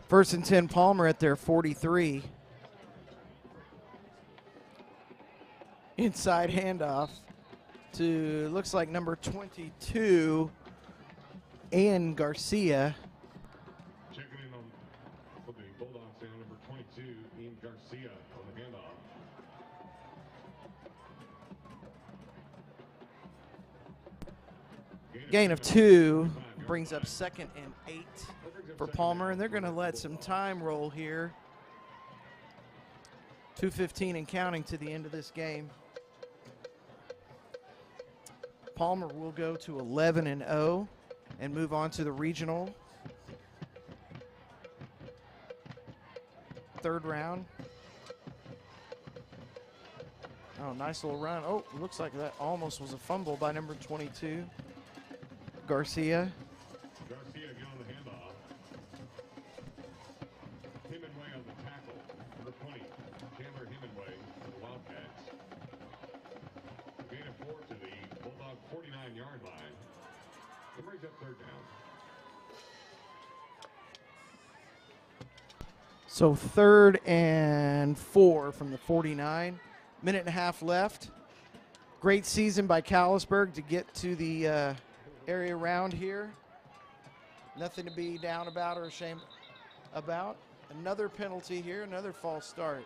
First and 10, Palmer at their 43. Inside handoff to, looks like number 22, Ian Garcia. Checking in on the Bulldogs now, number 22, Ian Garcia on the handoff. Gain of 2 brings up 2nd and 8 for Palmer, and they're going to let some time roll here. 2:15 and counting to the end of this game. Palmer will go to 11-0 and move on to the regional. Third round. Oh, nice little run. Oh, looks like that almost was a fumble by number 22, Garcia. Garcia again on the handoff. Hemingway on the tackle. Number 20, Chandler Hemingway for the Wildcats. Gain of 4 to the Bulldog 49-yard line. That brings up third down. So 3rd and 4 from the 49. Minute and a half left. Great season by Callisburg to get to the area around here. Nothing to be down about or ashamed about. Another penalty here, another false start.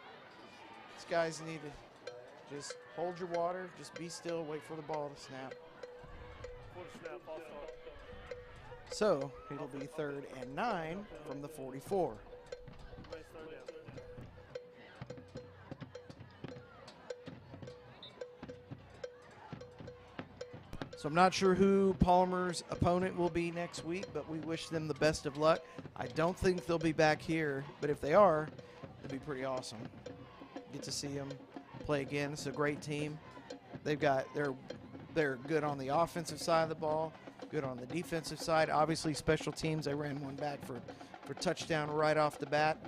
These guys need to just hold your water, just be still, wait for the ball to snap. So it'll be 3rd and 9 from the 44. So I'm not sure who Palmer's opponent will be next week, but we wish them the best of luck. I don't think they'll be back here, but if they are, it'll be pretty awesome. Get to see them play again. It's a great team. They're good on the offensive side of the ball, good on the defensive side. Obviously, special teams, they ran one back for touchdown right off the bat.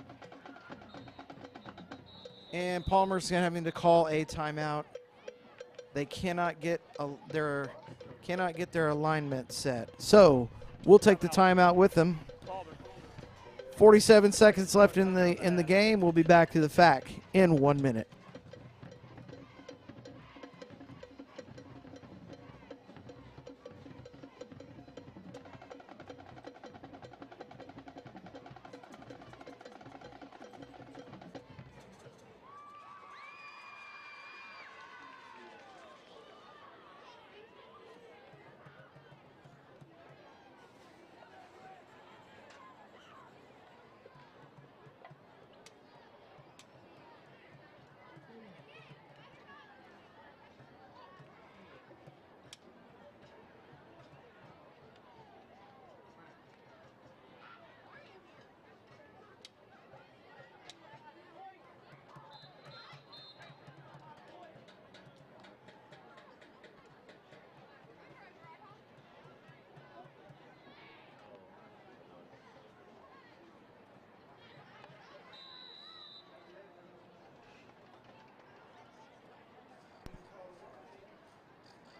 And Palmer's having to call a timeout. They cannot get their alignment set. So we'll take the timeout with them. 47 seconds left in the game. We'll be back to the FAC in 1 minute.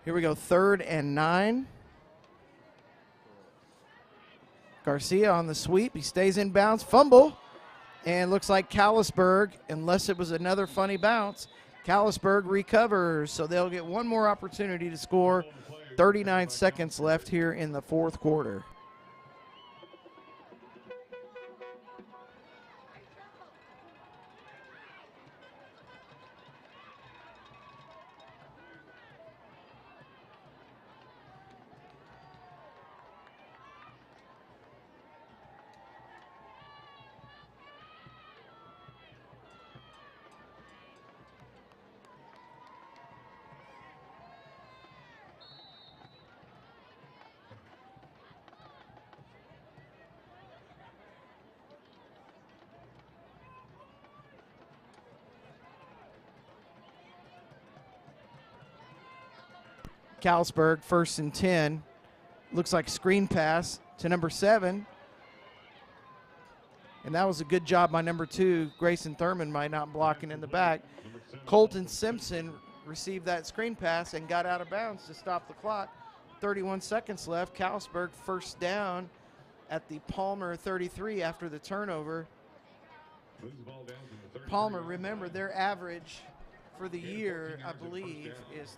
Here we go, 3rd and 9. Garcia on the sweep. He stays in bounds. Fumble. And looks like Callisburg, unless it was another funny bounce, Callisburg recovers. So they'll get one more opportunity to score. 39 seconds left here in the 4th quarter. Callisburg, 1st and 10. Looks like screen pass to number 7. And that was a good job by number 2, Grayson Thurman, by not blocking in the back. Colton Simpson received that screen pass and got out of bounds to stop the clock. 31 seconds left. Callisburg 1st down at the Palmer 33 after the turnover. Palmer, remember, their average for the year, I believe, is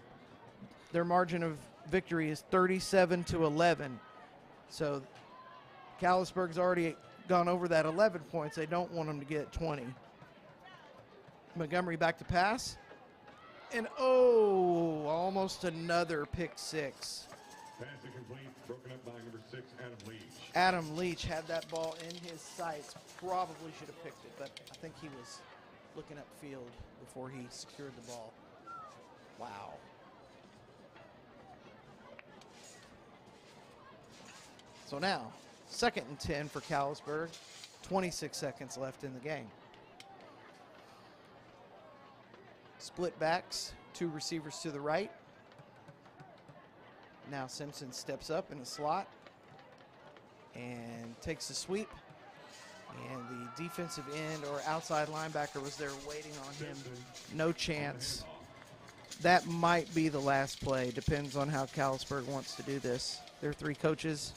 their margin of victory is 37-11. So Callisburg's already gone over that 11 points. They don't want them to get 20. Montgomery back to pass. And almost another pick 6. Pass incomplete, broken up by number 6, Adam Leach. Adam Leach had that ball in his sights. Probably should have picked it, but I think he was looking upfield before he secured the ball. Wow. So now, 2nd and 10 for Callisburg. 26 seconds left in the game. Split backs, 2 receivers to the right. Now Simpson steps up in the slot and takes a sweep. And the defensive end or outside linebacker was there waiting on him. No chance. That might be the last play. Depends on how Callisburg wants to do this. There are 3 coaches.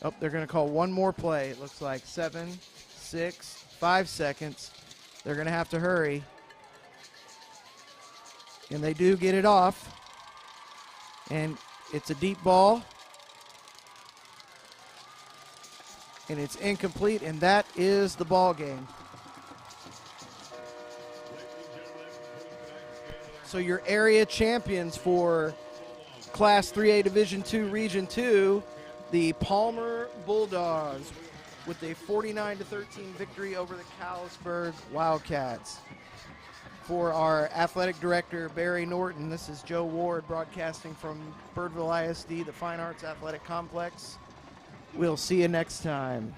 Oh, they're going to call one more play. It looks like 7, 6, 5 seconds. They're going to have to hurry. And they do get it off. And it's a deep ball. And it's incomplete, and that is the ball game. So your area champions for Class 3A Division II Region 2, the Palmer Bulldogs, with a 49-13 victory over the Callisburg Wildcats. For our athletic director, Barry Norton, this is Joe Ward broadcasting from Birdville ISD, the Fine Arts Athletic Complex. We'll see you next time.